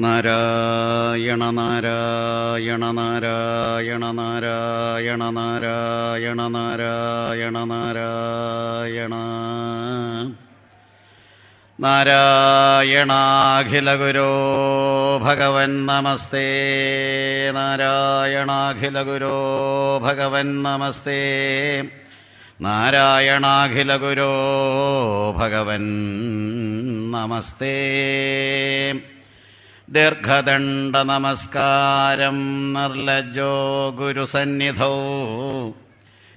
നാരായണ നാരായണ നാരായണ നാരായണ നാരായണ നാരായണ നാരായണ നാരായണാഖിലഗുരോ ഭഗവൻ നമസ്തേ. നാരായണാഖിലഗുരോ ഭഗവൻ നമസ്തേ. നാരായണാഖിലഗുരോ ഭഗവൻ നമസ്തേ. ദീർഘദണ്ഡ നമസ്കാരം നിർലജ്ജോ ഗുരുസന്നിധൗ.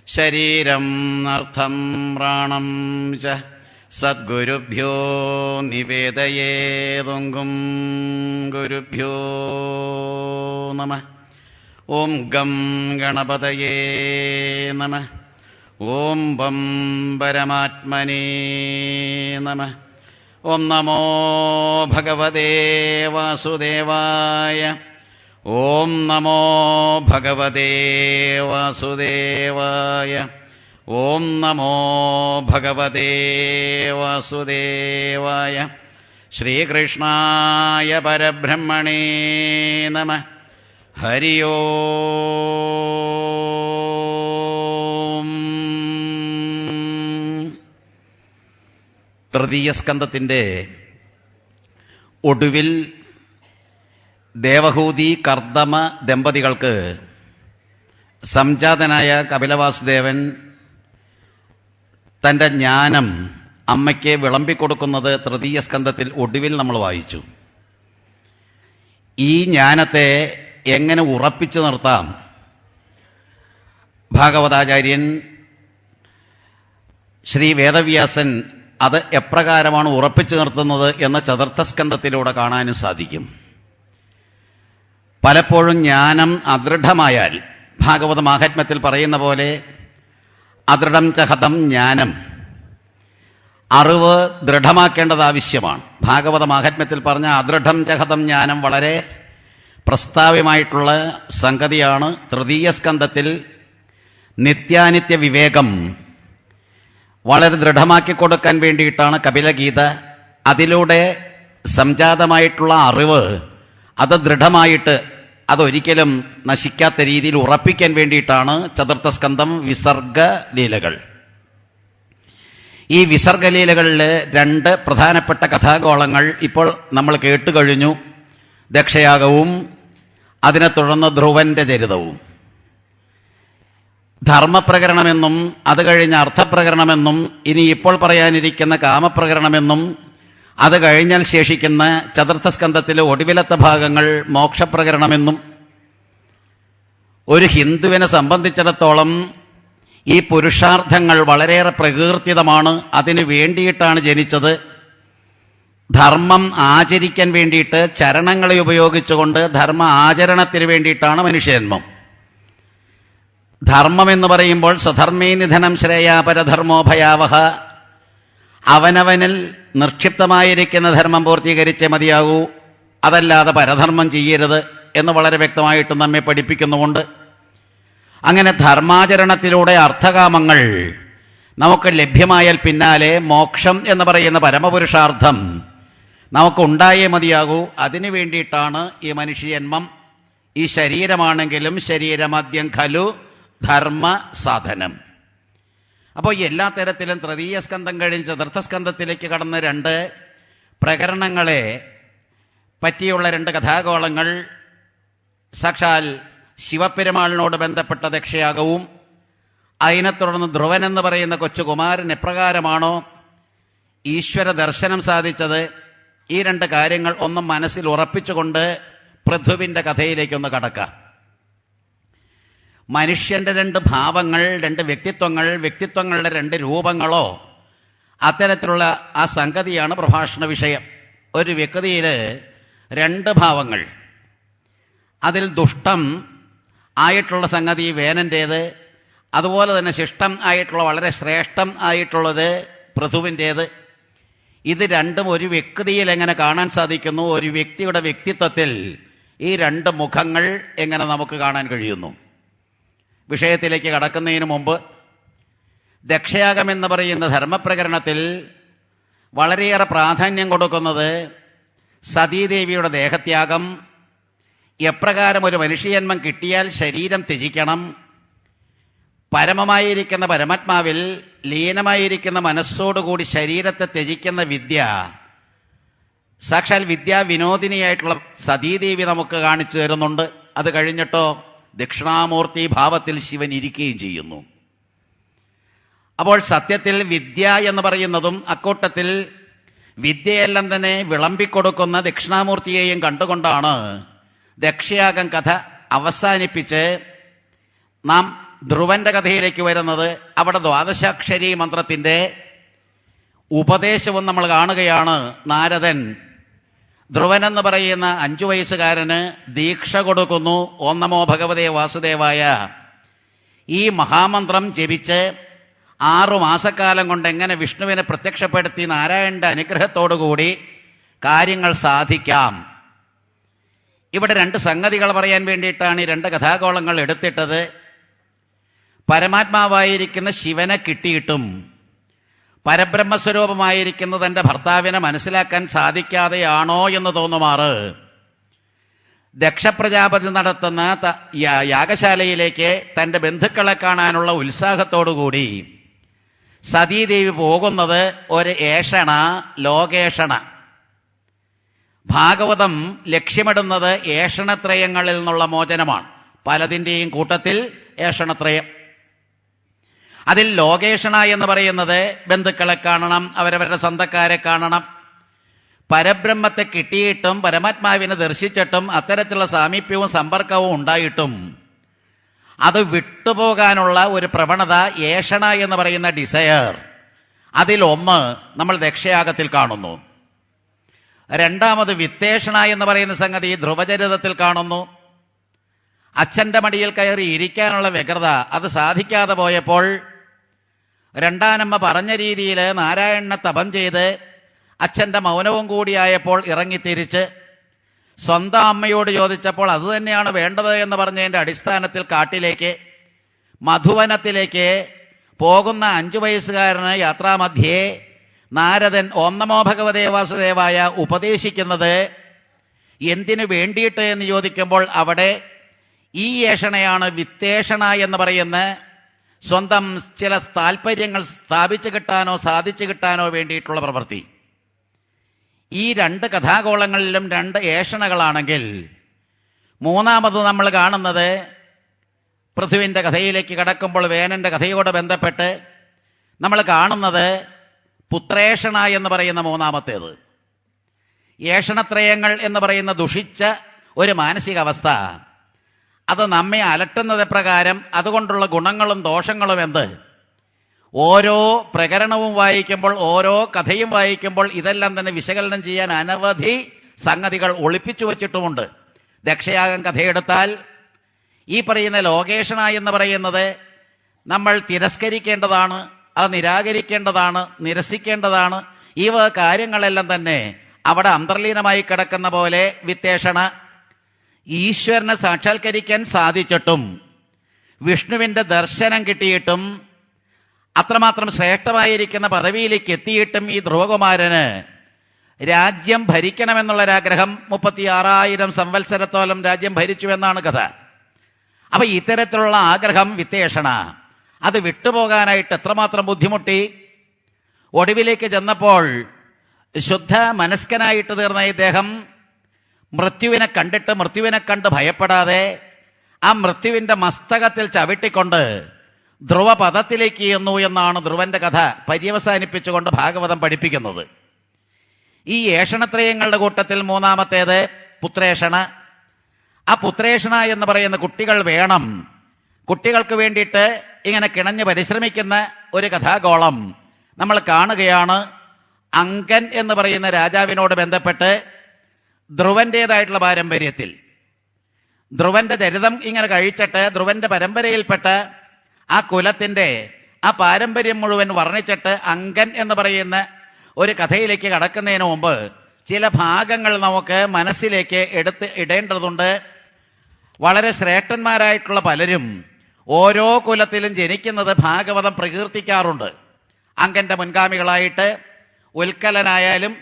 ശരീരം അർത്ഥം പ്രാണം ച സദ്ഗുരുഭ്യോ നിവേദയേതുംഗും ഗുരുഭ്യോ നമഃ. ഓം ഗം ഗണപതയേ നമഃ. ഓം വം പരമാത്മനേ നമഃ. ഓം നമോ ഭഗവതേ വാസുദേവായ. ഓം നമോ ഭഗവതേ വാസുദേവായ. ഓം നമോ ഭഗവതേ വാസുദേവായ. ശ്രീകൃഷ്ണായ പരബ്രഹ്മണേ നമഃ. ഹരി ഓം. തൃതീയ സ്കന്ധത്തിൻ്റെ ഒടുവിൽ ദേവഹൂതി കർദമ ദമ്പതികൾക്ക് സംജാതനായ കപിലവാസുദേവൻ തൻ്റെ ജ്ഞാനം അമ്മയ്ക്ക് വിളമ്പിക്കൊടുക്കുന്നത് തൃതീയ സ്കന്ധത്തിൽ ഒടുവിൽ നമ്മൾ വായിച്ചു. ഈ ജ്ഞാനത്തെ എങ്ങനെ ഉറപ്പിച്ചു നിർത്താം? ഭാഗവതാചാര്യൻ ശ്രീ വേദവ്യാസൻ അത് എപ്രകാരമാണ് ഉറപ്പിച്ചു നിർത്തുന്നത് എന്ന് ചതുർത്ഥസ്കന്ധത്തിലൂടെ കാണാനും സാധിക്കും. പലപ്പോഴും ജ്ഞാനം അദൃഢമായാൽ, ഭാഗവത മാഹാത്മ്യത്തിൽ പറയുന്ന പോലെ അദൃഢം ചഹതം ജ്ഞാനം, അറിവ് ദൃഢമാക്കേണ്ടത് ആവശ്യമാണ്. ഭാഗവത മാഹാത്മ്യത്തിൽ പറഞ്ഞ അദൃഢം ചഹതം ജ്ഞാനം വളരെ പ്രസ്താവ്യമായിട്ടുള്ള സംഗതിയാണ്. തൃതീയ സ്കന്ധത്തിൽ നിത്യാനിത്യ വിവേകം വളരെ ദൃഢമാക്കി കൊടുക്കാൻ വേണ്ടിയിട്ടാണ് കപിലഗീത. അതിലൂടെ സംജാതമായിട്ടുള്ള അറിവ് അത് ദൃഢമായിട്ട് അതൊരിക്കലും നശിക്കാത്ത രീതിയിൽ ഉറപ്പിക്കാൻ വേണ്ടിയിട്ടാണ് ചതുർത്ഥസ്കന്ധം വിസർഗലീലകൾ. ഈ വിസർഗലീലകളിൽ രണ്ട് പ്രധാനപ്പെട്ട കഥാഗോളങ്ങൾ ഇപ്പോൾ നമ്മൾ കേട്ടുകഴിഞ്ഞു. ദക്ഷയാഗവും അതിനെ തുടർന്ന് ധ്രുവന്റെ ചരിതവും. ധർമ്മപ്രകരണമെന്നും അത് കഴിഞ്ഞ് അർത്ഥപ്രകരണമെന്നും ഇനി ഇപ്പോൾ പറയാനിരിക്കുന്ന കാമപ്രകരണമെന്നും അത് കഴിഞ്ഞാൽ ശേഷിക്കുന്ന ചതുർത്ഥസ്കന്ധത്തിലെ ഒടുവിലത്തെ ഭാഗങ്ങൾ മോക്ഷപ്രകരണമെന്നും. ഒരു ഹിന്ദുവിനെ സംബന്ധിച്ചിടത്തോളം ഈ പുരുഷാർത്ഥങ്ങൾ വളരെയേറെ പ്രകീർത്തിതമാണ്. അതിനു വേണ്ടിയിട്ടാണ് ജനിച്ചത്. ധർമ്മം ആചരിക്കാൻ വേണ്ടിയിട്ട് ചരണങ്ങളെ ഉപയോഗിച്ചുകൊണ്ട് ധർമ്മ ആചരണത്തിന് വേണ്ടിയിട്ടാണ് മനുഷ്യജന്മം. ധർമ്മം എന്ന് പറയുമ്പോൾ സ്വധർമ്മേ നിധനം ശ്രേയാ പരധർമ്മോ ഭയാവഹ. അവനവനിൽ നിക്ഷിപ്തമായിരിക്കുന്ന ധർമ്മം പൂർത്തീകരിച്ചേ മതിയാകൂ, അതല്ലാതെ പരധർമ്മം ചെയ്യരുത് എന്ന് വളരെ വ്യക്തമായിട്ട് നമ്മെ പഠിപ്പിക്കുന്നുമുണ്ട്. അങ്ങനെ ധർമാചരണത്തിലൂടെ അർത്ഥകാമങ്ങൾ നമുക്ക് ലഭ്യമായാൽ പിന്നാലെ മോക്ഷം എന്ന് പറയുന്ന പരമപുരുഷാർത്ഥം നമുക്കുണ്ടായേ മതിയാകൂ. അതിനു വേണ്ടിയിട്ടാണ് ഈ മനുഷ്യജന്മം. ഈ ശരീരമാണെങ്കിലും ശരീരമദ്യം ഖലു ധർമ്മ സാധനം. അപ്പോൾ എല്ലാ തരത്തിലും തൃതീയ സ്കന്ധം കഴിഞ്ഞ് ചതുർത്ഥസ്കന്ധത്തിലേക്ക് കടന്ന് രണ്ട് പ്രകരണങ്ങളെ പറ്റിയുള്ള രണ്ട് കഥാഗോളങ്ങൾ, സാക്ഷാൽ ശിവപെരുമാളിനോട് ബന്ധപ്പെട്ട ദക്ഷയാഗവും അതിനെ തുടർന്ന് ധ്രുവൻ എന്ന് പറയുന്ന കൊച്ചുകുമാരൻ എപ്രകാരമാണോ ഈശ്വര ദർശനം സാധിച്ചത്, ഈ രണ്ട് കാര്യങ്ങൾ ഒന്നും മനസ്സിൽ ഉറപ്പിച്ചുകൊണ്ട് പൃഥുവിൻ്റെ കഥയിലേക്കൊന്ന് കടക്കാം. മനുഷ്യൻ്റെ രണ്ട് ഭാവങ്ങൾ, രണ്ട് വ്യക്തിത്വങ്ങൾ, വ്യക്തിത്വങ്ങളുടെ രണ്ട് രൂപങ്ങളോ, അത്തരത്തിലുള്ള ആ സംഗതിയാണ് പ്രഭാഷണ വിഷയം. ഒരു വ്യക്തിയിൽ രണ്ട് ഭാവങ്ങൾ, അതിൽ ദുഷ്ടം ആയിട്ടുള്ള സംഗതി വേനൻ്റേത്, അതുപോലെ തന്നെ ശിഷ്ടം ആയിട്ടുള്ള വളരെ ശ്രേഷ്ഠം ആയിട്ടുള്ളത് പൃഥുവിൻ്റേത്. ഇത് രണ്ടും ഒരു വ്യക്തിയിൽ എങ്ങനെ കാണാൻ സാധിക്കുന്നു? ഒരു വ്യക്തിയുടെ വ്യക്തിത്വത്തിൽ ഈ രണ്ട് മുഖങ്ങൾ എങ്ങനെ നമുക്ക് കാണാൻ കഴിയുന്നു? വിഷയത്തിലേക്ക് കടക്കുന്നതിന് മുമ്പ് ദക്ഷയാഗമെന്ന് പറയുന്ന ധർമ്മപ്രകരണത്തിൽ വളരെയേറെ പ്രാധാന്യം കൊടുക്കുന്നത് സതീദേവിയുടെ ദേഹത്യാഗം, എപ്രകാരം ഒരു മനുഷ്യജന്മം കിട്ടിയാൽ ശരീരം ത്യജിക്കണം, പരമമായിരിക്കുന്ന പരമാത്മാവിൽ ലീനമായിരിക്കുന്ന മനസ്സോടുകൂടി ശരീരത്തെ ത്യജിക്കുന്ന വിദ്യ, സാക്ഷാൽ വിദ്യാവിനോദിനിയായിട്ടുള്ള സതീദേവി നമുക്ക് കാണിച്ചു തരുന്നുണ്ട്. അത് കഴിഞ്ഞിട്ടോ ദക്ഷിണാമൂർത്തി ഭാവത്തിൽ ശിവൻ ഇരിക്കുകയും ചെയ്യുന്നു. അപ്പോൾ സത്യത്തിൽ വിദ്യ എന്ന് പറയുന്നതും അക്കൂട്ടത്തിൽ വിദ്യയെല്ലാം തന്നെ വിളമ്പിക്കൊടുക്കുന്ന ദക്ഷിണാമൂർത്തിയെയും കണ്ടുകൊണ്ടാണ് ദക്ഷയാഗം കഥ അവസാനിപ്പിച്ച് നാം ധ്രുവന്റെ കഥയിലേക്ക് വരുന്നത്. അവിടെ ദ്വാദശാക്ഷരി മന്ത്രത്തിന്റെ ഉപദേശവും നമ്മൾ കാണുകയാണ്. നാരദൻ ധ്രുവൻ എന്ന് പറയുന്ന 5 വയസ്സുകാരന് ദീക്ഷ കൊടുക്കുന്നു. ഓം നമോ ഭഗവതേ വാസുദേവായ. ഈ മഹാമന്ത്രം ജപിച്ച് 6 മാസക്കാലം കൊണ്ട് എങ്ങനെ വിഷ്ണുവിനെ പ്രത്യക്ഷപ്പെടുത്തി നാരായണന്റെ അനുഗ്രഹത്തോടുകൂടി കാര്യങ്ങൾ സാധിക്കാം. ഇവിടെ 2 സംഗതികൾ പറയാൻ വേണ്ടിയിട്ടാണ് ഈ 2 കഥാഗോളങ്ങൾ എടുത്തിട്ടത്. പരമാത്മാവായിരിക്കുന്ന ശിവനെ കിട്ടിയിട്ടും പരബ്രഹ്മസ്വരൂപമായിരിക്കുന്ന തൻ്റെ ഭർത്താവിനെ മനസ്സിലാക്കാൻ സാധിക്കാതെയാണോ എന്ന് തോന്നുമാറ് ദക്ഷപ്രജാപതി നടത്തുന്ന യാഗശാലയിലേക്ക് തൻ്റെ ബന്ധുക്കളെ കാണാനുള്ള ഉത്സാഹത്തോടുകൂടി സതീദേവി പോകുന്നത് ഒരു ഏഷണ, ലോകേഷണ. ഭാഗവതം ലക്ഷ്യമിടുന്നത് ഏഷണത്രയങ്ങളിൽ നിന്നുള്ള മോചനമാണ്. പലതിൻ്റെയും കൂട്ടത്തിൽ ഏഷണത്രയം. അതിൽ ലോകേഷണ എന്ന് പറയുന്നത് ബന്ധുക്കളെ കാണണം, അവരവരുടെ സ്വന്തക്കാരെ കാണണം. പരബ്രഹ്മത്തെ കിട്ടിയിട്ടും പരമാത്മാവിനെ ദർശിച്ചിട്ടും അത്തരത്തിലുള്ള സാമീപ്യവും സമ്പർക്കവും ഉണ്ടായിട്ടും അത് വിട്ടുപോകാനുള്ള ഒരു പ്രവണത, ഏഷണ എന്ന് പറയുന്ന ഡിസയർ, അതിലൊന്ന് നമ്മൾ ദക്ഷയാഗത്തിൽ കാണുന്നു. രണ്ടാമത് വിത്തേഷണ എന്ന് പറയുന്ന സംഗതി ധ്രുവചരിതത്തിൽ കാണുന്നു. അച്ഛൻ്റെ മടിയിൽ കയറി ഇരിക്കാനുള്ള വ്യഗ്രത അത് സാധിക്കാതെ പോയപ്പോൾ രണ്ടാനമ്മ പറഞ്ഞ രീതിയിൽ നാരായണനെ തപം ചെയ്ത് അച്ഛൻ്റെ മൗനവും കൂടിയായപ്പോൾ ഇറങ്ങിത്തിരിച്ച് സ്വന്തം അമ്മയോട് ചോദിച്ചപ്പോൾ അത് തന്നെയാണ് വേണ്ടത് എന്ന് പറഞ്ഞതിൻ്റെ അടിസ്ഥാനത്തിൽ കാട്ടിലേക്ക്, മധുവനത്തിലേക്ക് പോകുന്ന 5 വയസ്സുകാരന് യാത്രാമധ്യേ നാരദൻ ഓം നമോ ഭഗവതേ വാസുദേവായ ഉപദേശിക്കുന്നത് എന്തിനു വേണ്ടിയിട്ട് എന്ന് ചോദിക്കുമ്പോൾ അവിടെ ഈ ഏഷണയാണ് വിത്തേഷണ എന്ന് പറയുന്ന സ്വന്തം ചില താല്പര്യങ്ങൾ സ്ഥാപിച്ചു കിട്ടാനോ സാധിച്ചു കിട്ടാനോ വേണ്ടിയിട്ടുള്ള പ്രവൃത്തി. ഈ 2 കഥാഗോളങ്ങളിലും 2 ഏഷണകളാണെങ്കിൽ മൂന്നാമത് നമ്മൾ കാണുന്നത് പൃഥുവിൻ്റെ കഥയിലേക്ക് കടക്കുമ്പോൾ വേനൻ്റെ കഥയോട് ബന്ധപ്പെട്ട് നമ്മൾ കാണുന്നത് പുത്രേഷണ എന്ന് പറയുന്ന മൂന്നാമത്തേത്. ഏഷണത്രയങ്ങൾ എന്ന് പറയുന്ന ദുഷിച്ച ഒരു മാനസികാവസ്ഥ, അത് നമ്മെ അലട്ടുന്നത് പ്രകാരം അതുകൊണ്ടുള്ള ഗുണങ്ങളും ദോഷങ്ങളും എന്ത്, ഓരോ പ്രകരണവും വായിക്കുമ്പോൾ ഓരോ കഥയും വായിക്കുമ്പോൾ ഇതെല്ലാം തന്നെ വിശകലനം ചെയ്യാൻ അനവധി സംഗതികൾ ഒളിപ്പിച്ചു വച്ചിട്ടുമുണ്ട്. ദക്ഷയാഗം കഥയെടുത്താൽ ഈ പറയുന്ന ലോകേഷണ എന്ന് പറയുന്നത് നമ്മൾ തിരസ്കരിക്കേണ്ടതാണ്, അത് നിരാകരിക്കേണ്ടതാണ്, നിരസിക്കേണ്ടതാണ്. ഈ കാര്യങ്ങളെല്ലാം തന്നെ അവിടെ അന്തർലീനമായി കിടക്കുന്ന പോലെ വിത്തേഷണ, ഈശ്വരനെ സാക്ഷാത്കരിക്കാൻ സാധിച്ചിട്ടും വിഷ്ണുവിൻ്റെ ദർശനം കിട്ടിയിട്ടും അത്രമാത്രം ശ്രേഷ്ഠമായിരിക്കുന്ന പദവിയിലേക്ക് എത്തിയിട്ടും ഈ ധ്രുവകുമാരന് രാജ്യം ഭരിക്കണമെന്നുള്ളൊരാഗ്രഹം 36,000 സംവത്സരത്തോളം രാജ്യം ഭരിച്ചു എന്നാണ് കഥ. അപ്പൊ ഇത്തരത്തിലുള്ള ആഗ്രഹം വിത്തേഷണ, അത് വിട്ടുപോകാനായിട്ട് എത്രമാത്രം ബുദ്ധിമുട്ടി. ഒടുവിലേക്ക് ചെന്നപ്പോൾ ശുദ്ധ മനസ്കനായിട്ട് തീർന്ന ഇദ്ദേഹം മൃത്യുവിനെ കണ്ടിട്ട് മൃത്യുവിനെ കണ്ട് ഭയപ്പെടാതെ ആ മൃത്യുവിൻ്റെ മസ്തകത്തിൽ ചവിട്ടിക്കൊണ്ട് ധ്രുവപദത്തിലേക്ക് എന്നു എന്നാണ് ധ്രുവന്റെ കഥ പര്യവസാനിപ്പിച്ചുകൊണ്ട് ഭാഗവതം പഠിപ്പിക്കുന്നത്. ഈ ഏഷണത്രയങ്ങളുടെ കൂട്ടത്തിൽ മൂന്നാമത്തേത് പുത്രേഷണ. ആ പുത്രേഷണ എന്ന് പറയുന്ന കുട്ടികൾ വേണം, കുട്ടികൾക്ക് വേണ്ടിയിട്ട് ഇങ്ങനെ കിണഞ്ഞ് പരിശ്രമിക്കുന്ന ഒരു കഥാഗോളം നമ്മൾ കാണുകയാണ്. അങ്കൻ എന്ന് പറയുന്ന രാജാവിനോട് ബന്ധപ്പെട്ട് ധ്രുവന്റേതായിട്ടുള്ള പാരമ്പര്യത്തിൽ ധ്രുവന്റെ ചരിതം ഇങ്ങനെ കഴിച്ചിട്ട് ധ്രുവന്റെ പരമ്പരയിൽപ്പെട്ട ആ കുലത്തിന്റെ ആ പാരമ്പര്യം മുഴുവൻ വർണ്ണിച്ചിട്ട് അങ്കൻ എന്ന് പറയുന്ന ഒരു കഥയിലേക്ക് കടക്കുന്നതിന് മുമ്പ് ചില ഭാഗങ്ങൾ നമുക്ക് മനസ്സിലേക്ക് ഇടേണ്ടതുണ്ട്. വളരെ ശ്രേഷ്ഠന്മാരായിട്ടുള്ള പലരും ഓരോ കുലത്തിലും ജനിക്കുന്നത് ഭാഗവതം പ്രകീർത്തിക്കാറുണ്ട്. അങ്കന്റെ മുൻഗാമികളായിട്ട് ഉൽക്കലനായാലും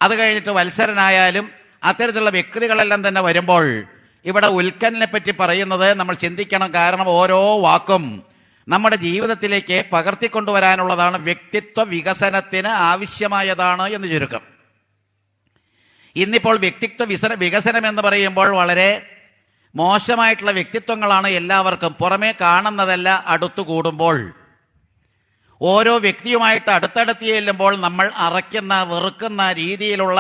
അത് കഴിഞ്ഞിട്ട് വത്സരനായാലും അത്തരത്തിലുള്ള വ്യക്തികളെല്ലാം തന്നെ വരുമ്പോൾ ഇവിടെ ഉൽക്കലിനെ പറ്റി പറയുന്നത് നമ്മൾ ചിന്തിക്കണം. കാരണം ഓരോ വാക്കും നമ്മുടെ ജീവിതത്തിലേക്ക് പകർത്തിക്കൊണ്ടുവരാനുള്ളതാണ്, വ്യക്തിത്വ വികസനത്തിന് ആവശ്യമായതാണ് എന്ന് ചുരുക്കം. ഇന്നിപ്പോൾ വ്യക്തിത്വ വികസനം എന്ന് പറയുമ്പോൾ വളരെ മോശമായിട്ടുള്ള വ്യക്തിത്വങ്ങളാണ് എല്ലാവർക്കും. പുറമേ കാണുന്നതല്ല, അടുത്തു കൂടുമ്പോൾ ഓരോ വ്യക്തിയുമായിട്ട് അടുത്തടുത്ത് ചെല്ലുമ്പോൾ നമ്മൾ അറയ്ക്കുന്ന വെറുക്കുന്ന രീതിയിലുള്ള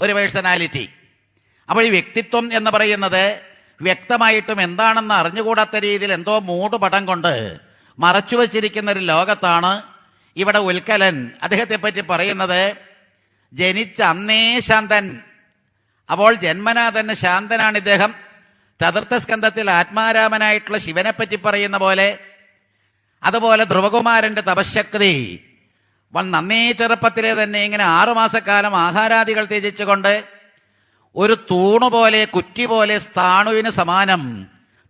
ഒരു പേഴ്സണാലിറ്റി. അപ്പോൾ ഈ വ്യക്തിത്വം എന്ന് പറയുന്നത് വ്യക്തമായിട്ടും എന്താണെന്ന് അറിഞ്ഞുകൂടാത്ത രീതിയിൽ എന്തോ മൂടുപടം കൊണ്ട് മറച്ചു വച്ചിരിക്കുന്ന ഒരു ലോകത്താണ് ഇവിടെ ഉൽക്കലൻ. അദ്ദേഹത്തെ പറ്റി പറയുന്നത് ജനിച്ച അന്നേ ശാന്തൻ. അപ്പോൾ ജന്മനാ തന്നെ ശാന്തനാണ് ഇദ്ദേഹം. ചതുർത്ഥ സ്കന്ധത്തിൽ ആത്മാരാമനായിട്ടുള്ള ശിവനെ പറ്റി പറയുന്ന പോലെ, അതുപോലെ ധ്രുവകുമാരന്റെ തപശക്തി നന്നേ ചെറുപ്പത്തിലെ തന്നെ ഇങ്ങനെ 6 മാസക്കാലം ആഹാരാദികൾ ത്യജിച്ചുകൊണ്ട് ഒരു തൂണുപോലെ കുറ്റി പോലെ സ്ഥാണുവിന് സമാനം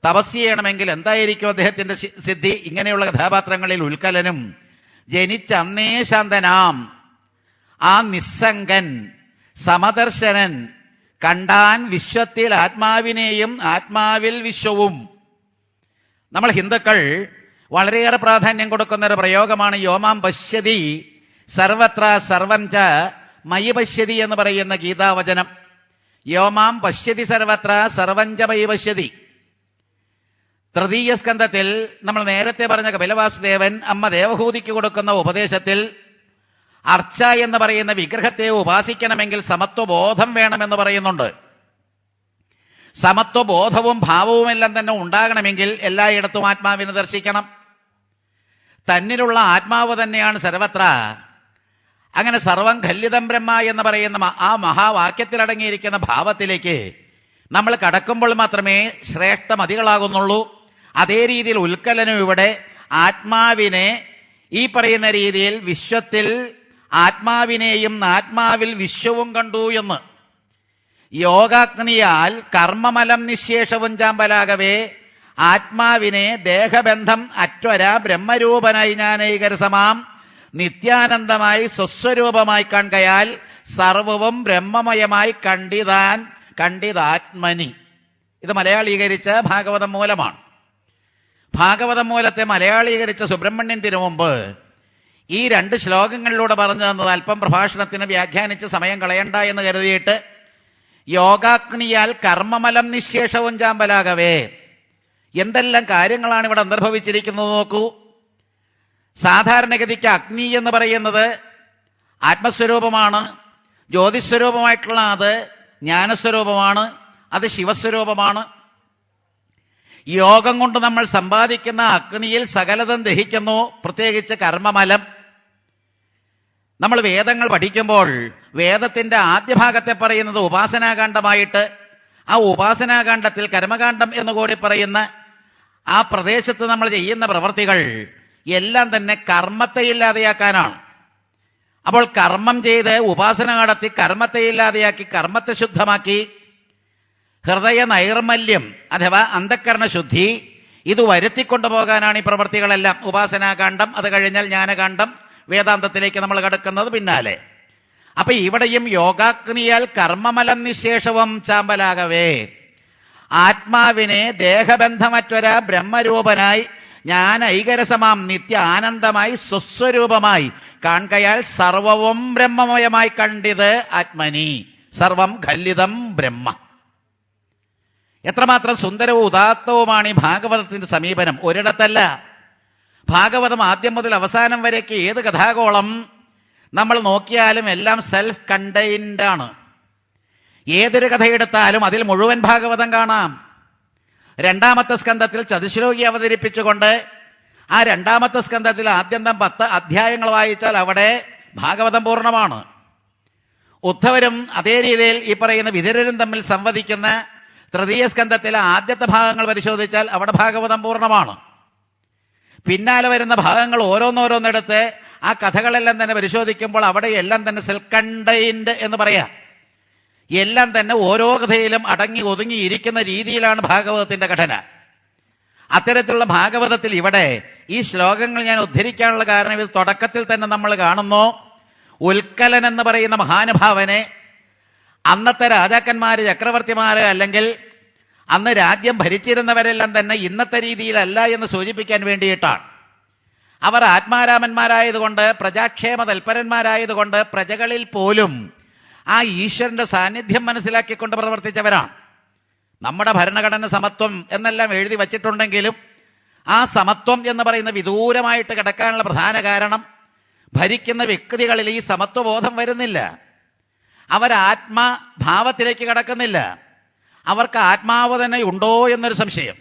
തപസ് ചെയ്യണമെങ്കിൽ എന്തായിരിക്കും അദ്ദേഹത്തിന്റെ സിദ്ധി? ഇങ്ങനെയുള്ള കഥാപാത്രങ്ങളിൽ ഉൽക്കലനും ജനിച്ച അന്നേ ശാന്തനാം, ആ നിസ്സംഗൻ സമദർശനൻ, കണ്ടാൻ വിശ്വത്തിൽ ആത്മാവിനെയും ആത്മാവിൽ വിശ്വവും. നമ്മൾ ഹിന്ദുക്കൾ വളരെയേറെ പ്രാധാന്യം കൊടുക്കുന്ന ഒരു പ്രയോഗമാണ് യോമാം പശ്യതി സർവത്ര സർവം ച മയി പശ്യതി എന്ന് പറയുന്ന ഗീതാവചനം. യോമാം പശ്യതി സർവത്ര സർവം ച മയി പശ്യതി. തൃതീയ സ്കന്ധത്തിൽ നമ്മൾ നേരത്തെ പറഞ്ഞ കപിലവാസുദേവൻ അമ്മ ദേവഹൂതിക്ക് കൊടുക്കുന്ന ഉപദേശത്തിൽ അർച്ച എന്ന് പറയുന്ന വിഗ്രഹത്തെ ഉപാസിക്കണമെങ്കിൽ സമത്വബോധം വേണമെന്ന് പറയുന്നുണ്ട്. സമത്വബോധവും ഭാവവുമെല്ലാം തന്നെ ഉണ്ടാകണമെങ്കിൽ എല്ലായിടത്തും ആത്മാവിനെ ദർശിക്കണം. തന്നിലുള്ള ആത്മാവ് തന്നെയാണ് സർവത്ര. അങ്ങനെ സർവം ഖല്ലിതം ബ്രഹ്മ എന്ന് പറയുന്ന ആ മഹാവാക്യത്തിലടങ്ങിയിരിക്കുന്ന ഭാവത്തിലേക്ക് നമ്മൾ കടക്കുമ്പോൾ മാത്രമേ ശ്രേഷ്ഠമതികളാകുന്നുള്ളൂ. അതേ രീതിയിൽ ഉൽക്കലനും ഇവിടെ ആത്മാവിനെ ഈ പറയുന്ന രീതിയിൽ വിശ്വത്തിൽ ആത്മാവിനെയും ആത്മാവിൽ വിശ്വവും കണ്ടു എന്ന്. യോഗാഗ്നിയാൽ കർമ്മമലം നിശേഷവും ചാമ്പലാകവേ ആത്മാവിനെ ദേഹബന്ധം അറ്റ്വര ബ്രഹ്മരൂപനായി ജ്ഞാനൈകരസമാം നിത്യാനന്ദമായി സ്വസ്വരൂപമായി കാണുകയാൽ സർവവും ബ്രഹ്മമയമായി കണ്ടിതാത്മനി. ഇത് മലയാളീകരിച്ച ഭാഗവതം മൂലമാണ്. ഭാഗവതം മൂലത്തെ മലയാളീകരിച്ച സുബ്രഹ്മണ്യൻ തിരുമുമ്പ് ഈ 2 ശ്ലോകങ്ങളിലൂടെ പറഞ്ഞു തന്നത് അല്പം പ്രഭാഷണത്തിന് വ്യാഖ്യാനിച്ച് സമയം കളയണ്ട എന്ന് കരുതിയിട്ട് യോഗാഗ്നിയാൽ കർമ്മമലം നിശേഷവും ചാമ്പലാകവേ എന്തെല്ലാം കാര്യങ്ങളാണ് ഇവിടെ അന്തർഭവിച്ചിരിക്കുന്നത് നോക്കൂ. സാധാരണഗതിക്ക് അഗ്നി എന്ന് പറയുന്നത് ആത്മസ്വരൂപമാണ്, ജ്യോതിസ്വരൂപമായിട്ടുള്ള അത് ജ്ഞാനസ്വരൂപമാണ്, അത് ശിവസ്വരൂപമാണ്. യോഗം കൊണ്ട് നമ്മൾ സമ്പാദിക്കുന്ന അഗ്നിയിൽ സകലതും ദഹിക്കുന്നു, പ്രത്യേകിച്ച് കർമ്മമലം. നമ്മൾ വേദങ്ങൾ പഠിക്കുമ്പോൾ വേദത്തിന്റെ ആദ്യ ഭാഗത്തെ പറയുന്നത് ഉപാസനാകാന്ഡമായിട്ട്, ആ ഉപാസനാകാന്ഡത്തിൽ കർമ്മകാന്ഡം എന്നുകൂടി പറയുന്ന ആ പ്രദേശത്ത് നമ്മൾ ചെയ്യുന്ന പ്രവൃത്തികൾ എല്ലാം തന്നെ കർമ്മത്തെ ഇല്ലാതെയാക്കാനാണ്. അപ്പോൾ കർമ്മം ചെയ്ത് ഉപാസന നടത്തി കർമ്മത്തെ ഇല്ലാതെയാക്കി കർമ്മത്തെ ശുദ്ധമാക്കി ഹൃദയ നൈർമല്യം അഥവാ അന്ധക്കരണ ശുദ്ധി ഇത് വരുത്തിക്കൊണ്ടുപോകാനാണ് ഈ പ്രവൃത്തികളെല്ലാം. ഉപാസനാകാന്ഡം, അത് കഴിഞ്ഞാൽ ജ്ഞാനകാന്ഡം, വേദാന്തത്തിലേക്ക് നമ്മൾ കടക്കുന്നത് പിന്നാലെ. അപ്പൊ ഇവിടെയും യോഗാഗ്നിയാൽ കർമ്മമലം നിശേഷവും ചാമ്പലാകവേ ആത്മാവിനെ ദേഹബന്ധമറ്റൊര ബ്രഹ്മരൂപനായി ജ്ഞാന ഐകരസമാം നിത്യ ആനന്ദമായി സ്വസ്വരൂപമായി കാണുകയാൽ സർവവും ബ്രഹ്മമയമായി കണ്ടിത് ആത്മനി സർവം ഖല്ലിതം ബ്രഹ്മ. എത്രമാത്രം സുന്ദരവും ഉദാത്തവുമാണ് ഈ ഭാഗവതത്തിന്റെ സമീപനം. ഒരിടത്തല്ല, ഭാഗവതം ആദ്യം മുതൽ അവസാനം വരേക്ക് ഏത് കഥാഗോളം നമ്മൾ നോക്കിയാലും എല്ലാം സെൽഫ് കണ്ടെയ്ൻഡ് ആണ്. ഏതൊരു കഥയെടുത്താലും അതിൽ മുഴുവൻ ഭാഗവതം കാണാം. 2ാമത്തെ സ്കന്ധത്തിൽ ചതുശ്ലോകി അവതരിപ്പിച്ചുകൊണ്ട് ആ 2ാമത്തെ സ്കന്ധത്തിൽ ആദ്യന്തം 10 അധ്യായങ്ങൾ വായിച്ചാൽ അവിടെ ഭാഗവതം പൂർണ്ണമാണ്. ഉദ്ധവരും അതേ രീതിയിൽ ഈ പറയുന്ന വിതുരരും തമ്മിൽ സംവദിക്കുന്ന തൃതീയ സ്കന്ധത്തിലെ ആദ്യത്തെ ഭാഗങ്ങൾ പരിശോധിച്ചാൽ അവിടെ ഭാഗവതം പൂർണ്ണമാണ്. പിന്നാലെ വരുന്ന ഭാഗങ്ങൾ ഓരോന്നോരോന്നെടുത്ത് ആ കഥകളെല്ലാം തന്നെ പരിശോധിക്കുമ്പോൾ അവിടെ എല്ലാം തന്നെ സെൽഫ് കണ്ടെയ്ൻഡ് എന്ന് പറയാം. എല്ലാം തന്നെ ഓരോ കഥയിലും അടങ്ങി ഒതുങ്ങിയിരിക്കുന്ന രീതിയിലാണ് ഭാഗവതത്തിന്റെ ഘടന. അത്തരത്തിലുള്ള ഭാഗവതത്തിൽ ഇവിടെ ഈ ശ്ലോകങ്ങൾ ഞാൻ ഉദ്ധരിക്കാനുള്ള കാരണം ഇത് തുടക്കത്തിൽ തന്നെ നമ്മൾ കാണുന്നു. ഉൽക്കലൻ എന്ന് പറയുന്ന മഹാനുഭാവനെ അന്നത്തെ രാജാക്കന്മാര്, ചക്രവർത്തിമാര്, അല്ലെങ്കിൽ അന്ന് രാജ്യം ഭരിച്ചിരുന്നവരെല്ലാം തന്നെ ഇന്നത്തെ രീതിയിലല്ല എന്ന് സൂചിപ്പിക്കാൻ വേണ്ടിയിട്ടാണ്. അവർ ആത്മാരാമന്മാരായതുകൊണ്ട്, പ്രജാക്ഷേമ തൽപരന്മാരായതുകൊണ്ട് പ്രജകളിൽ പോലും ആ ഈശ്വരന്റെ സാന്നിധ്യം മനസ്സിലാക്കിക്കൊണ്ട് പ്രവർത്തിച്ചവരാണ്. നമ്മുടെ ഭരണഘടന സമത്വം എന്നെല്ലാം എഴുതി വച്ചിട്ടുണ്ടെങ്കിലും ആ സമത്വം എന്ന് പറയുന്ന വിദൂരമായിട്ട് കിടക്കാനുള്ള പ്രധാന കാരണം ഭരിക്കുന്ന വ്യക്തികളിൽ ഈ സമത്വബോധം വരുന്നില്ല. അവർ ആത്മഭാവത്തിലേക്ക് കടക്കുന്നില്ല. അവർക്ക് ആത്മാവ് തന്നെ ഉണ്ടോ എന്നൊരു സംശയം.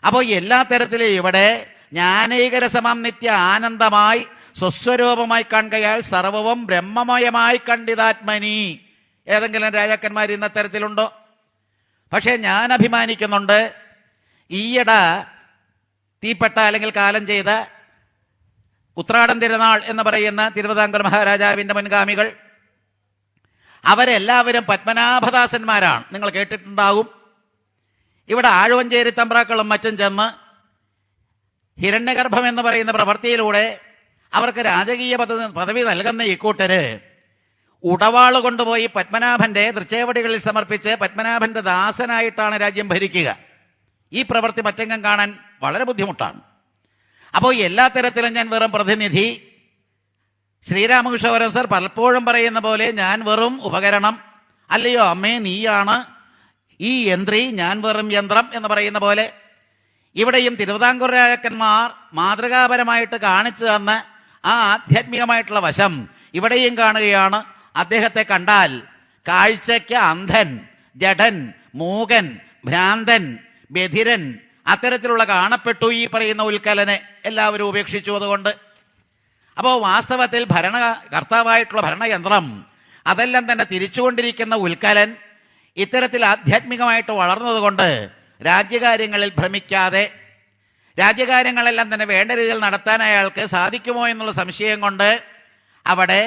അപ്പോൾ എല്ലാ തരത്തിലും ഇവിടെ ജ്ഞാനൈകരസമം നിത്യ ആനന്ദമായി സ്വസ്വരൂപമായി കാണുകയാൽ സർവവും ബ്രഹ്മമയമായി കണ്ടിതാത്മനി. ഏതെങ്കിലും രാജാക്കന്മാർ ഇന്ന തരത്തിലുണ്ടോ? പക്ഷേ ഞാൻ അഭിമാനിക്കുന്നുണ്ട്, ഈയിടെ തീപ്പെട്ട അല്ലെങ്കിൽ കാലം ചെയ്ത ഉത്രാടം തിരുനാൾ എന്ന് പറയുന്ന തിരുവിതാംകൂർ മഹാരാജാവിന്റെ മുൻഗാമികൾ അവരെല്ലാവരും പത്മനാഭദാസന്മാരാണ്. നിങ്ങൾ കേട്ടിട്ടുണ്ടാകും. ഇവിടെ ആഴുവഞ്ചേരി തമ്പ്രാക്കളും മറ്റും ചെന്ന് ഹിരണ്യഗർഭം എന്ന് പറയുന്ന പ്രവൃത്തിയിലൂടെ അവർക്ക് രാജകീയ പദവി നൽകുന്ന ഇക്കൂട്ടര് ഉടവാള് കൊണ്ടുപോയി പത്മനാഭന്റെ തൃച്ചേവടികളിൽ സമർപ്പിച്ച് പത്മനാഭന്റെ ദാസനായിട്ടാണ് രാജ്യം ഭരിക്കുക. ഈ പ്രവൃത്തി മറ്റെങ്ങും കാണാൻ വളരെ ബുദ്ധിമുട്ടാണ്. അപ്പോൾ എല്ലാ തരത്തിലും ഞാൻ വെറും പ്രതിനിധി. ശ്രീരാമകൃഷ്ണവരം സർ പലപ്പോഴും പറയുന്ന പോലെ ഞാൻ വെറും ഉപകരണം, അല്ലയോ അമ്മേ നീയാണ് ഈ യന്ത്രി, ഞാൻ വെറും യന്ത്രം എന്ന് പറയുന്ന പോലെ ഇവിടെയും തിരുവിതാംകൂർ രാജാക്കന്മാർ മാതൃകാപരമായിട്ട് കാണിച്ചു തന്ന ആ ആധ്യാത്മികമായിട്ടുള്ള വശം ഇവിടെയും കാണുകയാണ്. അദ്ദേഹത്തെ കണ്ടാൽ കാഴ്ചയ്ക്ക് അന്ധൻ, ജഡൻ, മൂകൻ, ഭ്രാന്തൻ, ബധിരൻ അത്തരത്തിലുള്ള കാണപ്പെട്ടു ഈ പറയുന്ന ഉൽക്കലനെ എല്ലാവരും ഉപേക്ഷിച്ചു. അതുകൊണ്ട് അപ്പോൾ വാസ്തവത്തിൽ കർത്താവായിട്ടുള്ള ഭരണയന്ത്രം അതെല്ലാം തന്നെ തിരിച്ചുകൊണ്ടിരിക്കുന്ന ഉൽക്കലൻ ഇത്തരത്തിൽ ആധ്യാത്മികമായിട്ട് വളർന്നതുകൊണ്ട് രാജ്യകാര്യങ്ങളിൽ ഭ്രമിക്കാതെ രാജ്യകാര്യങ്ങളെല്ലാം തന്നെ വേണ്ട രീതിയിൽ നടത്താൻ അയാൾക്ക് സാധിക്കുമോ എന്നുള്ള സംശയം കൊണ്ട് അവിടെ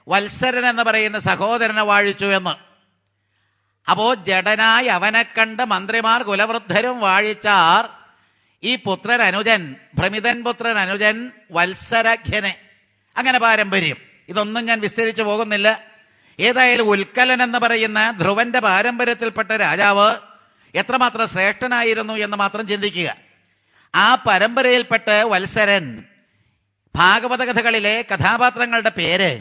വത്സരൻ എന്ന് പറയുന്ന സഹോദരനെ വാഴിച്ചു എന്ന്. അപ്പോ ജഡനായി അവനെ കണ്ട് മന്ത്രിമാർ കുലവൃദ്ധരും വാഴിച്ചാർ ഈ പുത്രൻ അനുജൻ, ഭ്രമിതൻ പുത്രൻ അനുജൻ വത്സരഘ്യനെ. അങ്ങനെ പാരമ്പര്യം. ഇതൊന്നും ഞാൻ വിസ്തരിച്ചു പോകുന്നില്ല. ഏതായാലും ഉൽക്കലൻ എന്ന് പറയുന്ന ധ്രുവന്റെ പാരമ്പര്യത്തിൽപ്പെട്ട രാജാവ് എത്രമാത്രം ശ്രേഷ്ഠനായിരുന്നു എന്ന് മാത്രം ചിന്തിക്കുക. ആ പരമ്പരയിൽപ്പെട്ട് വത്സരൻ ഭാഗവത കഥകളിലെ കഥാപാത്രങ്ങളുടെ പേര്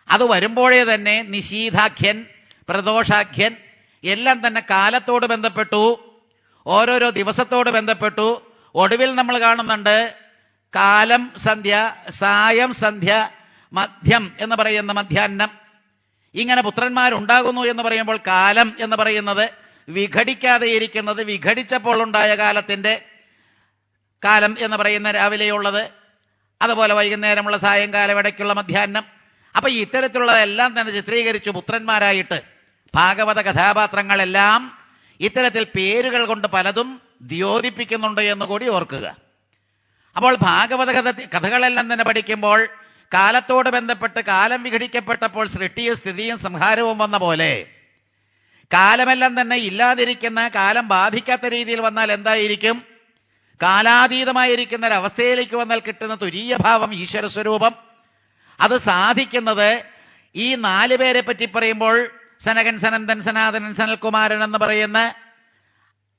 അത് വരുമ്പോഴേ തന്നെ നിശീധാഖ്യൻ, പ്രദോഷാഖ്യൻ എല്ലാം തന്നെ കാലത്തോട് ബന്ധപ്പെട്ടു, ഓരോരോ ദിവസത്തോട് ബന്ധപ്പെട്ടു. ഒടുവിൽ നമ്മൾ കാണുന്നുണ്ട് കാലം സന്ധ്യ, സായം സന്ധ്യ, മധ്യം എന്ന് പറയുന്ന മധ്യാഹ്നം. ഇങ്ങനെ പുത്രന്മാരുണ്ടാകുന്നു എന്ന് പറയുമ്പോൾ കാലം എന്ന് പറയുന്നത് വിഘടിക്കാതെ ഇരിക്കുന്നത്, വിഘടിച്ചപ്പോൾ ഉണ്ടായ കാലത്തിന്റെ കാലം എന്ന് പറയുന്ന രാവിലെയുള്ളത്, അതുപോലെ വൈകുന്നേരമുള്ള സായങ്കാലം, ഇടയ്ക്കുള്ള മധ്യാഹ്നം. അപ്പൊ ഇത്തരത്തിലുള്ളതെല്ലാം തന്നെ ചിത്രീകരിച്ചു പുത്രന്മാരായിട്ട്. ഭാഗവത കഥാപാത്രങ്ങളെല്ലാം ഇത്തരത്തിൽ പേരുകൾ കൊണ്ട് പലതും ദ്യോതിപ്പിക്കുന്നുണ്ട് എന്ന് കൂടി ഓർക്കുക. അപ്പോൾ ഭാഗവത കഥകളെല്ലാം തന്നെ പഠിക്കുമ്പോൾ കാലത്തോട് ബന്ധപ്പെട്ട് കാലം വിഘടിക്കപ്പെട്ടപ്പോൾ സൃഷ്ടിയും സ്ഥിതിയും സംഹാരവും വന്ന പോലെ കാലമെല്ലാം തന്നെ ഇല്ലാതിരിക്കുന്ന, കാലം ബാധിക്കാത്ത രീതിയിൽ വന്നാൽ എന്തായിരിക്കും? കാലാതീതമായിരിക്കുന്ന ഒരവസ്ഥയിലേക്ക് വന്നാൽ കിട്ടുന്ന തുരീയഭാവം, ഈശ്വര സ്വരൂപം, അത് സാധിക്കുന്നത് ഈ 4 പേരെ പറ്റി പറയുമ്പോൾ സനകൻ, സനന്ദൻ, സനാതനൻ, സനൽകുമാരൻ എന്ന് പറയുന്ന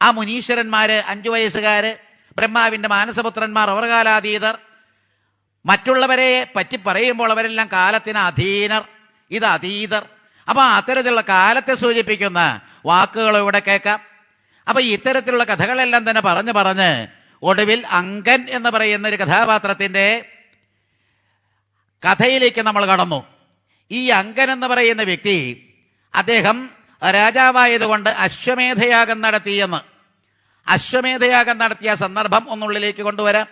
ആ മുനീശ്വരന്മാര്, 5 വയസ്സുകാര്, ബ്രഹ്മാവിന്റെ മാനസപുത്രന്മാർ, അവർ കാലാതീതർ. മറ്റുള്ളവരെ പറ്റി പറയുമ്പോൾ അവരെല്ലാം കാലത്തിന് അധീനർ, ഇത് അതീതർ. അപ്പൊ അത്തരത്തിലുള്ള കാലത്തെ സൂചിപ്പിക്കുന്ന വാക്കുകൾ ഇവിടെ കേൾക്കാം. അപ്പൊ ഇത്തരത്തിലുള്ള കഥകളെല്ലാം തന്നെ പറഞ്ഞ് ഒടുവിൽ അങ്കൻ എന്ന് പറയുന്ന ഒരു കഥാപാത്രത്തിന്റെ കഥയിലേക്ക് നമ്മൾ കടന്നു. ഈ അങ്കൻ എന്ന് പറയുന്ന വ്യക്തി, അദ്ദേഹം രാജാവായതുകൊണ്ട് അശ്വമേധയാഗം നടത്തിയെന്ന്. അശ്വമേധയാഗം നടത്തിയ സന്ദർഭം ഒന്നുള്ളിലേക്ക് കൊണ്ടുവരാം.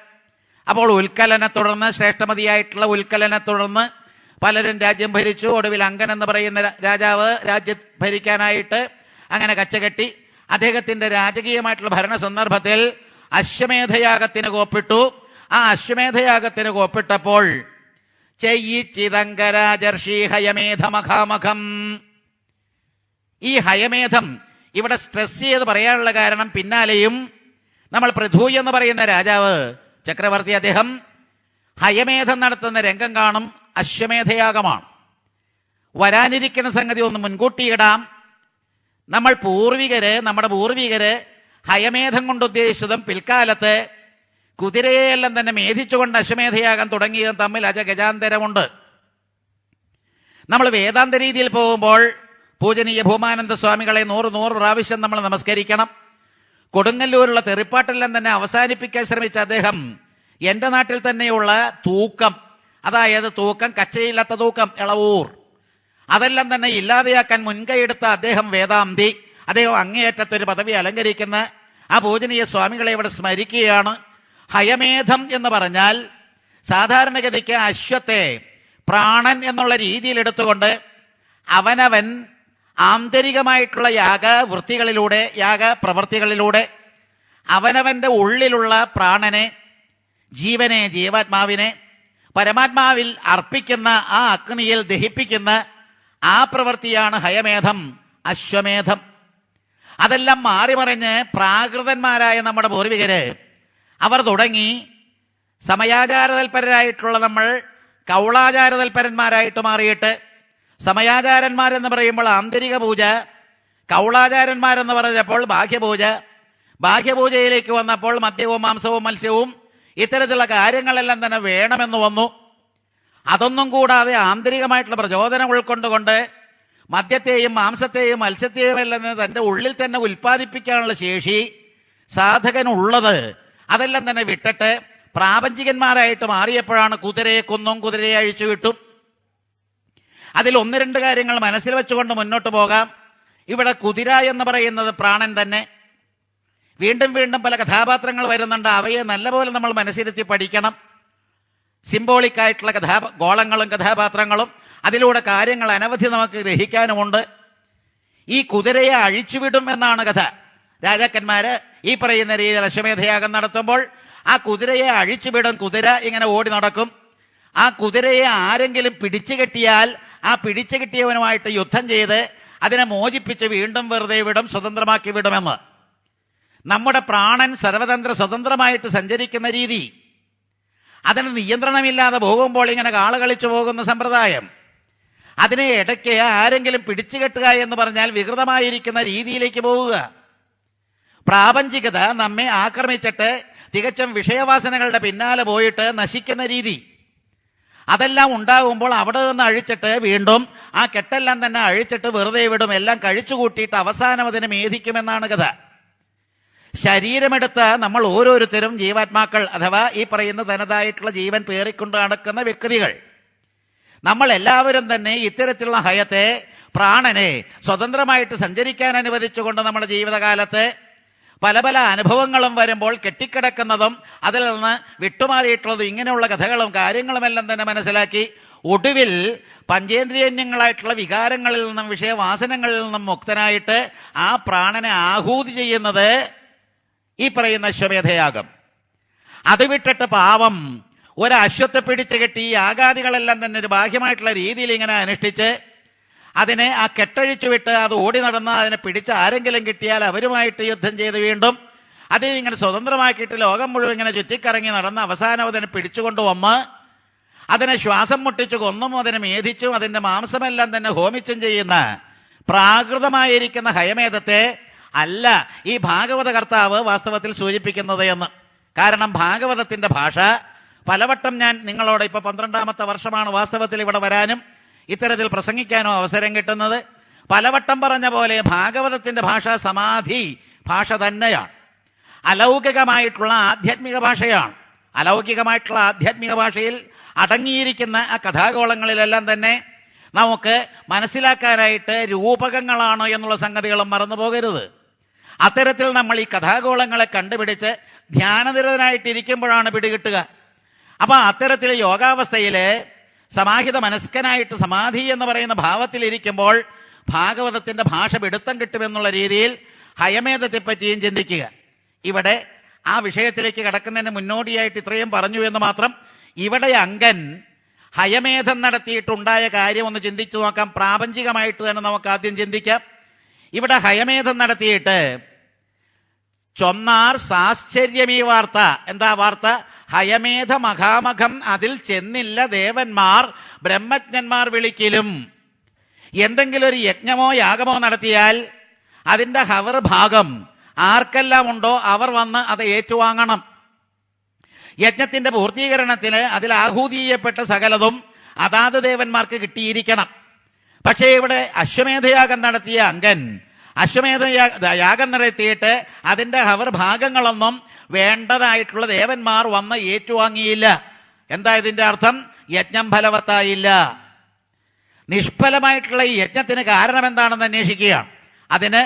അപ്പോൾ ഉൽക്കലനെ തുടർന്ന്, ശ്രേഷ്ഠമതിയായിട്ടുള്ള ഉൽക്കലനെ തുടർന്ന് പലരും രാജ്യം ഭരിച്ചു. ഒടുവിൽ അങ്കൻ എന്ന് പറയുന്ന രാജാവ് രാജ്യം ഭരിക്കാനായിട്ട് അങ്ങനെ കച്ചകെട്ടി. അദ്ദേഹത്തിന്റെ രാജകീയമായിട്ടുള്ള ഭരണ സന്ദർഭത്തിൽ അശ്വമേധയാഗത്തിന് കോപ്പിട്ടു. ആ അശ്വമേധയാഗത്തിന് കോപ്പിട്ടപ്പോൾ ചെയ്യിച്ചിതങ്കരാജർഷി ഹയമേധമഖാമഖം. ഈ ഹയമേധം ഇവിടെ സ്ട്രെസ് ചെയ്ത് പറയാനുള്ള കാരണം പിന്നാലെയും നമ്മൾ പൃഥു എന്ന് പറയുന്ന രാജാവ്, ചക്രവർത്തി, അദ്ദേഹം ഹയമേധം നടത്തുന്ന രംഗം കാണും. അശ്വമേധയാഗമാണ്. വരാനിരിക്കുന്ന സംഗതി ഒന്ന് മുൻകൂട്ടിയിടാം. നമ്മുടെ പൂർവികര് ഹയമേധം കൊണ്ട് ഉദ്ദേശിച്ചതും പിൽക്കാലത്ത് കുതിരയെയെല്ലാം തന്നെ മേധിച്ചുകൊണ്ട് അശ്വമേധയാകാൻ തുടങ്ങിയതും തമ്മിൽ അജഗജാന്തരമുണ്ട്. നമ്മൾ വേദാന്ത രീതിയിൽ പോകുമ്പോൾ പൂജനീയ ഭൂമാനന്ദ സ്വാമികളെ 100 പ്രാവശ്യം നമ്മൾ നമസ്കരിക്കണം. കൊടുങ്ങല്ലൂരുള്ള തെറിപ്പാട്ടെല്ലാം തന്നെ അവസാനിപ്പിക്കാൻ ശ്രമിച്ച അദ്ദേഹം എന്റെ നാട്ടിൽ തന്നെയുള്ള തൂക്കം, അതായത് തൂക്കം, കച്ചയില്ലാത്ത തൂക്കം, ഇളവൂർ, അതെല്ലാം തന്നെ ഇല്ലാതെയാക്കാൻ മുൻകൈയെടുത്ത അദ്ദേഹം വേദാന്തി. അദ്ദേഹം അങ്ങേയറ്റത്തൊരു പദവി അലങ്കരിക്കുന്ന ആ പൂജനീയ സ്വാമികളെ ഇവിടെ സ്മരിക്കുകയാണ്. ഹയമേധം എന്ന് പറഞ്ഞാൽ സാധാരണഗതിക്ക് അശ്വത്തെ പ്രാണൻ എന്നുള്ള രീതിയിൽ എടുത്തുകൊണ്ട് അവനവൻ ആന്തരികമായിട്ടുള്ള യാഗവൃത്തികളിലൂടെ, യാഗപ്രവൃത്തികളിലൂടെ അവനവന്റെ ഉള്ളിലുള്ള പ്രാണനെ, ജീവനെ, ജീവാത്മാവിനെ പരമാത്മാവിൽ അർപ്പിക്കുന്ന, ആ അഗ്നിയിൽ ദഹിപ്പിക്കുന്ന ആ പ്രവൃത്തിയാണ് ഹയമേധം, അശ്വമേധം. അതെല്ലാം മാറിമറിഞ്ഞ് പ്രാകൃതന്മാരായ നമ്മുടെ പൂർവികര് അവർ തുടങ്ങി. സമയാചാരതൽപരരായിട്ടുള്ള നമ്മൾ കൗളാചാരതൽപരന്മാരായിട്ട് മാറിയിട്ട്, സമയാചാരന്മാരെന്ന് പറയുമ്പോൾ ആന്തരിക പൂജ, കൗളാചാരന്മാരെന്ന് പറഞ്ഞപ്പോൾ ബാഹ്യപൂജ, ബാഹ്യപൂജയിലേക്ക് വന്നപ്പോൾ മദ്യവും മാംസവും മത്സ്യവും ഇത്തരത്തിലുള്ള കാര്യങ്ങളെല്ലാം തന്നെ വേണമെന്ന് വന്നു. അതൊന്നും കൂടാതെ ആന്തരികമായിട്ടുള്ള പ്രചോദനം ഉൾക്കൊണ്ടുകൊണ്ട് മദ്യത്തെയും മാംസത്തെയും മത്സ്യത്തെയും എല്ലാം തന്റെ ഉള്ളിൽ തന്നെ ഉൽപ്പാദിപ്പിക്കാനുള്ള ശേഷി സാധകനുള്ളത്, അതെല്ലാം തന്നെ വിട്ടിട്ട് പ്രാപഞ്ചികന്മാരായിട്ട് മാറിയപ്പോഴാണ് കുതിരയെ കൊന്നും കുതിരയെ അഴിച്ചുവിട്ടും. അതിൽ 1-2 കാര്യങ്ങൾ മനസ്സിൽ വെച്ചുകൊണ്ട് മുന്നോട്ട് പോകാം. ഇവിടെ കുതിര എന്ന് പറയുന്നത് പ്രാണൻ തന്നെ. വീണ്ടും വീണ്ടും പല കഥാപാത്രങ്ങൾ വരുന്നുണ്ട്. അവയെ നല്ലപോലെ നമ്മൾ മനസ്സിരുത്തി പഠിക്കണം. സിംബോളിക്കായിട്ടുള്ള ഗോളങ്ങളും കഥാപാത്രങ്ങളും, അതിലൂടെ കാര്യങ്ങൾ അനവധി നമുക്ക് ഗ്രഹിക്കാനുമുണ്ട്. ഈ കുതിരയെ അഴിച്ചുവിടും എന്നാണ് കഥ. രാജാക്കന്മാര് ഈ പറയുന്ന രീതിയിൽ അശ്വമേധയാഗം നടത്തുമ്പോൾ ആ കുതിരയെ അഴിച്ചുവിടും. കുതിര ഇങ്ങനെ ഓടി നടക്കും. ആ കുതിരയെ ആരെങ്കിലും പിടിച്ചു കെട്ടിയാൽ ആ പിടിച്ചു കെട്ടിയവനുമായിട്ട് യുദ്ധം ചെയ്ത് അതിനെ മോചിപ്പിച്ച് വീണ്ടും വെറുതെ വിടും, സ്വതന്ത്രമാക്കി വിടുമെന്ന്. നമ്മുടെ പ്രാണൻ സർവതന്ത്ര സ്വതന്ത്രമായിട്ട് സഞ്ചരിക്കുന്ന രീതി, അതിന് നിയന്ത്രണമില്ലാതെ പോകുമ്പോൾ ഇങ്ങനെ കാള കളിച്ചു പോകുന്ന സമ്പ്രദായം, അതിനെ ഇടയ്ക്ക് ആരെങ്കിലും പിടിച്ചു കെട്ടുക എന്ന് പറഞ്ഞാൽ വികൃതമായിരിക്കുന്ന രീതിയിലേക്ക് പോവുക. പ്രാപഞ്ചികത നമ്മെ ആക്രമിച്ചിട്ട് തികച്ചും വിഷയവാസനകളുടെ പിന്നാലെ പോയിട്ട് നശിക്കുന്ന രീതി, അതെല്ലാം ഉണ്ടാകുമ്പോൾ അവിടെ നിന്ന് അഴിച്ചിട്ട് വീണ്ടും ആ കെട്ടെല്ലാം തന്നെ അഴിച്ചിട്ട് വെറുതെ വിടും. എല്ലാം കഴിച്ചു കൂട്ടിയിട്ട് അവസാനം അതിനെ മേധിക്കുമെന്നാണ് കഥ. ശരീരമെടുത്ത നമ്മൾ ഓരോരുത്തരും ജീവാത്മാക്കൾ, അഥവാ ഈ പറയുന്ന തനതായിട്ടുള്ള ജീവൻ പേറിക്കൊണ്ട് നടക്കുന്ന വ്യക്തികൾ, നമ്മൾ എല്ലാവരും തന്നെ ഇത്തരത്തിലുള്ള ഹയത്തെ, പ്രാണനെ സ്വതന്ത്രമായിട്ട് സഞ്ചരിക്കാൻ അനുവദിച്ചുകൊണ്ട് നമ്മുടെ ജീവിതകാലത്ത് പല പല അനുഭവങ്ങളും വരുമ്പോൾ കെട്ടിക്കിടക്കുന്നതും അതിൽ നിന്ന് വിട്ടുമാറിയിട്ടുള്ളതും ഇങ്ങനെയുള്ള കഥകളും കാര്യങ്ങളുമെല്ലാം തന്നെ മനസ്സിലാക്കി ഒടുവിൽ പഞ്ചേന്ദ്രിയന്യങ്ങളായിട്ടുള്ള വികാരങ്ങളിൽ നിന്നും വിഷയവാസനങ്ങളിൽ നിന്നും മുക്തനായിട്ട് ആ പ്രാണനെ ആഹൂതി ചെയ്യുന്നത് ഈ പറയുന്ന അശ്വമേധയാഗം. അത് വിട്ടിട്ട് പാവം ഒരശ്വത്തെ പിടിച്ചു കെട്ടി യാഗാദികളെല്ലാം തന്നെ ഒരു ബാഹ്യമായിട്ടുള്ള രീതിയിൽ ഇങ്ങനെ അനുഷ്ഠിച്ച് അതിനെ ആ കെട്ടഴിച്ചു വിട്ട് അത് ഓടി നടന്ന് അതിനെ പിടിച്ച് ആരെങ്കിലും കിട്ടിയാൽ അവരുമായിട്ട് യുദ്ധം ചെയ്ത് വീണ്ടും അതിൽ ഇങ്ങനെ സ്വതന്ത്രമാക്കിയിട്ട് ലോകം മുഴുവൻ ഇങ്ങനെ ചുറ്റിക്കറങ്ങി നടന്ന് അവസാനം അതിനെ പിടിച്ചുകൊണ്ടുവന്ന് അതിനെ ശ്വാസം മുട്ടിച്ചു കൊന്നും അതിനെ മേധിച്ചും അതിന്റെ മാംസമെല്ലാം തന്നെ ഹോമിച്ചും ചെയ്യുന്ന പ്രാകൃതമായിരിക്കുന്ന ഹയമേധത്തെ അല്ല ഈ ഭാഗവത കർത്താവ് വാസ്തവത്തിൽ സൂചിപ്പിക്കുന്നത് എന്ന്. കാരണം ഭാഗവതത്തിന്റെ ഭാഷ പലവട്ടം ഞാൻ നിങ്ങളോട്, ഇപ്പൊ 12ാമത്തെ വർഷമാണ് വാസ്തവത്തിൽ ഇവിടെ വരാനും ഇത്തരത്തിൽ പ്രസംഗിക്കാനോ അവസരം കിട്ടുന്നത്. പലവട്ടം പറഞ്ഞ പോലെ ഭാഗവതത്തിന്റെ ഭാഷ സമാധി ഭാഷ തന്നെയാണ്. അലൗകികമായിട്ടുള്ള ആധ്യാത്മിക ഭാഷയാണ്. അലൗകികമായിട്ടുള്ള ആധ്യാത്മിക ഭാഷയിൽ അടങ്ങിയിരിക്കുന്ന ആ കഥാഗോളങ്ങളിലെല്ലാം തന്നെ നമുക്ക് മനസ്സിലാക്കാനായിട്ട് രൂപകങ്ങളാണ് എന്നുള്ള സംഗതികളും മറന്നു പോകരുത്. അത്തരത്തിൽ നമ്മൾ ഈ കഥാഗോളങ്ങളെ കണ്ടുപിടിച്ച് ധ്യാനനിരതനായിട്ടിരിക്കുമ്പോഴാണ് പിടികിട്ടുക. അപ്പൊ അത്തരത്തിൽ യോഗാവസ്ഥയില് സമാഹിത മനസ്കനായിട്ട് സമാധി എന്ന് പറയുന്ന ഭാവത്തിലിരിക്കുമ്പോൾ ഭാഗവതത്തിന്റെ ഭാഷ പിടുത്തം കിട്ടുമെന്നുള്ള രീതിയിൽ ഹയമേധത്തെ പറ്റിയും ചിന്തിക്കുക. ഇവിടെ ആ വിഷയത്തിലേക്ക് കടക്കുന്നതിന് മുന്നോടിയായിട്ട് ഇത്രയും പറഞ്ഞു എന്ന് മാത്രം. ഇവിടെ അങ്കൻ ഹയമേധം നടത്തിയിട്ടുണ്ടായ കാര്യം ഒന്ന് ചിന്തിച്ചു നോക്കാം. പ്രാപഞ്ചികമായിട്ട് തന്നെ നമുക്ക് ആദ്യം ചിന്തിക്കാം. ഇവിടെ ഹയമേധം നടത്തിയിട്ട് ചൊന്നാർ സാശ്ചര്യമീ വാർത്ത. എന്താ വാർത്ത? ഹയമേധ മഹാമഖം അതിൽ ചെന്നില്ല ദേവന്മാർ ബ്രഹ്മജ്ഞന്മാർ വിളിക്കലും. എന്തെങ്കിലും ഒരു യജ്ഞമോ യാഗമോ നടത്തിയാൽ അതിന്റെ ഹവർ ഭാഗം ആർക്കെല്ലാം ഉണ്ടോ അവർ വന്ന് അത് ഏറ്റുവാങ്ങണം. യജ്ഞത്തിന്റെ പൂർത്തീകരണത്തിന് അതിൽ ആഹൂതി ചെയ്യപ്പെട്ട സകലതും അതാത് ദേവന്മാർക്ക് കിട്ടിയിരിക്കണം. പക്ഷേ ഇവിടെ അശ്വമേധയാഗം നടത്തിയ അങ്കൻ യാഗം നടത്തിയിട്ട് അതിന്റെ ഹവർ ഭാഗങ്ങളൊന്നും വേണ്ടതായിട്ടുള്ള ദേവന്മാർ വന്ന് ഏറ്റുവാങ്ങിയില്ല. എന്താ ഇതിന്റെ അർത്ഥം? യജ്ഞം ഫലവത്തായില്ല. നിഷ്ഫലമായിട്ടുള്ള ഈ യജ്ഞത്തിന് കാരണം എന്താണെന്ന് അന്വേഷിക്കുകയാണ്. അതിന്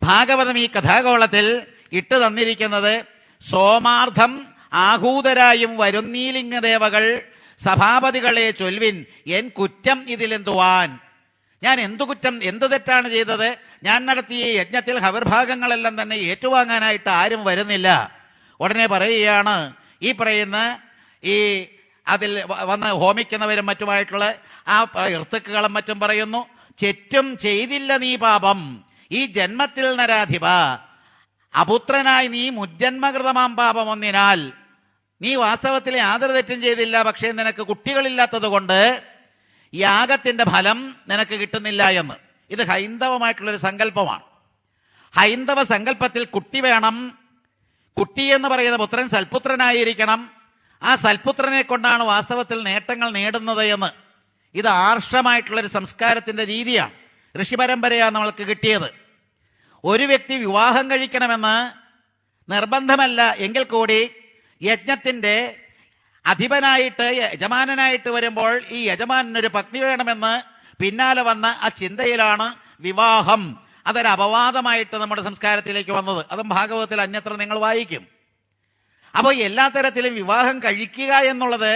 ഭാഗവതം ഈ കഥാഗോളത്തിൽ ഇട്ട് തന്നിരിക്കുന്നത് സോമാർത്ഥം ആഹൂതരായും വരുന്നീലിംഗ ദേവകൾ സഭാപതികളെ ചൊൽവിൻ എൻ കുറ്റം ഇതിലെന്തുവാൻ. ഞാൻ എന്തു കുറ്റം, എന്തു തെറ്റാണ് ചെയ്തത്? ഞാൻ നടത്തിയ യജ്ഞത്തിൽ ഹവിർഭാഗങ്ങളെല്ലാം തന്നെ ഏറ്റുവാങ്ങാനായിട്ട് ആരും വരുന്നില്ല. ഉടനെ പറയുകയാണ്, ഈ പറയുന്ന ഈ അതിൽ വന്ന് ഹോമിക്കുന്നവരും മറ്റുമായിട്ടുള്ള ആ ഋത്തുക്കളും മറ്റും പറയുന്നു, ചെറ്റും ചെയ്തില്ല നീ പാപം ഈ ജന്മത്തിൽ നരാധിപ, അപുത്രനായി നീ മുജ്ജന്മകൃതമാം പാപം ഒന്നിനാൽ നീ വാസ്തവത്തിൽ യാതൊരു തെറ്റും ചെയ്തില്ല. പക്ഷേ നിനക്ക് കുട്ടികളില്ലാത്തത് കൊണ്ട് യാഗത്തിന്റെ ഫലം നിനക്ക് കിട്ടുന്നില്ല എന്ന്. ഇത് ഹൈന്ദവമായിട്ടുള്ളൊരു സങ്കല്പമാണ്. ഹൈന്ദവ സങ്കല്പത്തിൽ കുട്ടി വേണം, കുട്ടി എന്ന് പറയുന്ന പുത്രൻ സൽപുത്രനായിരിക്കണം, ആ സൽപുത്രനെ കൊണ്ടാണ് വാസ്തവത്തിൽ നേട്ടങ്ങൾ നേടുന്നത് എന്ന്. ഇത് ആർഷമായിട്ടുള്ളൊരു സംസ്കാരത്തിന്റെ രീതിയാണ്. ഋഷിപരമ്പരയാണ് നമ്മൾക്ക് കിട്ടിയത്. ഒരു വ്യക്തി വിവാഹം കഴിക്കണമെന്ന് നിർബന്ധമല്ല എങ്കിൽ കൂടി യജ്ഞത്തിന്റെ അധിപനായിട്ട് യജമാനനായിട്ട് വരുമ്പോൾ ഈ യജമാനൊരു പത്നി വേണമെന്ന് പിന്നാലെ വന്ന ആ ചിന്തയിലാണ് വിവാഹം. അതൊരു അപവാദമായിട്ട് നമ്മുടെ സംസ്കാരത്തിലേക്ക് വന്നത്. അതും ഭാഗവതത്തിൽ അന്യത്ര നിങ്ങൾ വായിക്കും. അപ്പോൾ എല്ലാ തരത്തിലും വിവാഹം കഴിക്കുക എന്നുള്ളത്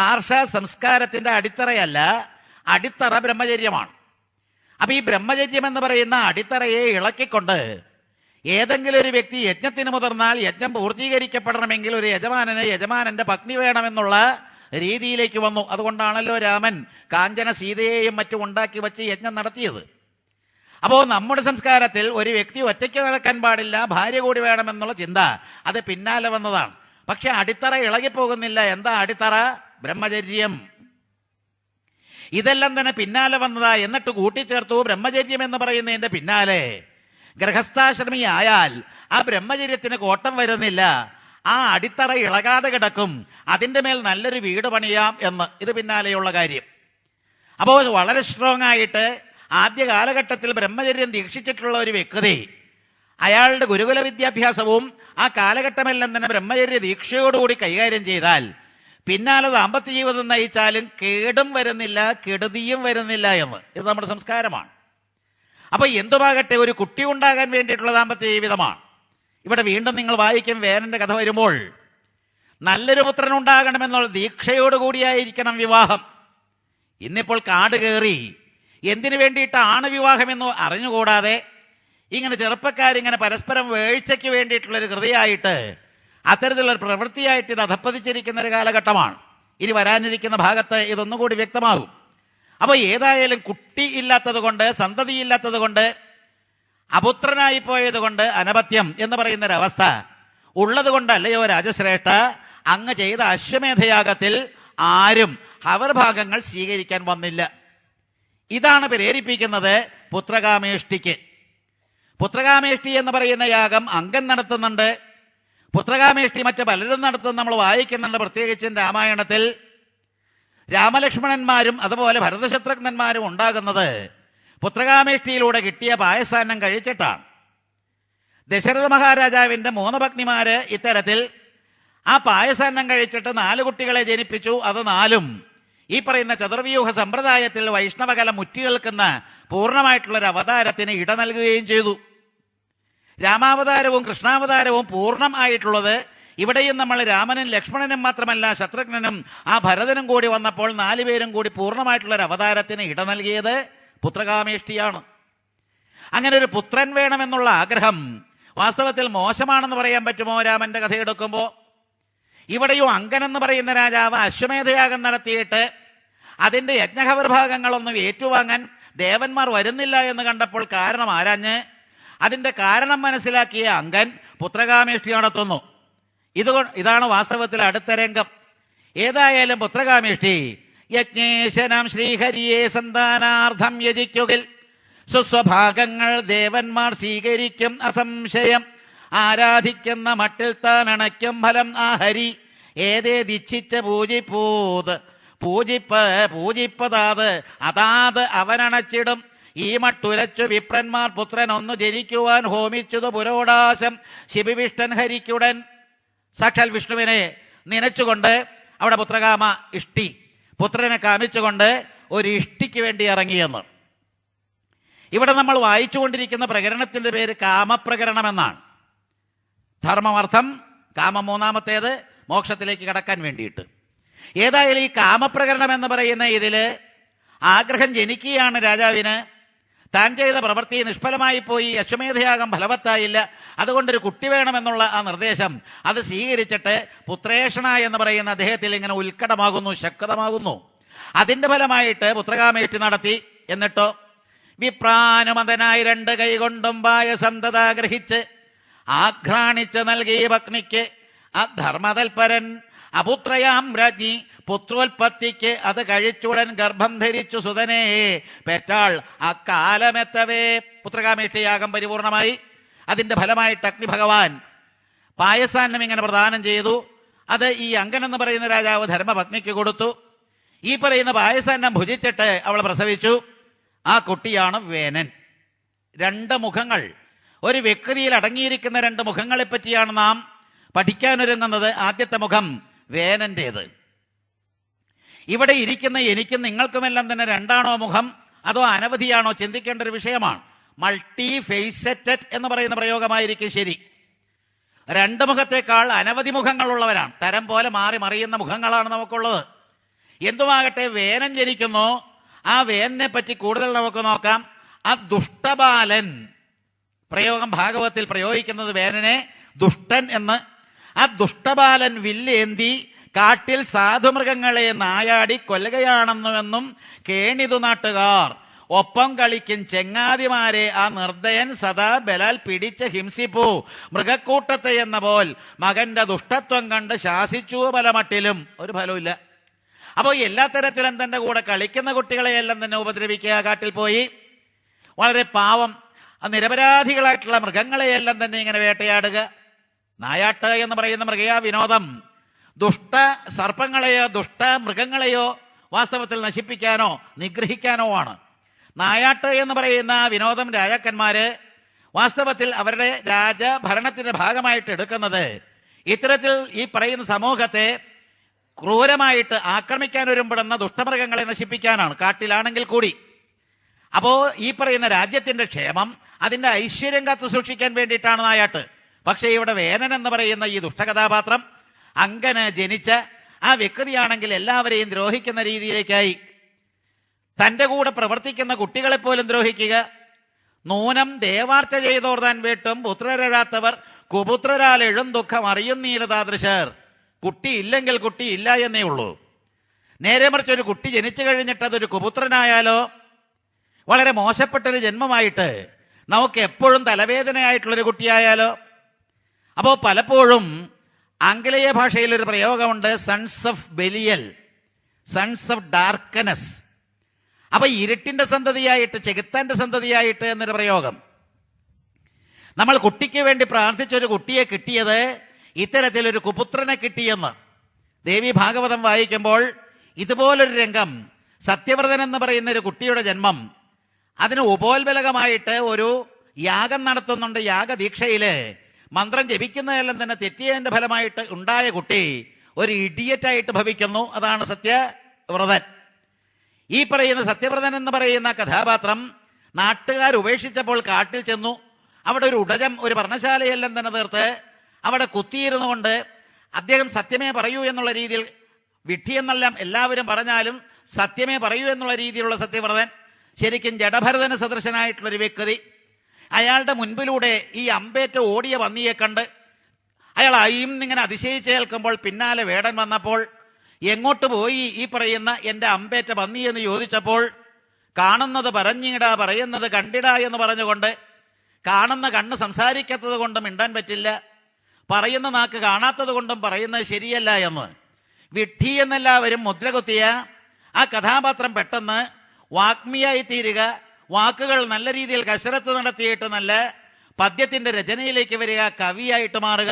ആർഷ സംസ്കാരത്തിന്റെ അടിത്തറയല്ല, അടിത്തറ ബ്രഹ്മചര്യമാണ്. അപ്പൊ ഈ ബ്രഹ്മചര്യം എന്ന് പറയുന്ന അടിത്തറയെ ഇളക്കിക്കൊണ്ട് ഏതെങ്കിലും ഒരു വ്യക്തി യജ്ഞത്തിന് മുതിർന്നാൽ യജ്ഞം പൂർത്തീകരിക്കപ്പെടണമെങ്കിൽ ഒരു യജമാനന്റെ പത്നി വേണമെന്നുള്ള രീതിയിലേക്ക് വന്നു. അതുകൊണ്ടാണല്ലോ രാമൻ കാഞ്ചന സീതയെയും മറ്റും ഉണ്ടാക്കി വച്ച് യജ്ഞം നടത്തിയത്. അപ്പോൾ നമ്മുടെ സംസ്കാരത്തിൽ ഒരു വ്യക്തി ഒറ്റയ്ക്ക് നടക്കാൻ പാടില്ല, ഭാര്യ കൂടി വേണമെന്നുള്ള ചിന്ത അത് പിന്നാലെ വന്നതാണ്. പക്ഷെ അടിത്തറ ഇളകിപ്പോകുന്നില്ല. എന്താ അടിത്തറ? ബ്രഹ്മചര്യം. ഇതെല്ലാം തന്നെ പിന്നാലെ വന്നതാ. എന്നിട്ട് കൂട്ടിച്ചേർത്തു ബ്രഹ്മചര്യം എന്ന് പറയുന്നതിന്റെ പിന്നാലെ ഗൃഹസ്ഥാശ്രമി ആയാൽ ആ ബ്രഹ്മചര്യത്തിന് കോട്ടം വരുന്നില്ല, ആ അടിത്തറ ഇളകാതെ കിടക്കും, അതിന്റെ മേൽ നല്ലൊരു വീട് പണിയാം എന്ന്. ഇത് പിന്നാലെയുള്ള കാര്യം. അപ്പോൾ വളരെ സ്ട്രോങ് ആയിട്ട് ആദ്യ കാലഘട്ടത്തിൽ ബ്രഹ്മചര്യം ദീക്ഷിച്ചിട്ടുള്ള ഒരു വ്യക്തി അയാളുടെ ഗുരുകുല വിദ്യാഭ്യാസവും ആ കാലഘട്ടമെല്ലാം തന്നെ ബ്രഹ്മചര്യ ദീക്ഷയോടുകൂടി കൈകാര്യം ചെയ്താൽ പിന്നാലെ ദാമ്പത്യ ജീവിതം നയിച്ചാലും കേടും വരുന്നില്ല, കെടുതിയും വരുന്നില്ല എന്ന്. ഇത് നമ്മുടെ സംസ്കാരമാണ്. അപ്പൊ എന്തുമാകട്ടെ, ഒരു കുട്ടി ഉണ്ടാകാൻ വേണ്ടിയിട്ടുള്ള ദാമ്പത്യ ജീവിതമാണ്. ഇവിടെ വീണ്ടും നിങ്ങൾ വായിക്കും, വേനന്റെ കഥ വരുമ്പോൾ നല്ലൊരു പുത്രൻ ഉണ്ടാകണമെന്നുള്ള ദീക്ഷയോടുകൂടിയായിരിക്കണം വിവാഹം. ഇന്നിപ്പോൾ കാട് കയറി എന്തിനു വേണ്ടിയിട്ടാണ് വിവാഹം എന്ന് അറിഞ്ഞുകൂടാതെ ഇങ്ങനെ ചെറുപ്പക്കാരിങ്ങനെ പരസ്പരം വേഴ്ചയ്ക്ക് വേണ്ടിയിട്ടുള്ളൊരു കൃതിയായിട്ട് അത്തരത്തിലുള്ളൊരു പ്രവൃത്തിയായിട്ട് ഇത് അധപ്പതിച്ചിരിക്കുന്ന ഒരു കാലഘട്ടമാണ്. ഇനി വരാനിരിക്കുന്ന ഭാഗത്ത് ഇതൊന്നുകൂടി വ്യക്തമാകും. അപ്പൊ ഏതായാലും കുട്ടി ഇല്ലാത്തത് കൊണ്ട്, സന്തതി ഇല്ലാത്തത് കൊണ്ട്, അപുത്രനായി പോയത് കൊണ്ട് അനപത്യം എന്ന് പറയുന്നൊരവസ്ഥ ഉള്ളത് കൊണ്ടല്ലയോ രാജശ്രേഷ്ഠ അങ്ങ് ചെയ്ത അശ്വമേധയാഗത്തിൽ ആരും ഹവർഭാഗങ്ങൾ സ്വീകരിക്കാൻ വന്നില്ല. ഇതാണ് പ്രേരിപ്പിക്കുന്നത് പുത്രകാമേഷ്ടിക്ക്. പുത്രകാമേഷ്ടി എന്ന് പറയുന്ന യാഗം അങ്കൻ നടത്തുന്നുണ്ട്. പുത്രകാമേഷ്ടി മറ്റു പലരും നടത്തുന്ന നമ്മൾ വായിക്കുന്നുണ്ട്. പ്രത്യേകിച്ചും രാമായണത്തിൽ രാമലക്ഷ്മണന്മാരും അതുപോലെ ഭരതശത്രുഘ്നന്മാരും ഉണ്ടാകുന്നത് പുത്രകാമേഷ്ടിയിലൂടെ കിട്ടിയ പായസാന്നം കഴിച്ചിട്ടാണ്. ദശരഥ മഹാരാജാവിന്റെ 3 പത്നിമാര് ഇത്തരത്തിൽ ആ പായസാന്നം കഴിച്ചിട്ട് 4 കുട്ടികളെ ജനിപ്പിച്ചു. അത് 4ഉം ഈ പറയുന്ന ചതുർവ്യൂഹ സമ്പ്രദായത്തിൽ വൈഷ്ണവകല മുറ്റി നിൽക്കുന്ന പൂർണ്ണമായിട്ടുള്ളൊരു അവതാരത്തിന് ഇട നൽകുകയും ചെയ്തു. രാമാവതാരവും കൃഷ്ണാവതാരവും പൂർണ്ണം ആയിട്ടുള്ളത് ഇവിടെയും നമ്മൾ രാമനും ലക്ഷ്മണനും മാത്രമല്ല ശത്രുഘ്നനും ആ ഭരതനും കൂടി വന്നപ്പോൾ 4 പേരും കൂടി പൂർണ്ണമായിട്ടുള്ളൊരു അവതാരത്തിന് ഇട നൽകിയത് പുത്രകാമേഷ്ടിയാണ്. അങ്ങനെ ഒരു പുത്രൻ വേണമെന്നുള്ള ആഗ്രഹം വാസ്തവത്തിൽ മോശമാണെന്ന് പറയാൻ പറ്റുമോ? രാമന്റെ കഥയെടുക്കുമ്പോൾ ഇവിടെയും അങ്കൻ എന്ന് പറയുന്ന രാജാവ് അശ്വമേധയാഗം നടത്തിയിട്ട് അതിന്റെ യജ്ഞഹവർഭാഗങ്ങളൊന്നും ഏറ്റുവാങ്ങാൻ ദേവന്മാർ വരുന്നില്ല എന്ന് കണ്ടപ്പോൾ കാരണം ആരാഞ്ഞ് അതിന്റെ കാരണം മനസ്സിലാക്കിയ അങ്കൻ പുത്രകാമേഷ്ടി നടത്തുന്നു. ഇതാണ് വാസ്തവത്തിൽ അടുത്ത രംഗം. ഏതായാലും പുത്രകാമേഷ്ടി യജ്ഞേശനാം ശ്രീഹരിയെ സന്താനാർത്ഥം യജിക്കുകിൽ സുസ്വഭാഗങ്ങൾ ദേവന്മാർ സ്വീകരിക്കും അസംശയം. ആരാധിക്കുന്ന മട്ടിൽ താൻ അണയ്ക്കും ഫലം ആ ഹരി. ഏതേതിച്ഛിച്ച പൂജിപ്പതാത് അതാത് അവനണച്ചിടും. ഈ മട്ടുരച്ചു വിപ്രന്മാർ പുത്രൻ ഒന്നു ജനിക്കുവാൻ ഹോമിച്ചതു പുരോടാശം. ശിബിവിഷ്ടൻ ഹരിക്കുടൻ സാക്ഷാൽ വിഷ്ണുവിനെ നനച്ചുകൊണ്ട് അവിടെ പുത്രകാമ ഇഷ്ടി, പുത്രനെ കാമിച്ചുകൊണ്ട് ഒരു ഇഷ്ടിക്ക് വേണ്ടി ഇറങ്ങിയെന്ന്. ഇവിടെ നമ്മൾ വായിച്ചുകൊണ്ടിരിക്കുന്ന പ്രകരണത്തിന്റെ പേര് കാമപ്രകരണം എന്നാണ്. ധർമ്മമർത്ഥം കാമം മൂന്നാമത്തേത്, മോക്ഷത്തിലേക്ക് കടക്കാൻ വേണ്ടിയിട്ട്. ഏതായാലും ഈ കാമപ്രകരണം എന്ന് പറയുന്ന ഇതില് ആഗ്രഹം ജനിക്കുകയാണ് രാജാവിന്. താൻ ചെയ്ത പ്രവൃത്തി നിഷ്ഫലമായി പോയി, അശ്വമേധയാഗം ഫലവത്തായില്ല, അതുകൊണ്ടൊരു കുട്ടി വേണമെന്നുള്ള ആ നിർദ്ദേശം അത് സ്വീകരിച്ചിട്ട് പുത്രേഷണ എന്ന് പറയുന്ന അദ്ദേഹത്തിൽ ഇങ്ങനെ ഉത്കടമാകുന്നു, ശക്തമാകുന്നു. അതിന്റെ ഫലമായിട്ട് പുത്രകാമേഷ്ടി നടത്തി. എന്നിട്ടോ വിപ്രാനുമതനായി 2 കൈകൊണ്ടും പായസം തഥാ ഗ്രഹിച്ച് ആഘ്രാണിച്ച് നൽകിയ പത്നിക്ക് അധർമ്മതൽപരൻ അപുത്രയാം രാജ്ഞി പുത്രോൽപത്തിക്ക് അത് കഴിച്ചുടൻ ഗർഭം ധരിച്ചു സുതനേ പെറ്റാൾ. അക്കാലമെത്തവേ പുത്രകാമേഷ്ടിയാഗം പരിപൂർണമായി. അതിന്റെ ഫലമായിട്ട് അഗ്നിഭഗവാൻ പായസാന്നം ഇങ്ങനെ പ്രദാനം ചെയ്തു. അത് ഈ അങ്കൻ എന്ന് പറയുന്ന രാജാവ് ധർമ്മപത്നിക്ക് കൊടുത്തു. ഈ പറയുന്ന പായസാന്നം ഭുജിച്ചിട്ട് അവൾ പ്രസവിച്ചു. ആ കുട്ടിയാണ് വേനൻ. 2 മുഖങ്ങൾ, ഒരു വ്യക്തിയിൽ അടങ്ങിയിരിക്കുന്ന 2 മുഖങ്ങളെ പറ്റിയാണ് നാം പഠിക്കാനൊരുങ്ങുന്നത്. ആദ്യത്തെ മുഖം വേനന്റേത്. ഇവിടെ ഇരിക്കുന്ന എനിക്കും നിങ്ങൾക്കുമെല്ലാം തന്നെ 2ആണോ മുഖം, അതോ അനവധിയാണോ ചിന്തിക്കേണ്ട ഒരു വിഷയമാണ്. മൾട്ടി ഫേസറ്റഡ് എന്ന് പറയുന്ന പ്രയോഗമായിരിക്കും ശരി. 2 മുഖത്തേക്കാൾ അനവധി മുഖങ്ങളുള്ളവരാണ്. തരം പോലെ മാറി മറിയുന്ന മുഖങ്ങളാണ് നമുക്കുള്ളത്. എന്തുമാകട്ടെ, വേനൻ ജനിക്കുന്നു. ആ വേനനെ പറ്റി കൂടുതൽ നമുക്ക് നോക്കാം. ആ ദുഷ്ടബാലൻ പ്രയോഗം ഭാഗവത്തിൽ പ്രയോഗിക്കുന്നത് വേനനെ ദുഷ്ടൻ എന്ന്. ആ ദുഷ്ടബാലൻ വില്ലേന്തി കാട്ടിൽ സാധുമൃഗങ്ങളെ നായാടി കൊല്ലുകയാണെന്നുവെന്നും കേണിതു നാട്ടുകാർ. ഒപ്പം കളിക്കും ചെങ്ങാതിമാരെ ആ നിർദ്ദയൻ സദാ ബലാൽ പിടിച്ച് ഹിംസിപ്പു. മൃഗക്കൂട്ടത്തെ എന്ന പോൽ മകന്റെ ദുഷ്ടത്വം കണ്ട് ശാസിച്ചു പല മട്ടിലും. ഒരു ഫലവുമില്ല. അപ്പോൾ എല്ലാ തരത്തിലും തന്റെ കൂടെ കളിക്കുന്ന കുട്ടികളെയെല്ലാം തന്നെ ഉപദ്രവിക്കുക, കാട്ടിൽ പോയി വളരെ പാവം നിരപരാധികളായിട്ടുള്ള മൃഗങ്ങളെയെല്ലാം തന്നെ ഇങ്ങനെ വേട്ടയാടുക. നായാട്ട് എന്ന് പറയുന്ന മൃഗയാ വിനോദം ദുഷ്ട സർപ്പങ്ങളെയോ ദുഷ്ട മൃഗങ്ങളെയോ വാസ്തവത്തിൽ നശിപ്പിക്കാനോ നിഗ്രഹിക്കാനോ ആണ്. നായാട്ട് എന്ന് പറയുന്ന വിനോദം രാജാക്കന്മാര് വാസ്തവത്തിൽ അവരുടെ രാജഭരണത്തിന്റെ ഭാഗമായിട്ട് എടുക്കുന്നത് ഇത്തരത്തിൽ ഈ പറയുന്ന സമൂഹത്തെ ക്രൂരമായിട്ട് ആക്രമിക്കാൻ ഒരുമ്പെടുന്ന ദുഷ്ടമൃഗങ്ങളെ നശിപ്പിക്കാനാണ്, കാട്ടിലാണെങ്കിൽ കൂടി. അപ്പോ ഈ പറയുന്ന രാജ്യത്തിന്റെ ക്ഷേമം, അതിന്റെ ഐശ്വര്യം കാത്തു സൂക്ഷിക്കാൻ വേണ്ടിയിട്ടാണ് നായാട്ട്. പക്ഷേ ഇവിടെ വേനൻ എന്ന് പറയുന്ന ഈ ദുഷ്ടകഥാപാത്രം അങ്കന് ജനിച്ച ആ വ്യക്തിയാണെങ്കിൽ എല്ലാവരെയും ദ്രോഹിക്കുന്ന രീതിയിലേക്കായി. തന്റെ കൂടെ പ്രവർത്തിക്കുന്ന കുട്ടികളെ പോലും ദ്രോഹിക്കുക. നൂനം ദേവാർച്ച ചെയ്തോർ താൻ വീട്ടും പുത്രരാത്തവർ കുപുത്രരാൽ എഴും ദുഃഖം അറിയുന്നീല താദൃശർ. കുട്ടിയില്ലെങ്കിൽ കുട്ടിയില്ല എന്നേ ഉള്ളൂ. നേരെ മറിച്ച് ഒരു കുട്ടി ജനിച്ചു കഴിഞ്ഞിട്ട് അതൊരു കുപുത്രനായാലോ വളരെ മോശപ്പെട്ടൊരു ജന്മമായിട്ട് നമുക്ക് എപ്പോഴും തലവേദനയായിട്ടുള്ളൊരു കുട്ടിയായാലോ. അപ്പോ പലപ്പോഴും ആംഗലേയ ഭാഷയിൽ ഒരു പ്രയോഗമുണ്ട്, സൺസ് ഓഫ് ബെലിയൽ, സൺസ് ഓഫ് ഡാർക്കനസ്. അപ്പൊ ഇരുട്ടിന്റെ സന്തതിയായിട്ട്, ചെകുത്താന്റെ സന്തതിയായിട്ട് എന്നൊരു പ്രയോഗം. നമ്മൾ കുട്ടിക്ക് വേണ്ടി പ്രാർത്ഥിച്ചൊരു കുട്ടിയെ കിട്ടിയത് ഇത്തരത്തിലൊരു കുപുത്രനെ കിട്ടിയെന്ന്. ദേവി ഭാഗവതം വായിക്കുമ്പോൾ ഇതുപോലൊരു രംഗം, സത്യവ്രതൻ എന്ന് പറയുന്ന ഒരു കുട്ടിയുടെ ജന്മം, അതിന് ഉപോത്ബലകമായിട്ട് ഒരു യാഗം നടത്തുന്നുണ്ട്. യാഗദീക്ഷയില് മന്ത്രം ജപിക്കുന്നതെല്ലാം തന്നെ തെറ്റിയതിന്റെ ഫലമായിട്ട് ഉണ്ടായ കുട്ടി ഒരു ഇഡിയറ്റായിട്ട് ഭവിക്കുന്നു. അതാണ് സത്യവ്രതൻ. ഈ പറയുന്ന സത്യവ്രതൻ എന്ന് പറയുന്ന കഥാപാത്രം നാട്ടുകാർ ഉപേക്ഷിച്ചപ്പോൾ കാട്ടിൽ ചെന്നു. അവിടെ ഒരു ഉടജം, ഒരു പർണശാലയെല്ലാം തന്നെ തീർത്ത് അവിടെ കുത്തിയിരുന്നു കൊണ്ട് അദ്ദേഹം സത്യമേ പറയൂ എന്നുള്ള രീതിയിൽ, വിഡ്ഢിയെന്നെല്ലാം എല്ലാവരും പറഞ്ഞാലും സത്യമേ പറയൂ എന്നുള്ള രീതിയിലുള്ള സത്യവ്രതൻ, ശരിക്കും ജഡഭരതന് സദൃശനായിട്ടുള്ളൊരു വ്യക്തി. അയാളുടെ മുൻപിലൂടെ ഈ അമ്പേറ്റ ഓടിയ പന്നിയെ കണ്ട് അയാൾ ഇങ്ങനെ അതിശയിച്ച് കേൾക്കുമ്പോൾ പിന്നാലെ വേടൻ വന്നപ്പോൾ എങ്ങോട്ട് പോയി ഈ പറയുന്ന എന്റെ അമ്പേറ്റ പന്നി എന്ന് ചോദിച്ചപ്പോൾ കാണുന്നത് പറഞ്ഞിടാ, പറയുന്നത് കണ്ടിടാ എന്ന് പറഞ്ഞുകൊണ്ട്, കാണുന്ന കണ്ണ് സംസാരിക്കാത്തത് കൊണ്ടും മിണ്ടാൻ പറ്റില്ല, പറയുന്ന നാക്ക് കാണാത്തത് കൊണ്ടും പറയുന്നത് ശരിയല്ല എന്ന് വിഡ്ഢി എന്നെല്ലാവരും മുദ്ര കുത്തിയ ആ കഥാപാത്രം പെട്ടെന്ന് വാഗ്മിയായി തീരുക, വാക്കുകൾ നല്ല രീതിയിൽ കസരത്ത് നടത്തിയിട്ട് നല്ല പദ്യത്തിന്റെ രചനയിലേക്ക് വരിക, കവിയായിട്ട് മാറുക,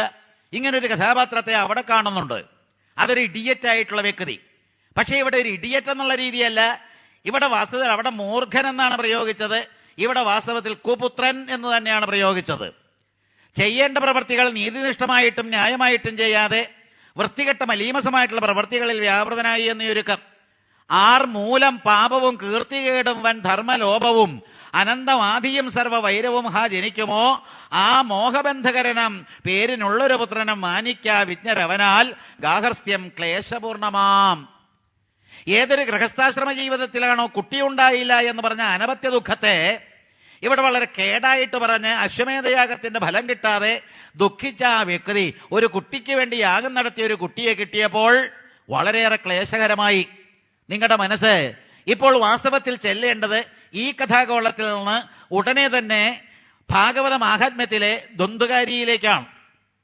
ഇങ്ങനൊരു കഥാപാത്രത്തെ അവിടെ കാണുന്നുണ്ട്. അതൊരു ഇഡിയറ്റ് ആയിട്ടുള്ള വ്യക്തി. പക്ഷേ ഇവിടെ ഒരു ഇഡിയറ്റ് എന്നുള്ള രീതിയല്ല, ഇവിടെ വാസ്തവത്തിൽ അവിടെ മൂർഖൻ എന്നാണ് പ്രയോഗിച്ചത്, ഇവിടെ വാസ്തവത്തിൽ കുപുത്രൻ എന്ന് തന്നെയാണ് പ്രയോഗിച്ചത്. ചെയ്യേണ്ട പ്രവൃത്തികൾ നീതിനിഷ്ഠമായിട്ടും ന്യായമായിട്ടും ചെയ്യാതെ വൃത്തികെട്ട മലീമസമായിട്ടുള്ള പ്രവൃത്തികളിൽ വ്യാപൃതനായി എന്ന് ചുരുക്കം. ആർ മൂലം പാപവും കീർത്തികേടും വൻ ധർമ്മലോപവും അനന്തമാധിയും സർവ വൈരവും ഹാ ജനിക്കുമോ, ആ മോഹബന്ധകരണം പേരിനുള്ളൊരു പുത്രനും മാനിക്ക വിജ്ഞരവനാൽ ഗാഹർസ്യം ക്ലേശപൂർണമാം. ഏതൊരു ഗൃഹസ്ഥാശ്രമ ജീവിതത്തിലാണോ കുട്ടിയുണ്ടായില്ല എന്ന് പറഞ്ഞ അനപത്യ ദുഃഖത്തെ ഇവിടെ വളരെ കേടായിട്ട് പറഞ്ഞ് അശ്വമേധയാഗത്തിന്റെ ഫലം കിട്ടാതെ ദുഃഖിച്ച ആ വ്യക്തി ഒരു കുട്ടിക്ക് വേണ്ടി യാഗം നടത്തിയ ഒരു കുട്ടിയെ കിട്ടിയപ്പോൾ വളരെയേറെ ക്ലേശകരമായി. നിങ്ങളുടെ മനസ്സ് ഇപ്പോൾ വാസ്തവത്തിൽ ചെല്ലേണ്ടത് ഈ കഥാഗോളത്തിൽ നിന്ന് ഉടനെ തന്നെ ഭാഗവത മാഹാത്മ്യത്തിലെ ദ്വന്ദ്കാരിയിലേക്കാണ്.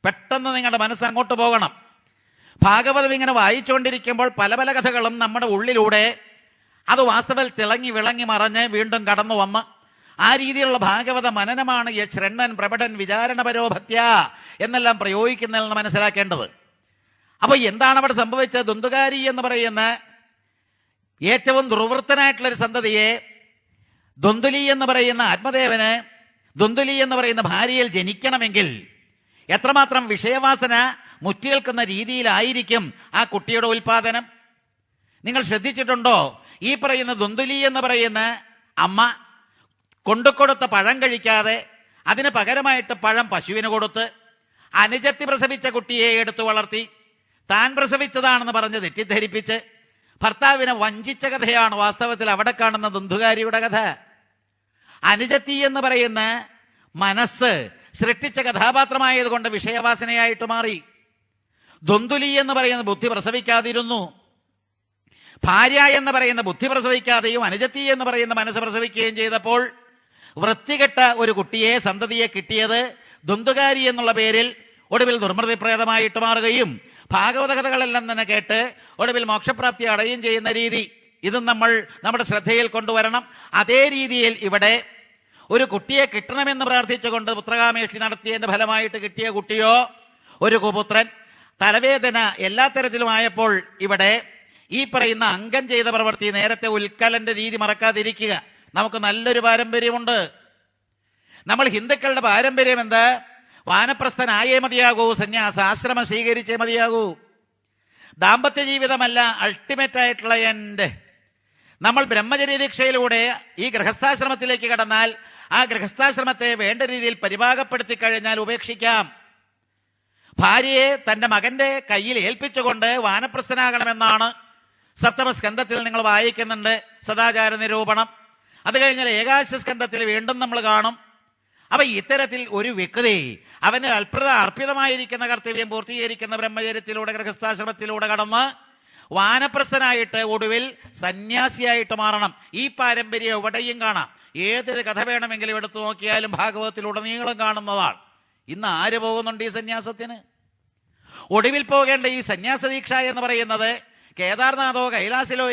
പെട്ടെന്ന് നിങ്ങളുടെ മനസ്സ് അങ്ങോട്ട് പോകണം. ഭാഗവതം ഇങ്ങനെ വായിച്ചുകൊണ്ടിരിക്കുമ്പോൾ പല പല കഥകളും നമ്മുടെ ഉള്ളിലൂടെ അത് വാസ്തവത്തിൽ തിളങ്ങി വിളങ്ങി മറഞ്ഞ് വീണ്ടും കടന്നു വന്ന് ആ രീതിയിലുള്ള ഭാഗവത മനനമാണ് യശ്രണ്ണൻ പ്രബടൻ വിചാരണപരോഭത്യ എന്നെല്ലാം പ്രയോഗിക്കുന്നതിൽ നിന്ന് മനസ്സിലാക്കേണ്ടത്. അപ്പൊ എന്താണ് അവിടെ സംഭവിച്ചത്? ദ്വന്ദ്കാരി എന്ന് പറയുന്ന ഏറ്റവും ദുർവൃത്തനായിട്ടുള്ളൊരു സന്തതിയെ ദ്വന്ദ്വലി എന്ന് പറയുന്ന ആത്മദേവന് ദ്വന്ദ്വലി എന്ന് പറയുന്ന ഭാര്യയിൽ ജനിക്കണമെങ്കിൽ എത്രമാത്രം വിഷയവാസന മുറ്റിയേൽക്കുന്ന രീതിയിലായിരിക്കും ആ കുട്ടിയുടെ ഉൽപാദനം. നിങ്ങൾ ശ്രദ്ധിച്ചിട്ടുണ്ടോ? ഈ പറയുന്ന ദ്വന്ദ്വലി എന്ന് പറയുന്ന അമ്മ കൊണ്ടുകൊടുത്ത പഴം കഴിക്കാതെ അതിന് പകരമായിട്ട് പഴം പശുവിന് കൊടുത്ത് അനുജത്തി പ്രസവിച്ച കുട്ടിയെ എടുത്തു വളർത്തി താൻ പ്രസവിച്ചതാണെന്ന് പറഞ്ഞ് തെറ്റിദ്ധരിപ്പിച്ച് ഭർത്താവിനെ വഞ്ചിച്ച കഥയാണ് വാസ്തവത്തിൽ അവിടെ കാണുന്ന ദ്വന്ദ്വകാരിയുടെ കഥ. അനുജത്തി എന്ന് പറയുന്ന മനസ്സ് സൃഷ്ടിച്ച കഥാപാത്രമായതുകൊണ്ട് വിഷയവാസനയായിട്ട് മാറി. ദ്വന്ദ്വലി എന്ന് പറയുന്ന ബുദ്ധി പ്രസവിക്കാതിരുന്നു. ഭാര്യ എന്ന് പറയുന്ന ബുദ്ധി പ്രസവിക്കാതെയും അനുജത്തി എന്ന് പറയുന്ന മനസ്സ് പ്രസവിക്കുകയും ചെയ്തപ്പോൾ വൃത്തികെട്ട ഒരു കുട്ടിയെ സന്തതിയെ കിട്ടിയത് ദ്വന്ദ്വകാരി എന്നുള്ള പേരിൽ ഒടുവിൽ ദുർമൃതിപ്രേതമായിട്ട് മാറുകയും ഭാഗവത കഥകളെല്ലാം തന്നെ കേട്ട് ഒടുവിൽ മോക്ഷപ്രാപ്തി അടയുകയും ചെയ്യുന്ന രീതി ഇതും നമ്മൾ നമ്മുടെ ശ്രദ്ധയിൽ കൊണ്ടുവരണം. അതേ രീതിയിൽ ഇവിടെ ഒരു കുട്ടിയെ കിട്ടണമെന്ന് പ്രാർത്ഥിച്ചുകൊണ്ട് പുത്രകാമേഷ്ടി നടത്തിയതിന്റെ ഫലമായിട്ട് കിട്ടിയ കുട്ടിയോ ഒരു കുപുത്രൻ. തലവേദന എല്ലാ തരത്തിലുമായപ്പോൾ ഇവിടെ ഈ പറയുന്ന അംഗം ചെയ്ത പ്രവൃത്തി നേരത്തെ ഉൽക്കലന്റെ രീതി മറക്കാതിരിക്കുക. നമുക്ക് നല്ലൊരു പാരമ്പര്യമുണ്ട്. നമ്മൾ ഹിന്ദുക്കളുടെ പാരമ്പര്യം എന്താ? വാനപ്രസ്ഥനായേ മതിയാകൂ, സന്യാസാശ്രമം സ്വീകരിച്ചേ മതിയാകൂ. ദാമ്പത്യ ജീവിതമല്ല അൾട്ടിമേറ്റ് ആയിട്ടുള്ള എൻ്റെ. നമ്മൾ ബ്രഹ്മചര്യ ദീക്ഷയിലൂടെ ഈ ഗൃഹസ്ഥാശ്രമത്തിലേക്ക് കടന്നാൽ ആ ഗൃഹസ്ഥാശ്രമത്തെ വേണ്ട രീതിയിൽ പരിഭാഗപ്പെടുത്തി കഴിഞ്ഞാൽ ഉപേക്ഷിക്കാം. ഭാര്യയെ തന്റെ മകന്റെ കയ്യിൽ ഏൽപ്പിച്ചുകൊണ്ട് വാനപ്രസ്ഥനാകണമെന്നാണ് സപ്തമസ്കന്ധത്തിൽ നിങ്ങൾ വായിക്കുന്നുണ്ട്, സദാചാര നിരൂപണം. അത് കഴിഞ്ഞാൽ ഏകാദശസ്കന്ധത്തിൽ വീണ്ടും നമ്മൾ കാണും. അപ്പൊ ഇത്തരത്തിൽ ഒരു വ്യക്തി അവന് അർപ്പിതമായിരിക്കുന്ന കർത്തവ്യം പൂർത്തീകരിക്കുന്ന ബ്രഹ്മചര്യത്തിലൂടെ ഗൃഹസ്ഥാശ്രമത്തിലൂടെ കടന്ന് വാനപ്രസ്ഥനായിട്ട് ഒടുവിൽ സന്യാസിയായിട്ട് മാറണം. ഈ പാരമ്പര്യം എവിടെയും കാണാം. ഏതൊരു കഥ വേണമെങ്കിലും എടുത്തു നോക്കിയാലും ഭാഗവതത്തിലുടനീളം കാണുന്നതാണ്. ഇന്ന് ആര് പോകുന്നുണ്ട് ഈ സന്യാസത്തിന്? ഒടുവിൽ പോകേണ്ട ഈ സന്യാസ ദീക്ഷ എന്ന് പറയുന്നത് കേദാർനാഥോ കൈലാസത്തിലോ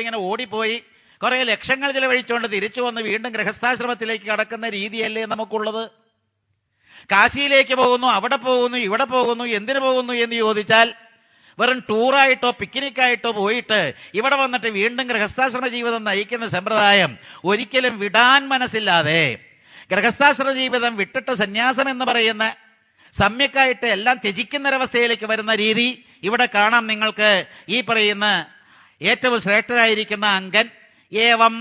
ഇങ്ങനെ ഓടിപ്പോയി കുറെ ലക്ഷങ്ങൾ ചിലവഴിച്ചുകൊണ്ട് തിരിച്ചു വന്ന് വീണ്ടും ഗൃഹസ്ഥാശ്രമത്തിലേക്ക് കടക്കുന്ന രീതിയല്ലേ നമുക്കുള്ളത്? കാശിയിലേക്ക് പോകുന്നു, അവിടെ പോകുന്നു, ഇവിടെ പോകുന്നു, എന്തിനു പോകുന്നു എന്ന് ചോദിച്ചാൽ വെറും ടൂറായിട്ടോ പിക്നിക്കായിട്ടോ പോയിട്ട് ഇവിടെ വന്നിട്ട് വീണ്ടും ഗൃഹസ്ഥാശ്രമ ജീവിതം നയിക്കുന്ന സമ്പ്രദായം ഒരിക്കലും വിടാൻ മനസ്സില്ലാതെ ഗൃഹസ്ഥാശ്രമ ജീവിതം വിട്ടിട്ട് സന്യാസം എന്ന് പറയുന്ന സമ്യക്കായിട്ട് എല്ലാം ത്യജിക്കുന്നൊരവസ്ഥയിലേക്ക് വരുന്ന രീതി ഇവിടെ കാണാം നിങ്ങൾക്ക്. ഈ പറയുന്ന ഏറ്റവും ശ്രേഷ്ഠരായിരിക്കുന്ന അങ്കൻ ഏവം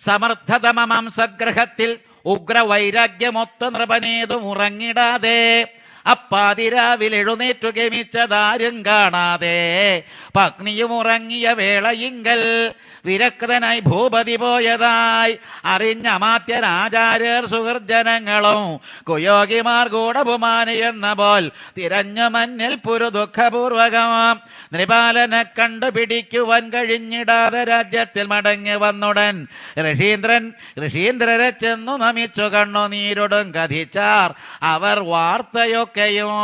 സമർത്ഥതമം സ്വഗ്രഹത്തിൽ ഉഗ്രവൈരാഗ്യമൊത്ത നൃപനേതും ഉറങ്ങിടാതെ അപ്പാതിരാവിൽ എഴുന്നേറ്റു ഗമിച്ചതാരും കാണാതെ പത്നിയും ഉറങ്ങിയ വേളയിങ്കൽ വിരക്തനായി ഭൂപതി പോയതായി അറിഞ്ഞ അമാത്യരാചാര്യർ സുഹൃജനങ്ങളും കുയോഗിമാർ ഗൂഢപുമാനി എന്ന പോൽ തിരഞ്ഞു മഞ്ഞിൽ പുരു ദുഃഖപൂർവകം നൃപാലനെ കണ്ടുപിടിക്കുവാൻ കഴിഞ്ഞിടാതെ രാജ്യത്തിൽ മടങ്ങി വന്നുടൻ ഋഷീന്ദ്രരെ ചെന്നു നമിച്ചു കണ്ണു നീരോടും കഥിച്ചാർ അവർ വാർത്തയൊക്കെയും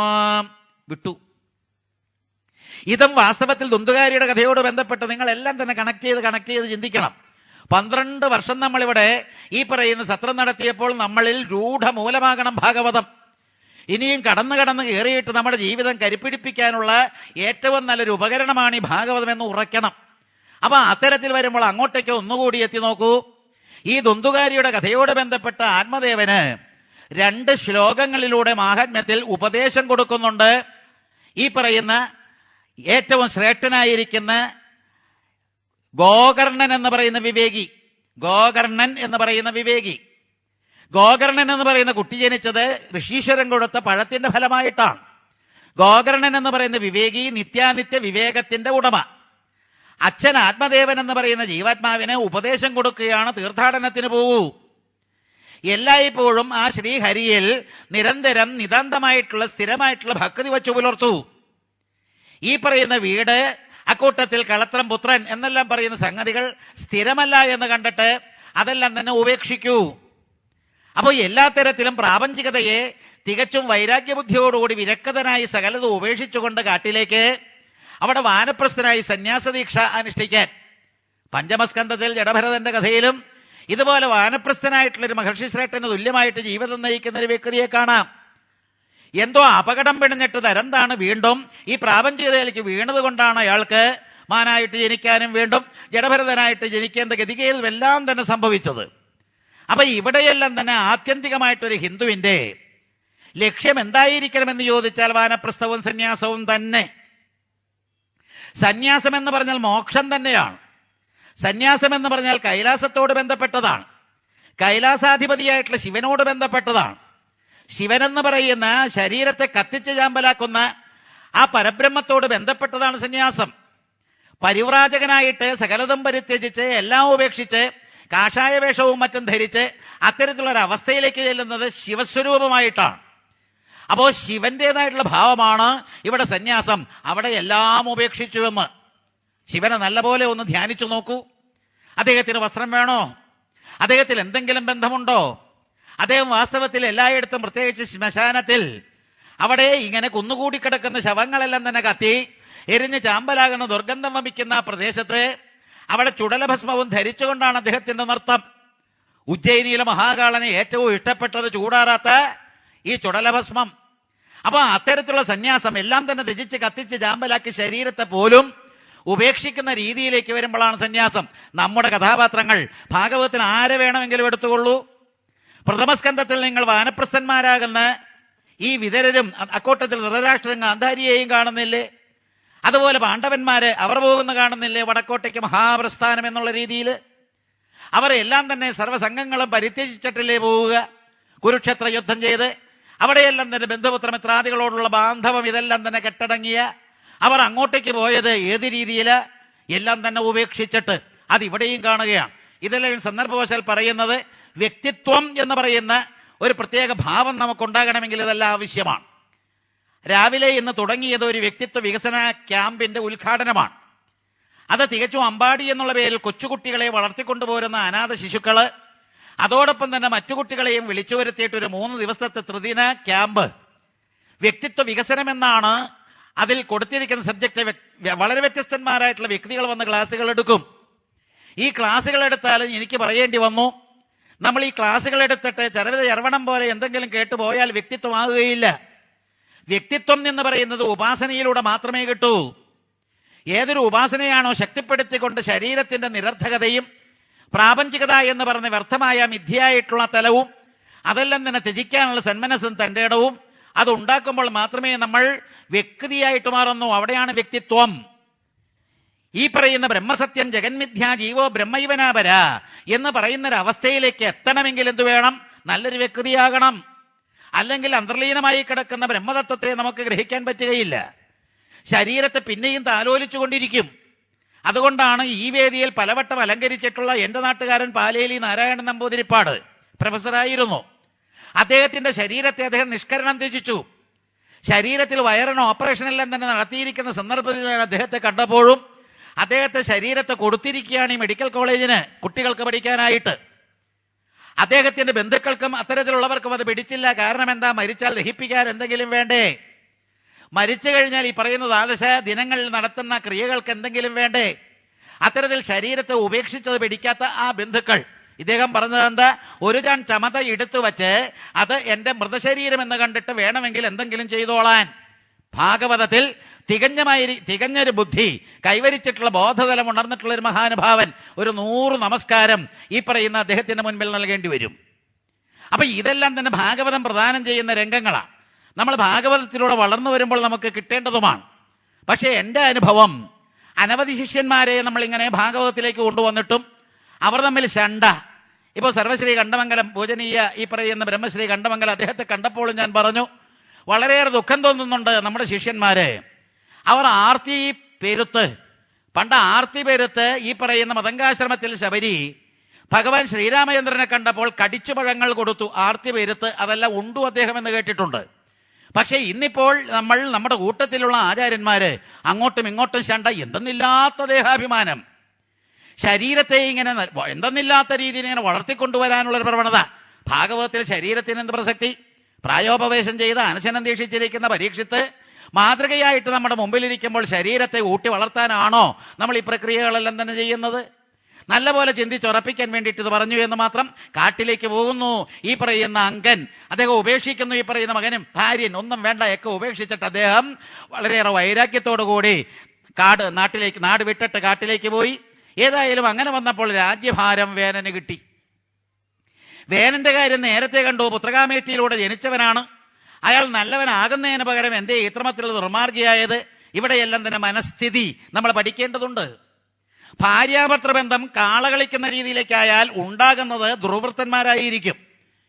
വിട്ടു. ഇതും വാസ്തവത്തിൽ ദ്വന്ദ്വകാരിയുടെ കഥയോട് ബന്ധപ്പെട്ട് നിങ്ങൾ എല്ലാം തന്നെ കണക്ട് ചെയ്ത് ചിന്തിക്കണം. 12 വർഷം നമ്മളിവിടെ ഈ പറയുന്ന സത്രം നടത്തിയപ്പോൾ നമ്മളിൽ രൂഢമൂലമാകണം ഭാഗവതം. ഇനിയും കടന്നു കയറിയിട്ട് നമ്മുടെ ജീവിതം കരിപ്പിടിപ്പിക്കാനുള്ള ഏറ്റവും നല്ലൊരു ഉപകരണമാണ് ഈ ഭാഗവതം എന്ന് ഉറയ്ക്കണം. അപ്പൊ അത്തരത്തിൽ വരുമ്പോൾ അങ്ങോട്ടേക്ക് ഒന്നുകൂടി എത്തി നോക്കൂ. ഈ ദുന്ദുകാരിയുടെ കഥയോട് ബന്ധപ്പെട്ട ആത്മദേവന് 2 ശ്ലോകങ്ങളിലൂടെ മാഹാത്മ്യത്തിൽ ഉപദേശം കൊടുക്കുന്നുണ്ട്. ഈ പറയുന്ന ഏറ്റവും ശ്രേഷ്ഠനായിരിക്കുന്ന ഗോകർണൻ എന്ന് പറയുന്ന വിവേകി, ഗോകർണൻ എന്ന് പറയുന്ന കുട്ടി ജനിച്ചത് ഋഷീശ്വരൻ കൊടുത്ത പഴത്തിന്റെ ഫലമായിട്ടാണ്. ഗോകർണൻ എന്ന് പറയുന്ന വിവേകി നിത്യാനിത്യ വിവേകത്തിന്റെ ഉടമ. അച്ഛൻ ആത്മദേവൻ എന്ന് പറയുന്ന ജീവാത്മാവിന് ഉപദേശം കൊടുക്കുകയാണ്, തീർത്ഥാടനത്തിന് പോകൂ. എല്ലായ്പ്പോഴും ആ ശ്രീഹരിയിൽ നിരന്തരം നിതാന്തമായിട്ടുള്ള സ്ഥിരമായിട്ടുള്ള ഭക്തി വച്ചു പുലർത്തു. ഈ പറയുന്ന വീട്, അക്കൂട്ടത്തിൽ കളത്രം പുത്രൻ എന്നെല്ലാം പറയുന്ന സംഗതികൾ സ്ഥിരമല്ല എന്ന് കണ്ടിട്ട് അതെല്ലാം തന്നെ ഉപേക്ഷിക്കൂ. അപ്പോൾ എല്ലാ തരത്തിലും പ്രാപഞ്ചികതയെ തികച്ചും വൈരാഗ്യബുദ്ധിയോടുകൂടി വിരക്തനായി സകലതും ഉപേക്ഷിച്ചുകൊണ്ട് കാട്ടിലേക്ക് അവിടെ വാനപ്രസ്ഥനായി സന്യാസദീക്ഷ അനുഷ്ഠിക്കാൻ. പഞ്ചമസ്കന്ധത്തിൽ ജഡഭരതന്റെ കഥയിലും ഇതുപോലെ വാനപ്രസ്ഥനായിട്ടുള്ളൊരു മഹർഷി ശ്രേഷ്ഠന് തുല്യമായിട്ട് ജീവിതം നയിക്കുന്ന ഒരു വ്യക്തിയെ കാണാം. എന്തോ അപകടം പിണഞ്ഞിട്ട് തരംതാണ് വീണ്ടും ഈ പ്രാപഞ്ചികതയിലേക്ക് വീണത് കൊണ്ടാണ് അയാൾക്ക് മാനായിട്ട് ജനിക്കാനും വീണ്ടും ജഡഭരതനായിട്ട് ജനിക്കേണ്ട ഗതികേതും എല്ലാം തന്നെ സംഭവിച്ചത്. അപ്പൊ ഇവിടെയെല്ലാം തന്നെ ആത്യന്തികമായിട്ടൊരു ഹിന്ദുവിന്റെ ലക്ഷ്യം എന്തായിരിക്കണമെന്ന് ചോദിച്ചാൽ വാനപ്രസ്ഥവും സന്യാസവും തന്നെ. സന്യാസം എന്ന് പറഞ്ഞാൽ മോക്ഷം തന്നെയാണ്. സന്യാസം എന്ന് പറഞ്ഞാൽ കൈലാസത്തോട് ബന്ധപ്പെട്ടതാണ്, കൈലാസാധിപതിയായിട്ടുള്ള ശിവനോട് ബന്ധപ്പെട്ടതാണ്. ശിവനെന്ന് പറയുന്ന ശരീരത്തെ കത്തിച്ച് ചാമ്പലാക്കുന്ന ആ പരബ്രഹ്മത്തോട് ബന്ധപ്പെട്ടതാണ് സന്യാസം. പരിവ്രാജകനായിട്ട് സകലതും പരിത്യജിച്ച് എല്ലാം ഉപേക്ഷിച്ച് കാഷായ വേഷവും മറ്റും ധരിച്ച് അത്തരത്തിലുള്ള ഒരു അവസ്ഥയിലേക്ക് ചെല്ലുന്നത് ശിവസ്വരൂപമായിട്ടാണ്. അപ്പോ ശിവന്റേതായിട്ടുള്ള ഭാവമാണ് ഇവിടെ സന്യാസം. അവിടെ എല്ലാം ഉപേക്ഷിച്ചുവെന്ന് ശിവനെ നല്ലപോലെ ഒന്ന് ധ്യാനിച്ചു നോക്കൂ. അദ്ദേഹത്തിന് വസ്ത്രം വേണോ? അദ്ദേഹത്തിൽ എന്തെങ്കിലും ബന്ധമുണ്ടോ? അദ്ദേഹം വാസ്തവത്തിൽ എല്ലായിടത്തും, പ്രത്യേകിച്ച് ശ്മശാനത്തിൽ, അവിടെ ഇങ്ങനെ കുന്നുകൂടി കിടക്കുന്ന ശവങ്ങളെല്ലാം തന്നെ കത്തി എരിഞ്ഞ് ചാമ്പലാകുന്ന ദുർഗന്ധം വമിക്കുന്ന ആ പ്രദേശത്ത് അവിടെ ചുടലഭസ്മവും ധരിച്ചുകൊണ്ടാണ് അദ്ദേഹത്തിന്റെ നൃത്തം. ഉജ്ജയിനിയിലെ മഹാകാളന് ഏറ്റവും ഇഷ്ടപ്പെട്ടത് ചൂടാറാത്ത ഈ ചുടലഭസ്മം. അപ്പൊ അത്തരത്തിലുള്ള സന്യാസം എല്ലാം തന്നെ ത്യജിച്ച് കത്തിച്ച് ചാമ്പലാക്കി ശരീരത്തെ പോലും ഉപേക്ഷിക്കുന്ന രീതിയിലേക്ക് വരുമ്പോഴാണ് സന്യാസം. നമ്മുടെ കഥാപാത്രങ്ങൾ ഭാഗവതത്തിന് ആരെ വേണമെങ്കിലും എടുത്തുകൊള്ളൂ. പ്രഥമസ്കന്ധത്തിൽ നിങ്ങൾ വാനപ്രസ്ഥന്മാരാകുന്ന ഈ വിതരരും അക്കോട്ടത്തിൽ ധൃതരാഷ്ട്രം ഗാന്ധാരിയെയും കാണുന്നില്ലേ? അതുപോലെ പാണ്ഡവന്മാര് അവർ പോകുന്ന കാണുന്നില്ലേ വടക്കോട്ടേക്ക് മഹാപ്രസ്ഥാനം എന്നുള്ള രീതിയിൽ? അവരെല്ലാം തന്നെ സർവ്വസംഘങ്ങളും പരിത്യജിച്ചിട്ടില്ലേ പോവുക? കുരുക്ഷേത്ര യുദ്ധം ചെയ്ത് അവിടെയെല്ലാം തന്നെ ബന്ധുപുത്രമിത്രാദികളോടുള്ള ബാന്ധവം ഇതെല്ലാം തന്നെ കെട്ടടങ്ങിയ അവർ അങ്ങോട്ടേക്ക് പോയത് ഏത് രീതിയില്? എല്ലാം തന്നെ ഉപേക്ഷിച്ചിട്ട്. അതിവിടെയും കാണുകയാണ്. ഇതെല്ലാം സന്ദർഭവശാൽ പറയുന്നത് വ്യക്തിത്വം എന്ന് പറയുന്ന ഒരു പ്രത്യേക ഭാവം നമുക്കുണ്ടാകണമെങ്കിൽ ഇതെല്ലാം ആവശ്യമാണ്. രാവിലെ ഇന്ന് തുടങ്ങിയത് ഒരു വ്യക്തിത്വ വികസന ക്യാമ്പിന്റെ ഉദ്ഘാടനമാണ്. അത് തികച്ചും അമ്പാടി എന്നുള്ള പേരിൽ കൊച്ചുകുട്ടികളെ വളർത്തിക്കൊണ്ടുപോരുന്ന അനാഥ ശിശുക്കള്, അതോടൊപ്പം തന്നെ മറ്റു കുട്ടികളെയും വിളിച്ചു വരുത്തിയിട്ട് ഒരു 3 ദിവസത്തെ ത്രിദിന ക്യാമ്പ്. വ്യക്തിത്വ വികസനം എന്നാണ് അതിൽ കൊടുത്തിരിക്കുന്ന സബ്ജക്ട്. വളരെ വ്യത്യസ്തന്മാരായിട്ടുള്ള വ്യക്തികൾ വന്ന് ക്ലാസ്സുകൾ എടുക്കും. ഈ ക്ലാസ്സുകൾ എടുത്താൽ എനിക്ക് പറയേണ്ടി വന്നു, നമ്മൾ ഈ ക്ലാസ്സുകൾ എടുത്തിട്ട് ചരവണം പോലെ എന്തെങ്കിലും കേട്ടുപോയാൽ വ്യക്തിത്വമാകുകയില്ല. വ്യക്തിത്വം എന്ന് പറയുന്നത് ഉപാസനയിലൂടെ മാത്രമേ കിട്ടൂ. ഏതൊരു ഉപാസനയാണോ ശക്തിപ്പെടുത്തിക്കൊണ്ട് ശരീരത്തിന്റെ നിരർത്ഥകതയും പ്രാപഞ്ചികത എന്ന് പറഞ്ഞ വ്യർത്ഥമായ മിഥ്യയായിട്ടുള്ള തലവും അതെല്ലാം തന്നെ ത്യജിക്കാനുള്ള സന്മനസ്സും തന്റെ ഇടവും അതുണ്ടാക്കുമ്പോൾ മാത്രമേ നമ്മൾ വ്യക്തിയായിട്ട് മാറുന്നു. അവിടെയാണ് വ്യക്തിത്വം. ഈ പറയുന്ന ബ്രഹ്മസത്യം ജഗന്മിഥ്യ ജീവോ ബ്രഹ്മൈവനാപര എന്ന് പറയുന്നൊരവസ്ഥയിലേക്ക് എത്തണമെങ്കിൽ എന്തു വേണം? നല്ലൊരു വ്യക്തിയാകണം. അല്ലെങ്കിൽ അന്തർലീനമായി കിടക്കുന്ന ബ്രഹ്മതത്വത്തെ നമുക്ക് ഗ്രഹിക്കാൻ പറ്റുകയില്ല. ശരീരത്തെ പിന്നെയും താലോലിച്ചുകൊണ്ടിരിക്കും. അതുകൊണ്ടാണ് ഈ വേദിയിൽ പലവട്ടം അലങ്കരിച്ചിട്ടുള്ള എന്റെ നാട്ടുകാരൻ പാലേലി നാരായണൻ നമ്പൂതിരിപ്പാട് പ്രൊഫസറായിരുന്നു. അദ്ദേഹത്തിന്റെ ശരീരത്തെ അദ്ദേഹം നിഷ്കരണം ത്യജിച്ചു. ശരീരത്തിൽ വയറിന് ഓപ്പറേഷനെല്ലാം തന്നെ നടത്തിയിരിക്കുന്ന സന്ദർഭത്തിൽ അദ്ദേഹത്തെ കണ്ടപ്പോഴും അദ്ദേഹത്തെ ശരീരത്തെ കൊടുത്തിരിക്കുകയാണ് ഈ മെഡിക്കൽ കോളേജിന് കുട്ടികൾക്ക് പഠിക്കാനായിട്ട്. അദ്ദേഹത്തിന്റെ ബന്ധുക്കൾക്കും അത്തരത്തിലുള്ളവർക്കും അത് പിടിച്ചില്ല. കാരണം എന്താ? മരിച്ചാൽ ദഹിപ്പിക്കാൻ എന്തെങ്കിലും വേണ്ടേ? മരിച്ചു കഴിഞ്ഞാൽ ഈ പറയുന്ന ദ്വാദശ ദിനങ്ങളിൽ നടത്തുന്ന ക്രിയകൾക്ക് എന്തെങ്കിലും വേണ്ടേ? അത്തരത്തിൽ ശരീരത്തെ ഉപേക്ഷിച്ചത് പിടിക്കാത്ത ആ ബന്ധുക്കൾ ഇദ്ദേഹം പറഞ്ഞത് എന്താ? ഒരു ചാൺ ചമത എടുത്തു വച്ച് അത് എന്റെ മൃതശരീരം എന്ന് കണ്ടിട്ട് വേണമെങ്കിൽ എന്തെങ്കിലും ചെയ്തോളാൻ. ഭാഗവതത്തിൽ തികഞ്ഞൊരു ബുദ്ധി കൈവരിച്ചിട്ടുള്ള ബോധതലം ഉണർന്നിട്ടുള്ള ഒരു മഹാനുഭാവൻ ഒരു 100 നമസ്കാരം ഈ പറയുന്ന അദ്ദേഹത്തിന്റെ മുൻപിൽ നൽകേണ്ടി വരും. അപ്പൊ ഇതെല്ലാം തന്നെ ഭാഗവതം പ്രദാനം ചെയ്യുന്ന രംഗങ്ങളാണ്. നമ്മൾ ഭാഗവതത്തിലൂടെ വളർന്നു വരുമ്പോൾ നമുക്ക് കിട്ടേണ്ടതുമാണ്. പക്ഷേ എൻ്റെ അനുഭവം, അനവധി ശിഷ്യന്മാരെ നമ്മളിങ്ങനെ ഭാഗവതത്തിലേക്ക് കൊണ്ടുവന്നിട്ടും അവർ തമ്മിൽ ശണ്ട. ഇപ്പോൾ സർവശ്രീ കണ്ഠമംഗലം പൂജനീയ ഈ പറയുന്ന ബ്രഹ്മശ്രീ കണ്ഠമംഗലം അദ്ദേഹത്തെ കണ്ടപ്പോൾ ഞാൻ പറഞ്ഞു, വളരെയേറെ ദുഃഖം തോന്നുന്നുണ്ട് നമ്മുടെ ശിഷ്യന്മാര്. അവർ ആർത്തി പെരുത്ത്, പണ്ട് ആർത്തി പെരുത്ത് ഈ പറയുന്ന മതങ്കാശ്രമത്തിൽ ശബരി ഭഗവാൻ ശ്രീരാമചന്ദ്രനെ കണ്ടപ്പോൾ കടിച്ചുപഴങ്ങൾ കൊടുത്തു. ആർത്തി പെരുത്ത് അതെല്ലാം ഉണ്ടു അദ്ദേഹം എന്ന് കേട്ടിട്ടുണ്ട്. പക്ഷെ ഇന്നിപ്പോൾ നമ്മുടെ കൂട്ടത്തിലുള്ള ആചാര്യന്മാര് അങ്ങോട്ടും ഇങ്ങോട്ടും ശണ്ട, എന്തെന്നില്ലാത്ത ദേഹാഭിമാനം, ശരീരത്തെ ഇങ്ങനെ എന്തെന്നില്ലാത്ത രീതിയിൽ ഇങ്ങനെ വളർത്തിക്കൊണ്ടുവരാനുള്ളൊരു പ്രവണത. ഭാഗവതത്തിൽ ശരീരത്തിന് എന്ത് പ്രസക്തി? പ്രായോപവേശം ചെയ്ത് അനശനം ദീക്ഷിച്ചിരിക്കുന്ന പരീക്ഷിത്ത് മാതൃകയായിട്ട് നമ്മുടെ മുമ്പിലിരിക്കുമ്പോൾ ശരീരത്തെ ഊട്ടി വളർത്താനാണോ നമ്മൾ ഈ പ്രക്രിയകളെല്ലാം തന്നെ ചെയ്യുന്നത്? നല്ലപോലെ ചിന്തിച്ചുറപ്പിക്കാൻ വേണ്ടിയിട്ട് ഇത് പറഞ്ഞു എന്ന് മാത്രം. കാട്ടിലേക്ക് പോകുന്നു ഈ പറയുന്ന അങ്കൻ, അദ്ദേഹം ഉപേക്ഷിക്കുന്നു ഈ പറയുന്ന മകനും ഭാര്യൻ, ഒന്നും വേണ്ട ഒക്കെ ഉപേക്ഷിച്ചിട്ട് അദ്ദേഹം വളരെയേറെ വൈരാഗ്യത്തോടു കൂടി നാട് വിട്ടിട്ട് കാട്ടിലേക്ക് പോയി. ഏതായാലും അങ്ങനെ വന്നപ്പോൾ രാജ്യഭാരം വേനന് കിട്ടി. വേനന്റെ കാര്യം നേരത്തെ കണ്ടു. പുത്രകാമേട്ടിയിലൂടെ ജനിച്ചവനാണ് അയാൾ. നല്ലവനാകുന്നതിന് പകരം എന്തേ ഇത്രമത്തിലുള്ള ദുർമാർഗിയായത്? ഇവിടെയെല്ലാം തന്നെ മനസ്ഥിതി നമ്മൾ പഠിക്കേണ്ടതുണ്ട്. ഭാര്യാഭർത്തൃബന്ധം കാളകളിക്കുന്ന രീതിയിലേക്കായാൽ ഉണ്ടാകുന്നത് ദുർവൃത്തന്മാരായിരിക്കും.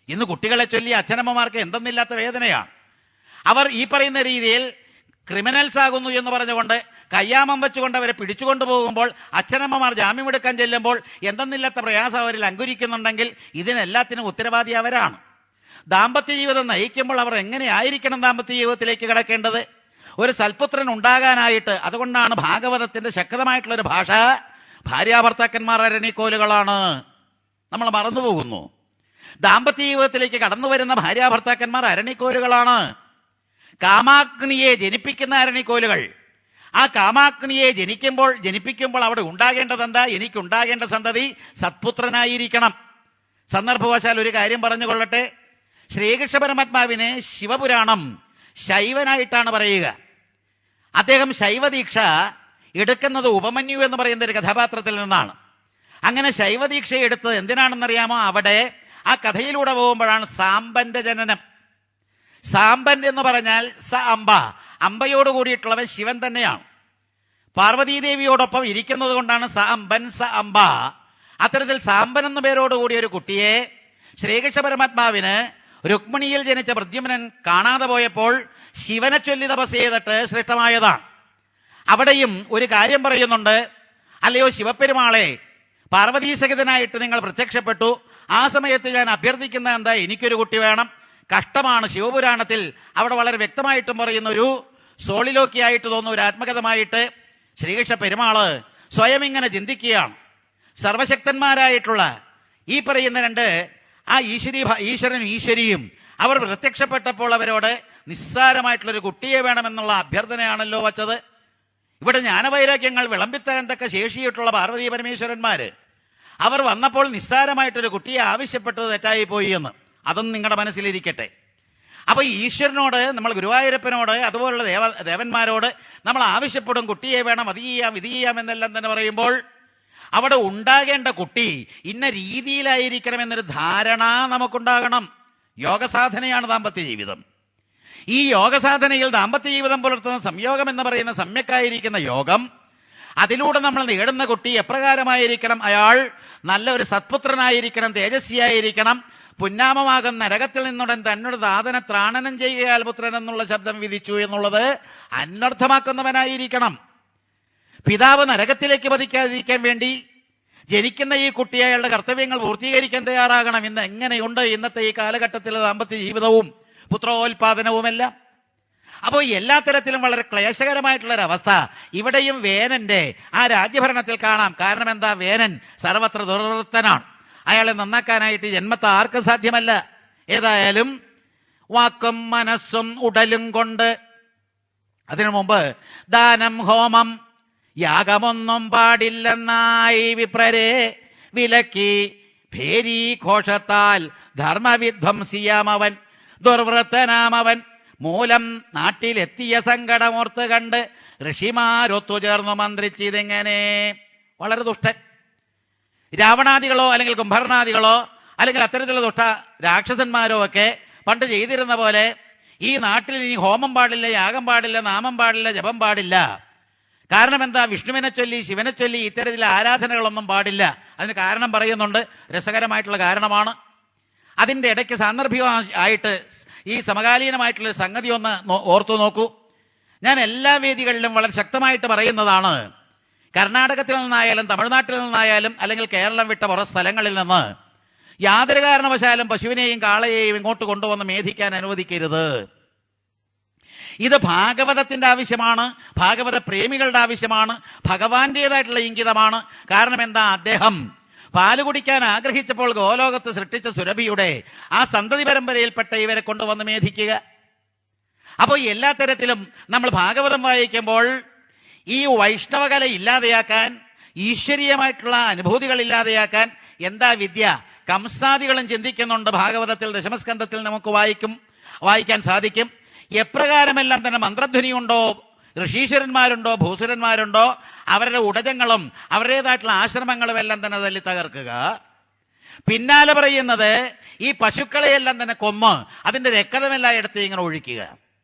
ഇന്ന് കുട്ടികളെ ചൊല്ലി അച്ഛനമ്മമാർക്ക് എന്തെന്നില്ലാത്ത വേദനയാണ്. അവർ ഈ പറയുന്ന രീതിയിൽ ക്രിമിനൽസ് ആകുന്നു എന്ന് പറഞ്ഞുകൊണ്ട് കയ്യാമം വെച്ചുകൊണ്ട് അവരെ പിടിച്ചുകൊണ്ടു പോകുമ്പോൾ അച്ഛനമ്മമാർ ജാമ്യമെടുക്കാൻ ചെല്ലുമ്പോൾ എന്തെന്നില്ലാത്ത പ്രയാസം അവരിൽ അങ്കുരിക്കുന്നുണ്ടെങ്കിൽ ഇതിനെല്ലാത്തിനും ഉത്തരവാദി അവരാണ്. ദാമ്പത്യ ജീവിതം നയിക്കുമ്പോൾ അവർ എങ്ങനെയായിരിക്കണം ദാമ്പത്യ ജീവിതത്തിലേക്ക് കിടക്കേണ്ടത്? ഒരു സൽപുത്രൻ ഉണ്ടാകാനായിട്ട്. അതുകൊണ്ടാണ് ഭാഗവതത്തിന്റെ ശക്തമായിട്ടുള്ളൊരു ഭാഷ, ഭാര്യാഭർത്താക്കന്മാർ അരണിക്കോലുകളാണ്. നമ്മൾ മറന്നുപോകുന്നു. ദാമ്പത്യ ജീവിതത്തിലേക്ക് കടന്നു വരുന്ന ഭാര്യാഭർത്താക്കന്മാർ അരണിക്കോലുകളാണ്. കാമാഗ്നിയെ ജനിപ്പിക്കുന്ന അരണിക്കോലുകൾ. ആ കാമാഗ്നിയെ ജനിപ്പിക്കുമ്പോൾ അവിടെ ഉണ്ടാകേണ്ടത് എന്താ? എനിക്കുണ്ടാകേണ്ട സന്തതി സത്പുത്രനായിരിക്കണം. സന്ദർഭവശാൽ ഒരു കാര്യം പറഞ്ഞുകൊള്ളട്ടെ. ശ്രീകൃഷ്ണ പരമാത്മാവിനെ ശിവപുരാണം ശൈവനായിട്ടാണ് പറയുക. അദ്ദേഹം ശൈവദീക്ഷ എടുക്കുന്നത് ഉപമന്യു എന്ന് പറയുന്ന ഒരു കഥാപാത്രത്തിൽ നിന്നാണ്. അങ്ങനെ ശൈവദീക്ഷ എടുത്തത് എന്തിനാണെന്നറിയാമോ? അവിടെ ആ കഥയിലൂടെ പോകുമ്പോഴാണ് സാമ്പന്റെ ജനനം. സാമ്പൻ എന്ന് പറഞ്ഞാൽ സ അംബ, അമ്പയോട് കൂടിയിട്ടുള്ളവൻ ശിവൻ തന്നെയാണ്. പാർവതീദേവിയോടൊപ്പം ഇരിക്കുന്നത് കൊണ്ടാണ് സ അംബൻ സ അംബ. അത്തരത്തിൽ സാമ്പൻ എന്ന പേരോടുകൂടി ഒരു കുട്ടിയെ ശ്രീകൃഷ്ണ പരമാത്മാവിന് രുക്മിണിയിൽ ജനിച്ച പ്രദ്യുമ്നൻ കാണാതെ പോയപ്പോൾ ശിവനെ ചൊല്ലി തപസ് ചെയ്തിട്ട് സൃഷ്ടമായതാണ്. അവിടെയും ഒരു കാര്യം പറയുന്നുണ്ട്. അല്ലയോ ശിവപെരുമാളെ, പാർവതീസഹിതനായിട്ട് നിങ്ങൾ പ്രത്യക്ഷപ്പെട്ടു. ആ സമയത്ത് ഞാൻ അഭ്യർത്ഥിക്കുന്ന എന്താ? എനിക്കൊരു കുട്ടി വേണം. കഷ്ടമാണ്. ശിവപുരാണത്തിൽ അവിടെ വളരെ വ്യക്തമായിട്ടും പറയുന്ന ഒരു സോളിലോക്കിയായിട്ട് തോന്നുന്ന ഒരു ആത്മകഥമായിട്ട് ശ്രീകൃഷ്ണ പെരുമാള് സ്വയം ഇങ്ങനെ ചിന്തിക്കുകയാണ്. സർവശക്തന്മാരായിട്ടുള്ള ഈ പറയുന്ന രണ്ട് ആ ഈശ്വരനും ഈശ്വരിയും അവർ പ്രത്യക്ഷപ്പെട്ടപ്പോൾ അവരോട് നിസ്സാരമായിട്ടുള്ളൊരു കുട്ടിയെ വേണമെന്നുള്ള അഭ്യർത്ഥനയാണല്ലോ വച്ചത്. ഇവിടെ ജ്ഞാനവൈരാഗ്യങ്ങൾ വിളമ്പിത്തരാൻ തക്ക ശേഷിയിട്ടുള്ള പാർവതീ പരമേശ്വരന്മാര് അവർ വന്നപ്പോൾ നിസ്സാരമായിട്ടൊരു കുട്ടിയെ ആവശ്യപ്പെട്ടത് തെറ്റായി പോയി എന്ന്. അതൊന്നും നിങ്ങളുടെ മനസ്സിലിരിക്കട്ടെ. അപ്പൊ ഈശ്വരനോട്, നമ്മൾ ഗുരുവായൂരപ്പനോട്, അതുപോലുള്ള ദേവന്മാരോട് നമ്മൾ ആവശ്യപ്പെടും കുട്ടിയെ വേണം, അത് ചെയ്യാം ഇത് ചെയ്യാം എന്നെല്ലാം തന്നെ പറയുമ്പോൾ അവിടെ ഉണ്ടാകേണ്ട കുട്ടി ഇന്ന രീതിയിലായിരിക്കണം എന്നൊരു ധാരണ നമുക്കുണ്ടാകണം. യോഗസാധനയാണ് ദാമ്പത്യ ജീവിതം. ഈ യോഗസാധനയിൽ ദാമ്പത്യ ജീവിതം പുലർത്തുന്ന സംയോഗം എന്ന് പറയുന്ന സമ്യക്കായിരിക്കുന്ന യോഗം, അതിലൂടെ നമ്മൾ നേടുന്ന കുട്ടി എപ്രകാരമായിരിക്കണം? അയാൾ നല്ല ഒരു സത്പുത്രനായിരിക്കണം, തേജസ്വിയായിരിക്കണം. പുന്നാമമാകുന്ന നരകത്തിൽ നിന്നുടൻ തന്നോട് ദാതനെ ത്രാണനം ചെയ്യുകയാൽ പുത്രൻ എന്നുള്ള ശബ്ദം വിധിച്ചു എന്നുള്ളത് അന്വർത്ഥമാക്കുന്നവനായിരിക്കണം. പിതാവ് നരകത്തിലേക്ക് പതിക്കാതിരിക്കാൻ വേണ്ടി ജനിക്കുന്ന ഈ കുട്ടി അയാളുടെ കർത്തവ്യങ്ങൾ പൂർത്തീകരിക്കാൻ തയ്യാറാകണം. ഇന്ന് എങ്ങനെയുണ്ട് ഇന്നത്തെ ഈ കാലഘട്ടത്തിലെ ദാമ്പത്യ ജീവിതവും പുത്രോത്പാദനവുമെല്ലാം? അപ്പോൾ എല്ലാ തരത്തിലും വളരെ ക്ലേശകരമായിട്ടുള്ളൊരവസ്ഥ ഇവിടെയും വേനന്റെ ആ രാജ്യഭരണത്തിൽ കാണാം. കാരണം എന്താ? വേനൻ സർവത്ര ദുർവൃത്തനാണ്. അയാളെ നന്നാക്കാനായിട്ട് ജന്മത്തെ ആർക്കും സാധ്യമല്ല. ഏതായാലും വാക്കും മനസ്സും ഉടലും കൊണ്ട് അതിനു മുമ്പ് ദാനം, ഹോമം യാഗമൊന്നും പാടില്ലെന്നായി വിപ്രരെ വിലക്കി ഭേരി ഘോഷത്താൽ ധർമ്മവിധ്വംസിയാമവൻ ദുർവൃത്തനാമവൻ മൂലം നാട്ടിലെത്തിയ സങ്കടമോർത്ത് കണ്ട് ഋഷിമാരൊത്തുചേർന്നു മന്ത്രിച്ചിതെങ്ങനെ. വളരെ ദുഷ്ടൻ. രാവണാദികളോ അല്ലെങ്കിൽ കുംഭർണാദികളോ അല്ലെങ്കിൽ അത്തരത്തിലുള്ള ദുഷ്ട രാക്ഷസന്മാരോ ഒക്കെ പണ്ട് ചെയ്തിരുന്ന പോലെ ഈ നാട്ടിൽ ഇനി ഹോമം പാടില്ല, യാഗം പാടില്ല, നാമം പാടില്ല, ജപം പാടില്ല. കാരണം എന്താ? വിഷ്ണുവിനെ ചൊല്ലി ശിവനെ ചൊല്ലി ഇത്തരത്തിലെ ആരാധനകളൊന്നും പാടില്ല. അതിന് കാരണം പറയുന്നുണ്ട്, രസകരമായിട്ടുള്ള കാരണമാണ്. അതിൻ്റെ ഇടയ്ക്ക് സാന്ദർഭികമായിട്ട് ഈ സമകാലീനമായിട്ടുള്ള സംഗതി ഒന്ന് ഓർത്തു നോക്കൂ. ഞാൻ എല്ലാ വേദികളിലും വളരെ ശക്തമായിട്ട് പറയുന്നതാണ്, കർണാടകത്തിൽ നിന്നായാലും തമിഴ്നാട്ടിൽ നിന്നായാലും അല്ലെങ്കിൽ കേരളം വിട്ട പുറ സ്ഥലങ്ങളിൽ നിന്ന് യാതൊരു കാരണവശാലും പശുവിനെയും കാളയെയും ഇങ്ങോട്ട് കൊണ്ടുവന്ന് മേധിക്കാൻ അനുവദിക്കരുത്. ഇത് ഭാഗവതത്തിന്റെ ആവശ്യമാണ്, ഭാഗവത പ്രേമികളുടെ ആവശ്യമാണ്, ഭഗവാന്റേതായിട്ടുള്ള ഇംഗിതമാണ്. കാരണം എന്താ? അദ്ദേഹം പാല് കുടിക്കാൻ ആഗ്രഹിച്ചപ്പോൾ ഗോലോകത്ത് സൃഷ്ടിച്ച സുരഭിയുടെ ആ സന്തതി പരമ്പരയിൽപ്പെട്ട ഇവരെ കൊണ്ടുവന്ന് മേധിക്കുക. അപ്പോൾ എല്ലാ തരത്തിലും നമ്മൾ ഭാഗവതം വായിക്കുമ്പോൾ ഈ വൈഷ്ണവകല ഇല്ലാതെയാക്കാൻ, ഈശ്വരീയമായിട്ടുള്ള അനുഭൂതികൾ ഇല്ലാതെയാക്കാൻ എന്താ വിദ്യ? കംസാദികളും ചിന്തിക്കുന്നുണ്ട്. ഭാഗവതത്തിൽ ദശമസ്കന്ധത്തിൽ നമുക്ക് വായിക്കാൻ സാധിക്കും. എപ്രകാരമെല്ലാം തന്നെ മന്ത്രധ്വനിയുണ്ടോ, ഋഷീശ്വരന്മാരുണ്ടോ, ഭൂസുരന്മാരുണ്ടോ, അവരുടെ ഉടജങ്ങളും അവരുടേതായിട്ടുള്ള ആശ്രമങ്ങളും എല്ലാം തന്നെ തല്ലി തകർക്കുക. പിന്നാലെ പറയുന്നത് ഈ പശുക്കളെയെല്ലാം തന്നെ കൊന്ന് അതിന്റെ രക്തമെല്ലാം എടുത്ത് ഇങ്ങനെ ഒഴിക്കുക.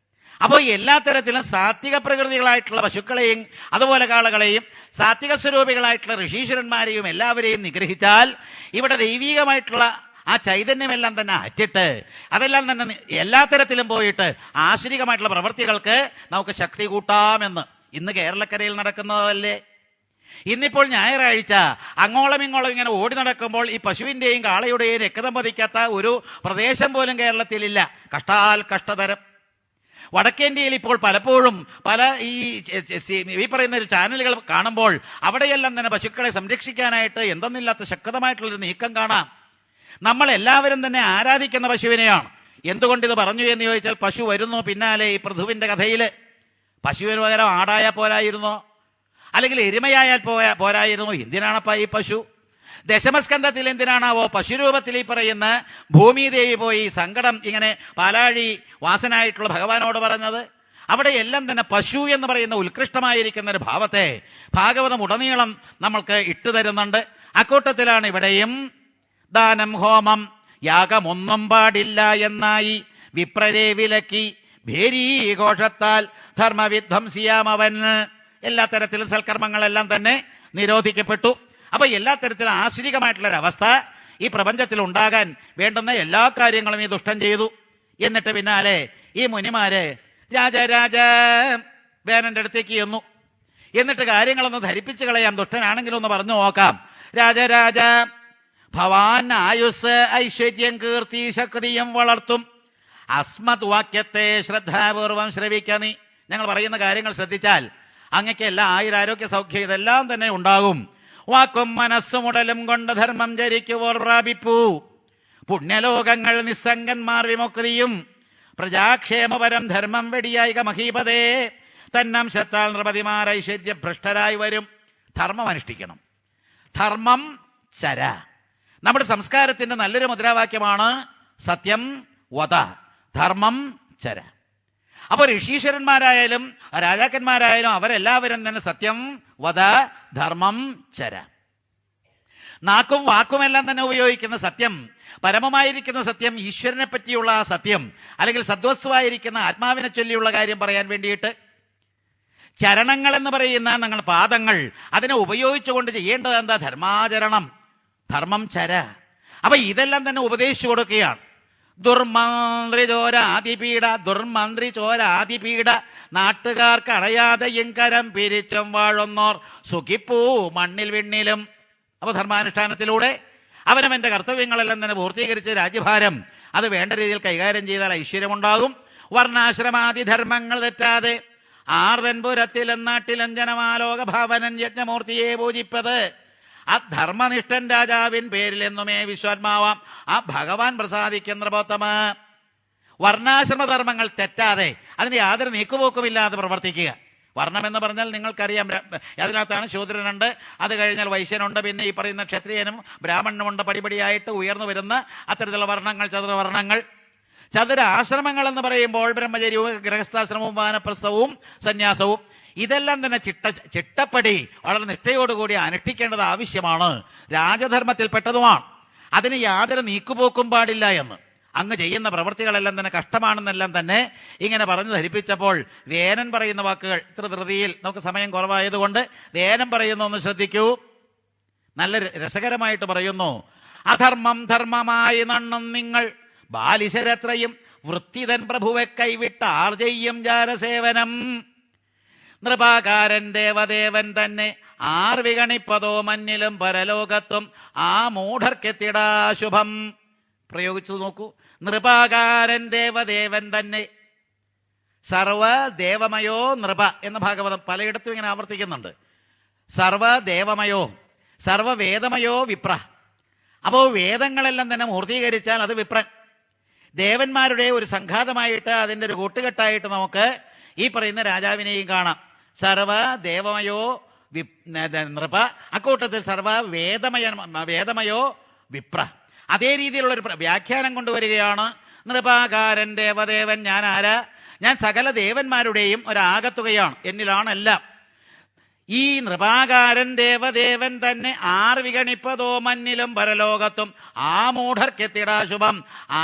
അപ്പോൾ എല്ലാ തരത്തിലും സാത്വിക പ്രകൃതികളായിട്ടുള്ള പശുക്കളെയും അതുപോലെ കാളകളെയും സാത്വിക സ്വരൂപികളായിട്ടുള്ള ഋഷീശ്വരന്മാരെയും എല്ലാവരെയും നിഗ്രഹിച്ചാൽ ഇവിടെ ദൈവീകമായിട്ടുള്ള ആ ചൈതന്യമെല്ലാം തന്നെ അറ്റിട്ട് അതെല്ലാം തന്നെ എല്ലാ തരത്തിലും പോയിട്ട് ആശ്രികമായിട്ടുള്ള പ്രവൃത്തികൾക്ക് നമുക്ക് ശക്തി കൂട്ടാമെന്ന് ഇന്ന് കേരളക്കരയിൽ നടക്കുന്നതല്ലേ. ഇന്നിപ്പോൾ ഞായറാഴ്ച അങ്ങോളം ഇങ്ങോളം ഇങ്ങനെ ഓടി നടക്കുമ്പോൾ ഈ പശുവിന്റെയും കാളയുടെയും രക്തം പതിക്കാത്ത ഒരു പ്രദേശം പോലും കേരളത്തിലില്ല. കഷ്ടാൽ കഷ്ടതരം. വടക്കേന്ത്യയിൽ ഇപ്പോൾ പലപ്പോഴും പല ഈ പറയുന്ന ചാനലുകൾ കാണുമ്പോൾ അവിടെയെല്ലാം തന്നെ പശുക്കളെ സംരക്ഷിക്കാനായിട്ട് എന്തെന്നില്ലാത്ത ശക്തമായിട്ടുള്ളൊരു നീക്കം കാണാം. നമ്മൾ എല്ലാവരും തന്നെ ആരാധിക്കുന്ന പശുവിനെയാണ്. എന്തുകൊണ്ടിത് പറഞ്ഞു എന്ന് ചോദിച്ചാൽ, പശു വരുന്നു പിന്നാലെ ഈ പൃഥുവിന്റെ കഥയിൽ. പശുവിന് പകരം ആടായാൽ പോരായിരുന്നോ, അല്ലെങ്കിൽ എരുമയായാൽ പോരായിരുന്നു? എന്തിനാണപ്പാ ഈ പശു? ദശമസ്കന്ധത്തിൽ എന്തിനാണാവോ പശുരൂപത്തിൽ ഈ പറയുന്ന ഭൂമിദേവി പോയി സങ്കടം ഇങ്ങനെ പാലാഴി വാസനായിട്ടുള്ള ഭഗവാനോട് പറഞ്ഞത്? അവിടെ എല്ലാം തന്നെ പശു എന്ന് പറയുന്ന ഉത്കൃഷ്ടമായിരിക്കുന്ന ഒരു ഭാവത്തെ ഭാഗവതം ഉടനീളം നമ്മൾക്ക് ഇട്ടുതരുന്നുണ്ട്. അക്കൂട്ടത്തിലാണ് ഇവിടെയും ദാനം ഹോമം യാഗമൊന്നും പാടില്ല എന്നായി വിപ്രരെ വിലക്കി ഭേരീ ഘോഷത്താൽ ധർമ്മവിധ്വംസിയാമവൻ. എല്ലാ തരത്തിലും സൽക്കർമ്മങ്ങളെല്ലാം തന്നെ നിരോധിക്കപ്പെട്ടു. അപ്പൊ എല്ലാ തരത്തിലും ആശ്രികമായിട്ടുള്ളൊരവസ്ഥ ഈ പ്രപഞ്ചത്തിൽ ഉണ്ടാകാൻ വേണ്ടുന്ന എല്ലാ കാര്യങ്ങളും ഈ ദുഷ്ടം ചെയ്തു. എന്നിട്ട് പിന്നാലെ ഈ മുനിമാര് രാജ വേനന്റെ അടുത്തേക്ക് ചെന്നു. എന്നിട്ട് കാര്യങ്ങളൊന്ന് ധരിപ്പിച്ചു കളയാം, ദുഷ്ടനാണെങ്കിലും ഒന്ന് പറഞ്ഞു നോക്കാം. രാജ ഭവാൻ ആയുസ് ഐശ്വര്യം കീർത്തി ശക്തിയും വളർത്തും. അസ്മത് വാക്യത്തെ ശ്രദ്ധാപൂർവം ശ്രവിക്ക. നീ ഞങ്ങൾ പറയുന്ന കാര്യങ്ങൾ ശ്രദ്ധിച്ചാൽ അങ്ങക്ക് എല്ലാ ആയുരാരോഗ്യ സൗഖ്യം ഇതെല്ലാം തന്നെ ഉണ്ടാകും. വാക്കും മനസ്സും ഉടലും കൊണ്ട് ധർമ്മം ചരിക്കുവോർ പ്രാപിപ്പൂ. പുണ്യലോകങ്ങൾ നിസ്സംഗന്മാർ വിമുക്തിയും പ്രജാക്ഷേമപരം ധർമ്മം വെടിയായിക മഹീപതേ. തന്നംശത്താൽ നൃപതിമാർ ഐശ്വര്യഭ്രഷ്ടരായി വരും. ധർമ്മം അനുഷ്ഠിക്കണം. ധർമ്മം ചര. നമ്മുടെ സംസ്കാരത്തിന്റെ നല്ലൊരു മുദ്രാവാക്യമാണ് സത്യം വദ, ധർമ്മം ചര. അപ്പൊ ഋഷീശ്വരന്മാരായാലും രാജാക്കന്മാരായാലും അവരെല്ലാവരും തന്നെ സത്യം വദ, ധർമ്മം ചര. നാക്കും വാക്കുമെല്ലാം തന്നെ ഉപയോഗിക്കുന്ന സത്യം, പരമമായിരിക്കുന്ന സത്യം, ഈശ്വരനെ പറ്റിയുള്ള ആ സത്യം, അല്ലെങ്കിൽ സദ്വസ്തുവായിരിക്കുന്ന ആത്മാവിനെ ചൊല്ലിയുള്ള കാര്യം പറയാൻ വേണ്ടിയിട്ട് ചരണങ്ങൾ എന്ന് പറയുന്ന ഞങ്ങൾ പാദങ്ങൾ അതിനെ ഉപയോഗിച്ചുകൊണ്ട് ചെയ്യേണ്ടത് എന്താ? ധർമാചരണം, ധർമ്മം ചര. അപ്പൊ ഇതെല്ലാം തന്നെ ഉപദേശിച്ചു കൊടുക്കുകയാണ്. ദുർമന്ത്രി ചോര ആദിപീഡ നാട്ടുകാർക്ക് അണയാതെ എങ്കരം പിരിച്ചും വാഴുന്നോർ സുഖിപ്പൂ മണ്ണിൽ വിണ്ണിലും. അപ്പൊ ധർമാനുഷ്ഠാനത്തിലൂടെ അവനവന്റെ കർത്തവ്യങ്ങളെല്ലാം തന്നെ പൂർത്തീകരിച്ച് രാജ്യഭാരം അത് വേണ്ട രീതിയിൽ കൈകാര്യം ചെയ്താൽ ഐശ്വര്യമുണ്ടാകും. വർണ്ണാശ്രമാദി ധർമ്മങ്ങൾ തെറ്റാതെ ആർതൻപുരത്തിലും നാട്ടിലും ജനമാലോക ഭാവനൻ യജ്ഞമൂർത്തിയെ പൂജിപ്പത്. ആ ധർമ്മനിഷ്ഠൻ രാജാവിൻ പേരിൽ എന്നുമേ വിശ്വാത്മാവാം ആ ഭഗവാൻ പ്രസാദിക്കുന്ന ബോധമ. വർണ്ണാശ്രമ ധർമ്മങ്ങൾ തെറ്റാതെ അതിന് യാതൊരു നീക്കുപോക്കുമില്ലാതെ പ്രവർത്തിക്കുക. വർണ്ണം എന്ന് പറഞ്ഞാൽ നിങ്ങൾക്കറിയാം, അതിനകത്താണ് ശൂദ്രനുണ്ട്, അത് കഴിഞ്ഞാൽ വൈശ്യനുണ്ട്, പിന്നെ ഈ പറയുന്ന ക്ഷത്രിയനും ബ്രാഹ്മണനുമുണ്ട്, പടിപടിയായിട്ട് ഉയർന്നു വരുന്ന അത്തരത്തിലുള്ള വർണ്ണങ്ങൾ, ചതുർവർണ്ണങ്ങൾ. ചതുര ആശ്രമങ്ങൾ എന്ന് പറയുമ്പോൾ ബ്രഹ്മചര്യവും ഗൃഹസ്ഥാശ്രമവും വാനപ്രസ്ഥവും സന്യാസവും ഇതെല്ലാം തന്നെ ചിട്ടപ്പടി വളരെ നിഷ്ഠയോടുകൂടി അനുഷ്ഠിക്കേണ്ടത് ആവശ്യമാണ്, രാജധർമ്മത്തിൽപ്പെട്ടതുമാണ്. അതിന് യാതൊരു നീക്കുപോക്കും പാടില്ല എന്ന്. അങ്ങ് ചെയ്യുന്ന പ്രവൃത്തികളെല്ലാം തന്നെ കഷ്ടമാണെന്നെല്ലാം തന്നെ ഇങ്ങനെ പറഞ്ഞു ധരിപ്പിച്ചപ്പോൾ വേനൻ പറയുന്ന വാക്കുകൾ ഇത്ര ധൃതിയിൽ, നമുക്ക് സമയം കുറവായതുകൊണ്ട് വേനൻ പറയുന്ന ഒന്ന് ശ്രദ്ധിക്കൂ. നല്ല രസകരമായിട്ട് പറയുന്നു. അധർമ്മം ധർമ്മമായി നണ്ണം നിങ്ങൾ ബാലിശരത്രയും വൃത്തിതൻ പ്രഭുവെ കൈവിട്ട ആർജയ്യം ജാരസേവനം. നൃപാകാരൻ ദേവദേവൻ തന്നെ ആർ വിഗണിപ്പതോ മഞ്ഞിലും പരലോകത്വം ആ മൂഢർക്കെത്തിടാശുഭം. പ്രയോഗിച്ചു നോക്കൂ. നൃപാകാരൻ ദേവദേവൻ തന്നെ, സർവദേവമയോ നൃപ എന്ന് ഭാഗവതം പലയിടത്തും ഇങ്ങനെ ആവർത്തിക്കുന്നുണ്ട്. സർവദേവമയോ, സർവവേദമയോ വിപ്ര. അപ്പോ വേദങ്ങളെല്ലാം തന്നെ മൂർത്തീകരിച്ചാൽ അത് വിപ്രൻ. ദേവന്മാരുടെ ഒരു സംഘാതമായിട്ട്, അതിൻ്റെ ഒരു കൂട്ടുകെട്ടായിട്ട് നമുക്ക് ഈ പറയുന്ന രാജാവിനെയും കാണാം. സർവദേവമയോ നൃപ, അക്കൂട്ടത്തിൽ വേദമയോ വിപ്ര. അതേ രീതിയിലുള്ള ഒരു വ്യാഖ്യാനം കൊണ്ടുവരികയാണ്. നൃപാകാരൻ ദേവദേവൻ, ഞാൻ ആരാ? ഞാൻ സകല ദേവന്മാരുടെയും ഒരാകത്തുകയാണ്, എന്നിലാണ് എല്ലാം. ഈ നൃപാകാരൻ ദേവദേവൻ തന്നെ ആർ വിഗണിപ്പതോ മഞ്ഞിലും പരലോകത്തും ആ മൂഢർക്കെത്തിടാശുഭം.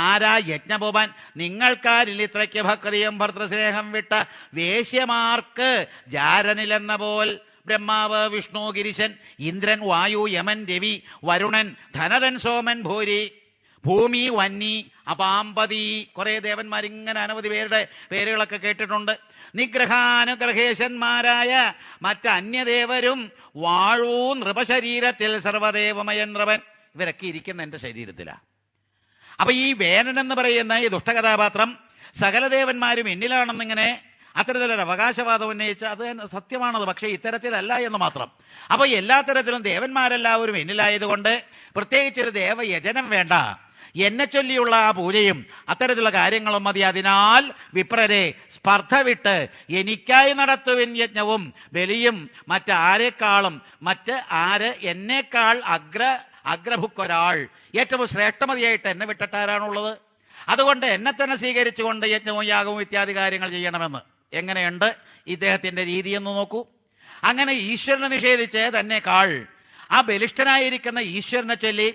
ആരാ യജ്ഞഭൂപൻ? നിങ്ങൾക്കാരിൽ ഇത്രയ്ക്ക് ഭക്തിയും ഭർത്തൃസ്നേഹം വിട്ട വേശ്യമാർക്ക് ജാരനിലെന്ന പോൽ ബ്രഹ്മാവ്, വിഷ്ണു, ഗിരിശൻ, ഇന്ദ്രൻ, വായു, യമൻ, രവി, വരുണൻ, ധനതൻ, സോമൻ, ഭൂരി, ഭൂമി, വന്നി, അപാമ്പതി, കുറെ ദേവന്മാരിങ്ങനെ അനവധി പേരുടെ പേരുകളൊക്കെ കേട്ടിട്ടുണ്ട്. നിഗ്രഹാനുഗ്രഹേശന്മാരായ മറ്റന്യദേവരും വാഴൂ നൃപശരീരത്തിൽ സർവദേവമയൻ നൃപൻ. ഇവരൊക്കെ ഇരിക്കുന്ന എന്റെ ശരീരത്തിലാണ്. അപ്പൊ ഈ വേനൻ എന്ന് പറയുന്ന ഈ ദുഷ്ടകഥാപാത്രം സകല ദേവന്മാരും എന്നിലാണെന്നിങ്ങനെ അത്തരത്തിലൊരു അവകാശവാദം ഉന്നയിച്ച അത് സത്യമാണത്, പക്ഷേ ഇത്തരത്തിലല്ല എന്ന് മാത്രം. അപ്പൊ എല്ലാ തരത്തിലും ദേവന്മാരെല്ലാവരും എന്നിലായതുകൊണ്ട് പ്രത്യേകിച്ചൊരു ദേവയജനം വേണ്ട, എന്നെ ചൊല്ലിയുള്ള ആ പൂജയും അത്തരത്തിലുള്ള കാര്യങ്ങളും മതി. അതിനാൽ വിപ്രരെ സ്പർദ്ധ വിട്ട് എനിക്കായി നടത്തുവിൻ യജ്ഞവും ബലിയും. മറ്റാരെക്കാളും എന്നേക്കാൾ അഗ്രഭുക്കൊരാൾ, ഏറ്റവും ശ്രേഷ്ഠമതിയായിട്ട് എന്നെ വിട്ടിട്ടാരാണുള്ളത്? അതുകൊണ്ട് എന്നെ തന്നെ സ്വീകരിച്ചുകൊണ്ട് യജ്ഞവും യാഗവും ഇത്യാദി കാര്യങ്ങൾ ചെയ്യണമെന്ന്. എങ്ങനെയുണ്ട് ഇദ്ദേഹത്തിന്റെ രീതി എന്ന് നോക്കൂ. അങ്ങനെ ഈശ്വരനെ നിഷേധിച്ച് തന്നെക്കാൾ ആ ബലിഷ്ഠനായിരിക്കുന്ന ഈശ്വരനെ ചൊല്ലി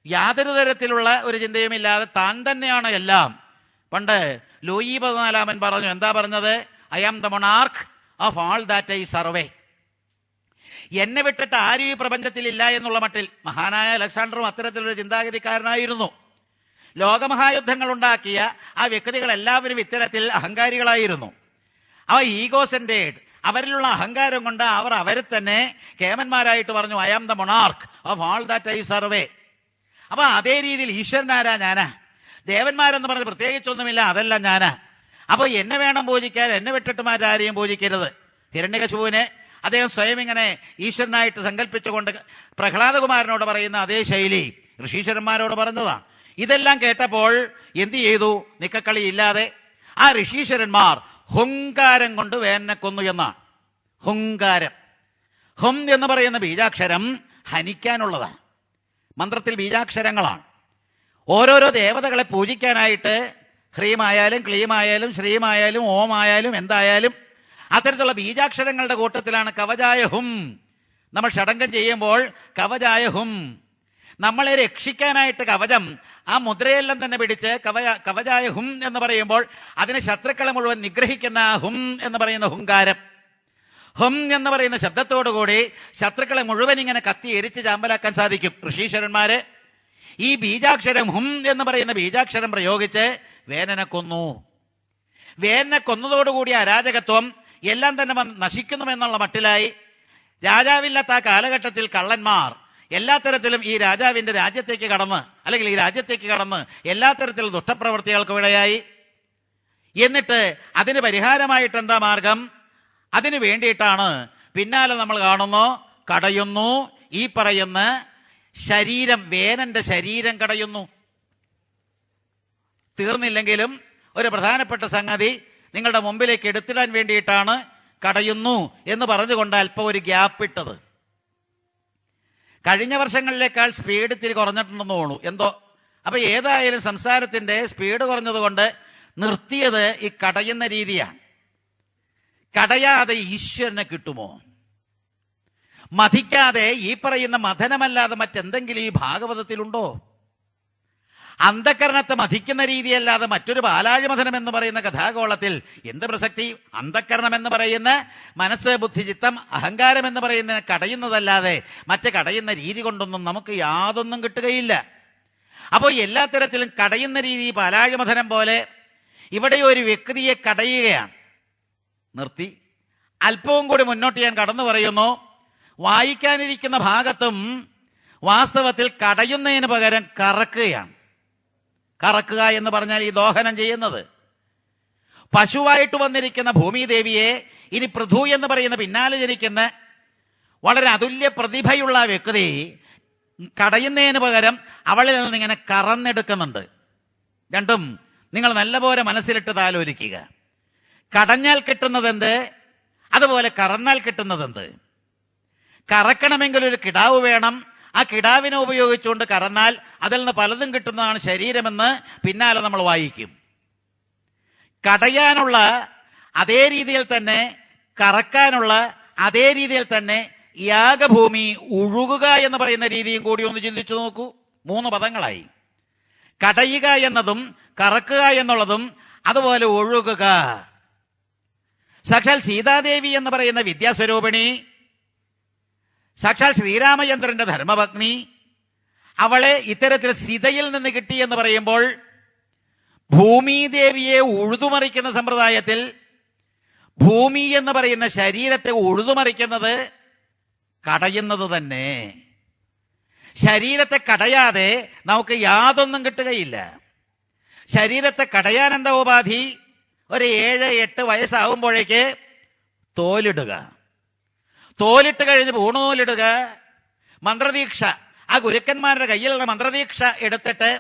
യാതൊരു തരത്തിലുള്ള ഒരു ചിന്തയുമില്ലാതെ താൻ തന്നെയാണ് എല്ലാം. പണ്ട് ലൂയി 14 പറഞ്ഞു. എന്താ പറഞ്ഞത്? I am the monarch of all that I survey. എന്നെ വിട്ടിട്ട് ആരും ഈ പ്രപഞ്ചത്തിൽ ഇല്ല എന്നുള്ള മട്ടിൽ. മഹാനായ അലക്സാണ്ടറും അത്തരത്തിലൊരു ചിന്താഗതിക്കാരനായിരുന്നു. ലോകമഹായുദ്ധങ്ങൾ ഉണ്ടാക്കിയ ആ വ്യക്തികൾ എല്ലാവരും ഇത്തരത്തിൽ അഹങ്കാരികളായിരുന്നു. അവ ഈഗോ സെന്റേഡ്, അവരിലുള്ള അഹങ്കാരം കൊണ്ട് അവർ അവരെ തന്നെ കേമന്മാരായിട്ട് പറഞ്ഞു, I am the monarch of all that I survey. അപ്പൊ അതേ രീതിയിൽ ഈശ്വരനാരാ? ഞാനാ. ദേവന്മാരെന്ന് പറഞ്ഞ് പ്രത്യേകിച്ചൊന്നുമില്ല, അതല്ല ഞാനാ. അപ്പൊ എന്നെ വേണം പൂജിക്കാൻ, എന്നെ വിട്ടിട്ട് മറ്റാരെയും പൂജിക്കരുത്. ഹിരണ്യകശിപുവിനെ അദ്ദേഹം സ്വയം ഇങ്ങനെ ഈശ്വരനായിട്ട് സങ്കല്പിച്ചുകൊണ്ട് പ്രഹ്ലാദകുമാരനോട് പറയുന്ന അതേ ശൈലി ഋഷീശ്വരന്മാരോട് പറഞ്ഞതാണ്. ഇതെല്ലാം കേട്ടപ്പോൾ എന്തു ചെയ്തു? നിക്കക്കളി ഇല്ലാതെ ആ ഋഷീശ്വരന്മാർ ഹുങ്കാരം കൊണ്ട് വേനനെ കൊന്നു എന്നാണ്. ഹുങ്കാരം, ഹും എന്ന് പറയുന്ന ബീജാക്ഷരം ഹനിക്കാനുള്ളതാണ്. മന്ത്രത്തിൽ ബീജാക്ഷരങ്ങളാണ്. ഓരോരോ ദേവതകളെ പൂജിക്കാനായിട്ട് ഹ്രീമായാലും ക്ലീമായാലും ശ്രീമായാലും ഓമായാലും എന്തായാലും അത്തരത്തിലുള്ള ബീജാക്ഷരങ്ങളുടെ കൂട്ടത്തിലാണ് കവചായ ഹും. നമ്മൾ ഷഡംഗം ചെയ്യുമ്പോൾ കവചായ ഹും, നമ്മളെ രക്ഷിക്കാനായിട്ട് കവചം, ആ മുദ്രയെല്ലാം തന്നെ പിടിച്ച് കവചായ ഹും എന്ന് പറയുമ്പോൾ അതിന് ശത്രുക്കളെ മുഴുവൻ നിഗ്രഹിക്കുന്ന ഹും എന്ന് പറയുന്ന ഹുങ്കാരം. ഹും എന്ന് പറയുന്ന ശബ്ദത്തോടുകൂടി ശത്രുക്കളെ മുഴുവൻ ഇങ്ങനെ കത്തി എരിച്ച് ചാമ്പലാക്കാൻ സാധിക്കും ഋഷീശ്വരന്മാര്. ഈ ബീജാക്ഷരം ഹും എന്ന് പറയുന്ന ബീജാക്ഷരം പ്രയോഗിച്ച് വേനനെ കൊന്നു. വേനനെ കൊന്നതോടുകൂടി അരാജകത്വം എല്ലാം തന്നെ നശിക്കുന്നുമെന്നുള്ള മട്ടിലായി. രാജാവില്ലാത്ത ആ കാലഘട്ടത്തിൽ കള്ളന്മാർ എല്ലാ തരത്തിലും ഈ രാജാവിന്റെ രാജ്യത്തേക്ക് കടന്ന്, അല്ലെങ്കിൽ ഈ രാജ്യത്തേക്ക് കടന്ന് എല്ലാ തരത്തിലും ദുഷ്ടപ്രവൃത്തികൾക്ക് ഇടയായി. എന്നിട്ട് അതിന് പരിഹാരമായിട്ട് എന്താ മാർഗം? അതിനു വേണ്ടിയിട്ടാണ് പിന്നാലെ നമ്മൾ കാണുന്നു, കടയുന്നു. ഈ പറയുന്ന ശരീരം, വേനന്റെ ശരീരം കടയുന്നു. തീർന്നില്ലെങ്കിലും ഒരു പ്രധാനപ്പെട്ട സംഗതി, നിങ്ങളുടെ മുമ്പിലേക്ക് എടുത്തിടാൻ വേണ്ടിയിട്ടാണ് കടയുന്നു എന്ന് പറഞ്ഞുകൊണ്ട് അല്പം ഒരു ഗ്യാപ്പ് ഇട്ടത്. കഴിഞ്ഞ വർഷങ്ങളിലേക്കാൾ സ്പീഡ് ഇത്തിരി കുറഞ്ഞിട്ടുണ്ടെന്ന് തോന്നുന്നു എന്തോ. അപ്പൊ ഏതായാലും സംസാരത്തിന്റെ സ്പീഡ് കുറഞ്ഞതുകൊണ്ട് നിർത്തിയത് ഈ കടയുന്ന രീതിയാണ്. കടയാതെ ഈശ്വരനെ കിട്ടുമോ? മഥിക്കാതെ ഈ പറയുന്ന മഥനമല്ലാതെ മറ്റെന്തെങ്കിലും ഈ ഭാഗവതത്തിലുണ്ടോ? അന്ധക്കരണത്തെ മഥിക്കുന്ന രീതിയല്ലാതെ മറ്റൊരു പാലാഴി മഥനം എന്ന് പറയുന്ന കഥാഗോളത്തിൽ എന്ത് പ്രസക്തി? അന്ധക്കരണം എന്ന് പറയുന്ന മനസ്സ്, ബുദ്ധി, ചിത്തം, അഹങ്കാരം എന്ന് പറയുന്ന കടയുന്നതല്ലാതെ മറ്റ് കടയുന്ന രീതി കൊണ്ടൊന്നും നമുക്ക് യാതൊന്നും കിട്ടുകയില്ല. അപ്പോൾ എല്ലാ തരത്തിലും കടയുന്ന രീതി പാലാഴി മഥനം പോലെ ഇവിടെ ഒരു വ്യക്തിയെ കടയുകയാണ്. നിർത്തി അല്പവും കൂടി മുന്നോട്ട് ഞാൻ കടന്നു പറയുന്നു. വായിക്കാനിരിക്കുന്ന ഭാഗത്തും വാസ്തവത്തിൽ കടയുന്നതിന് പകരം കറക്കുകയാണ്. കറക്കുക എന്ന് പറഞ്ഞാൽ ഈ ദോഹനം ചെയ്യുന്നത്. പശുവായിട്ട് വന്നിരിക്കുന്ന ഭൂമിദേവിയെ ഇനി പൃഥു എന്ന് പറയുന്ന പിന്നാലെ ജനിക്കുന്ന വളരെ അതുല്യ പ്രതിഭയുള്ള വ്യക്തി കടയുന്നതിന് പകരം അവളിൽ നിന്ന് ഇങ്ങനെ കറന്നെടുക്കുന്നുണ്ട്. രണ്ടും നിങ്ങൾ നല്ലപോലെ മനസ്സിലിട്ട് ആലോചിക്കുക. കടഞ്ഞാൽ കിട്ടുന്നതെന്ത്, അതുപോലെ കറന്നാൽ കിട്ടുന്നതെന്ത്? കറക്കണമെങ്കിൽ ഒരു കിടാവ് വേണം. ആ കിടാവിനെ ഉപയോഗിച്ചുകൊണ്ട് കറന്നാൽ അതിൽ നിന്ന് പലതും കിട്ടുന്നതാണ് ശരീരമെന്ന് പിന്നാലെ നമ്മൾ വായിക്കും. കടയാനുള്ള അതേ രീതിയിൽ തന്നെ കറക്കാനുള്ള അതേ രീതിയിൽ തന്നെ യാഗഭൂമി ഉഴുകുക എന്ന് പറയുന്ന രീതിയും കൂടി ഒന്ന് ചിന്തിച്ചു നോക്കൂ. 3 പദങ്ങളായി. കടയുക എന്നതും കറക്കുക എന്നുള്ളതും അതുപോലെ ഒഴുകുക. സാക്ഷാൽ സീതാദേവി എന്ന് പറയുന്ന വിദ്യാസ്വരൂപിണി, സാക്ഷാൽ ശ്രീരാമചന്ദ്രന്റെ ധർമ്മപത്നി, അവളെ ഇത്തരത്തിൽ സീതയിൽ നിന്ന് കിട്ടി എന്ന് പറയുമ്പോൾ ഭൂമിദേവിയെ ഉഴുതുമറിക്കുന്ന സമ്പ്രദായത്തിൽ ഭൂമി എന്ന് പറയുന്ന ശരീരത്തെ ഉഴുതുമറിക്കുന്നത് കടയുന്നത് തന്നെ. ശരീരത്തെ കടയാതെ നമുക്ക് യാതൊന്നും കിട്ടുകയില്ല. ശരീരത്തെ കടയാൻ എന്താ ഉപാധി? ഒരു 7-8 വയസ്സാവുമ്പോഴേക്ക് തോലിടുക. തോലിട്ട് കഴിഞ്ഞ് പൂണുനൂലിടുക. മന്ത്രദീക്ഷ, ആ ഗുരുക്കന്മാരുടെ കയ്യിലുള്ള മന്ത്രദീക്ഷ എടുത്തിട്ട്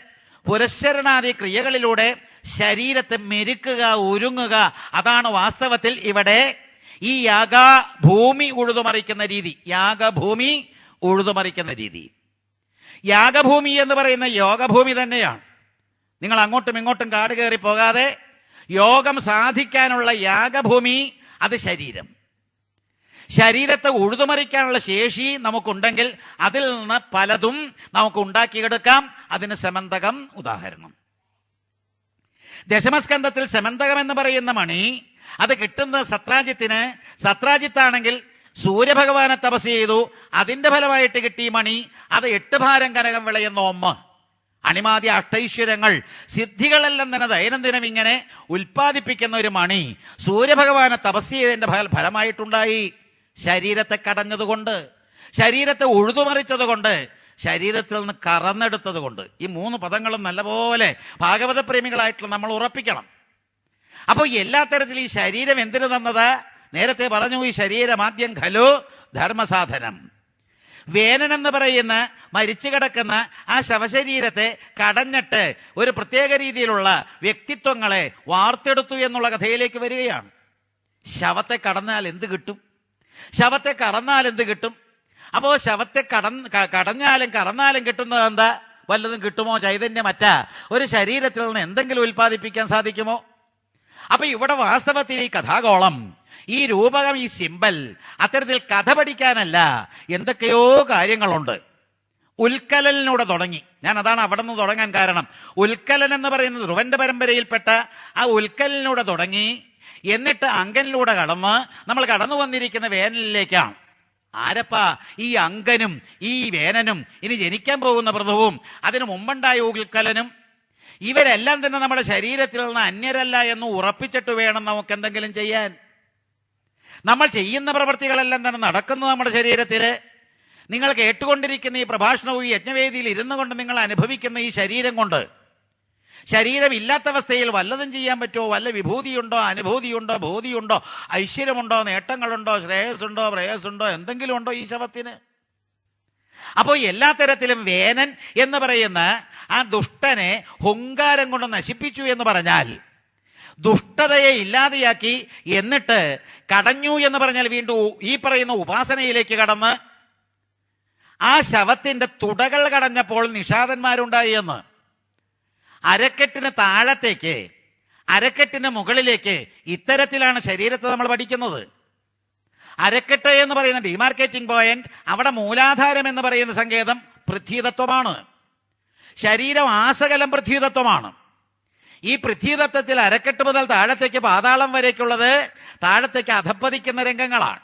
പുരസ്ചരണാദി ക്രിയകളിലൂടെ ശരീരത്തെ മെരുക്കുക, ഒരുങ്ങുക. അതാണ് വാസ്തവത്തിൽ ഇവിടെ ഈ യാഗഭൂമി ഉഴുതുമറിക്കുന്ന രീതി. യാഗഭൂമി ഉഴുതുമറിക്കുന്ന രീതി. യാഗഭൂമി എന്ന് പറയുന്ന യോഗഭൂമി തന്നെയാണ്. നിങ്ങൾ അങ്ങോട്ടും ഇങ്ങോട്ടും കാട് കയറി പോകാതെ യോഗം സാധിക്കാനുള്ള യാഗഭൂമി അത് ശരീരം. ശരീരത്തെ ഉഴുതുമറിക്കാനുള്ള ശേഷി നമുക്കുണ്ടെങ്കിൽ അതിൽ നിന്ന് പലതും നമുക്ക് ഉണ്ടാക്കിയെടുക്കാം. അതിന് സമന്തകം ഉദാഹരണം. ദശമസ്കന്ധത്തിൽ സമന്തകം എന്ന് പറയുന്ന മണി അത് കിട്ടുന്ന സത്രാജിത്തിന്. സത്രാജിത്താണെങ്കിൽ സൂര്യഭഗവാനെ തപസ് ചെയ്തു, അതിന്റെ ഫലമായിട്ട് കിട്ടിയ മണി അത് 8 ഭാരം കനകം വിളയുന്ന ഒമ്മ. അണിമാതി അഷ്ടൈശ്വര്യങ്ങൾ സിദ്ധികളെല്ലാം തന്നെ ദൈനംദിനം ഇങ്ങനെ ഉൽപ്പാദിപ്പിക്കുന്ന ഒരു മണി സൂര്യഭഗവാനെ തപസ് ചെയ്തതിന്റെ ഫലമായിട്ടുണ്ടായി. ശരീരത്തെ കടഞ്ഞതുകൊണ്ട്, ശരീരത്തെ ഉഴുതുമറിച്ചത് കൊണ്ട്, ശരീരത്തിൽ നിന്ന് കറന്നെടുത്തത് കൊണ്ട്. ഈ 3 പദങ്ങളും നല്ലപോലെ ഭാഗവത പ്രേമികളായിട്ടുള്ള നമ്മൾ ഉറപ്പിക്കണം. അപ്പോൾ എല്ലാ തരത്തിലും ഈ ശരീരം എന്തിനു തന്നത്? നേരത്തെ പറഞ്ഞു, ഈ ശരീരമാദ്യം ഖലു ധർമ്മസാധനം. വേനൻ എന്ന് പറയുന്ന മരിച്ചു കിടക്കുന്ന ആ ശവശരീരത്തെ കടഞ്ഞിട്ട് ഒരു പ്രത്യേക രീതിയിലുള്ള വ്യക്തിത്വങ്ങളെ വാർത്തെടുത്തു എന്നുള്ള കഥയിലേക്ക് വരികയാണ്. ശവത്തെ കടന്നാൽ എന്ത് കിട്ടും? ശവത്തെ കറന്നാൽ എന്ത് കിട്ടും? അപ്പോ ശവത്തെ കടഞ്ഞാലും കറന്നാലും കിട്ടുന്നത് എന്താ? വല്ലതും കിട്ടുമോ? ചൈതന്യമറ്റ ഒരു ശരീരത്തിൽ നിന്ന് എന്തെങ്കിലും ഉൽപ്പാദിപ്പിക്കാൻ സാധിക്കുമോ? അപ്പൊ ഇവിടെ വാസ്തവത്തിൽ ഈ കഥാഗോളം, ഈ രൂപകം, ഈ സിമ്പൽ അത്തരത്തിൽ കഥ പഠിക്കാനല്ല, എന്തൊക്കെയോ കാര്യങ്ങളുണ്ട്. ഉൽക്കലനിലൂടെ തുടങ്ങി. ഞാൻ അതാണ് അവിടെ നിന്ന് തുടങ്ങാൻ കാരണം. ഉൽക്കലൻ എന്ന് പറയുന്നത് ധ്രുവന്റെ പരമ്പരയിൽപ്പെട്ട ആ ഉൽക്കലനിലൂടെ തുടങ്ങി. എന്നിട്ട് അങ്കനിലൂടെ കടന്ന് നമ്മൾ കടന്നു വന്നിരിക്കുന്ന വേനലിലേക്കാണ്. ആരപ്പാ ഈ അങ്കനും ഈ വേനനും ഇനി ജനിക്കാൻ പോകുന്ന പൃഥുവും അതിനു മുമ്പുണ്ടായ ഉൽക്കലനും? ഇവരെല്ലാം തന്നെ നമ്മുടെ ശരീരത്തിൽ നിന്ന് അന്യരല്ല എന്ന് ഉറപ്പിച്ചിട്ട് വേണം നമുക്ക് എന്തെങ്കിലും ചെയ്യാൻ. നമ്മൾ ചെയ്യുന്ന പ്രവൃത്തികളെല്ലാം തന്നെ നടക്കുന്നത് നമ്മുടെ ശരീരത്തില്. നിങ്ങൾ കേട്ടുകൊണ്ടിരിക്കുന്ന ഈ പ്രഭാഷണവും ഈ യജ്ഞവേദിയിൽ ഇരുന്നു കൊണ്ട് നിങ്ങൾ അനുഭവിക്കുന്ന ഈ ശരീരം കൊണ്ട്, ശരീരമില്ലാത്ത അവസ്ഥയിൽ വല്ലതും ചെയ്യാൻ പറ്റുമോ? വല്ല വിഭൂതിയുണ്ടോ, അനുഭൂതിയുണ്ടോ, ഭൂതിയുണ്ടോ, ഐശ്വര്യമുണ്ടോ, നേട്ടങ്ങളുണ്ടോ, ശ്രേയസ്സുണ്ടോ, പ്രേയസ്സുണ്ടോ, എന്തെങ്കിലും ഉണ്ടോ ഈ ശവത്തിന്? അപ്പോൾ എല്ലാ തരത്തിലും വേനൻ എന്ന് പറയുന്ന ആ ദുഷ്ടനെ ഹുങ്കാരം കൊണ്ട് നശിപ്പിച്ചു എന്ന് പറഞ്ഞാൽ, ദുഷ്ടതയെ ഇല്ലാതെയാക്കി. എന്നിട്ട് കടഞ്ഞു എന്ന് പറഞ്ഞാൽ വീണ്ടും ഈ പറയുന്ന ഉപാസനയിലേക്ക് കടന്ന് ആ ശവത്തിന്റെ തുടകൾ കടഞ്ഞപ്പോൾ നിഷാദന്മാരുണ്ടായി എന്ന്. അരക്കെട്ടിന് താഴത്തേക്ക്, അരക്കെട്ടിന് മുകളിലേക്ക്, ഇത്തരത്തിലാണ് ശരീരത്തെ നമ്മൾ പഠിക്കുന്നത്. അരക്കെട്ട് എന്ന് പറയുന്ന ഡിമാർക്കേറ്റിംഗ് പോയിന്റ്, അവിടെ മൂലാധാരം എന്ന് പറയുന്ന സങ്കേതം പൃഥ്വിതത്വമാണ്. ശരീരം ആസകലം പൃഥ്വിതത്വമാണ്. ഈ പൃഥ്വിതത്വത്തിൽ അരക്കെട്ട് മുതൽ താഴത്തേക്ക് പാതാളം വരേക്കുള്ളത് താഴത്തേക്ക് അധപ്പതിക്കുന്ന രംഗങ്ങളാണ്.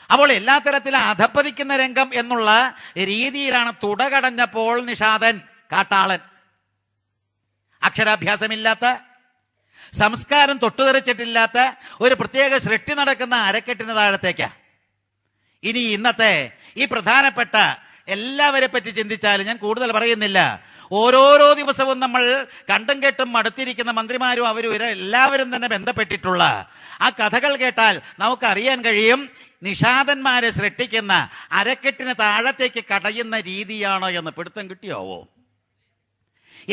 അപ്പോൾ എല്ലാ തരത്തിലും അധപ്പതിക്കുന്ന രംഗം എന്നുള്ള രീതിയിലാണ് തുടകടഞ്ഞപ്പോൾ നിഷാദൻ, കാട്ടാളൻ, അക്ഷരാഭ്യാസമില്ലാത്ത, സംസ്കാരം തൊട്ടുതെറിച്ചിട്ടില്ലാത്ത ഒരു പ്രത്യേക സൃഷ്ടി നടക്കുന്ന അരക്കെട്ടിന് താഴത്തേക്കാ. ഇനി ഇന്നത്തെ ഈ പ്രധാനപ്പെട്ട എല്ലാവരെ പറ്റി ചിന്തിച്ചാലും ഞാൻ കൂടുതൽ പറയുന്നില്ല. ഓരോരോ ദിവസവും നമ്മൾ കണ്ടും കേട്ടും മടുത്തിരിക്കുന്ന മന്ത്രിമാരും അവരും എല്ലാവരും തന്നെ ബന്ധപ്പെട്ടിട്ടുള്ള ആ കഥകൾ കേട്ടാൽ നമുക്കറിയാൻ കഴിയും നിഷാദന്മാരെ സൃഷ്ടിക്കുന്ന അരക്കെട്ടിന് താഴത്തേക്ക് കടയുന്ന രീതിയാണ് എന്ന്. പിടുത്തം കിട്ടിയാവോ?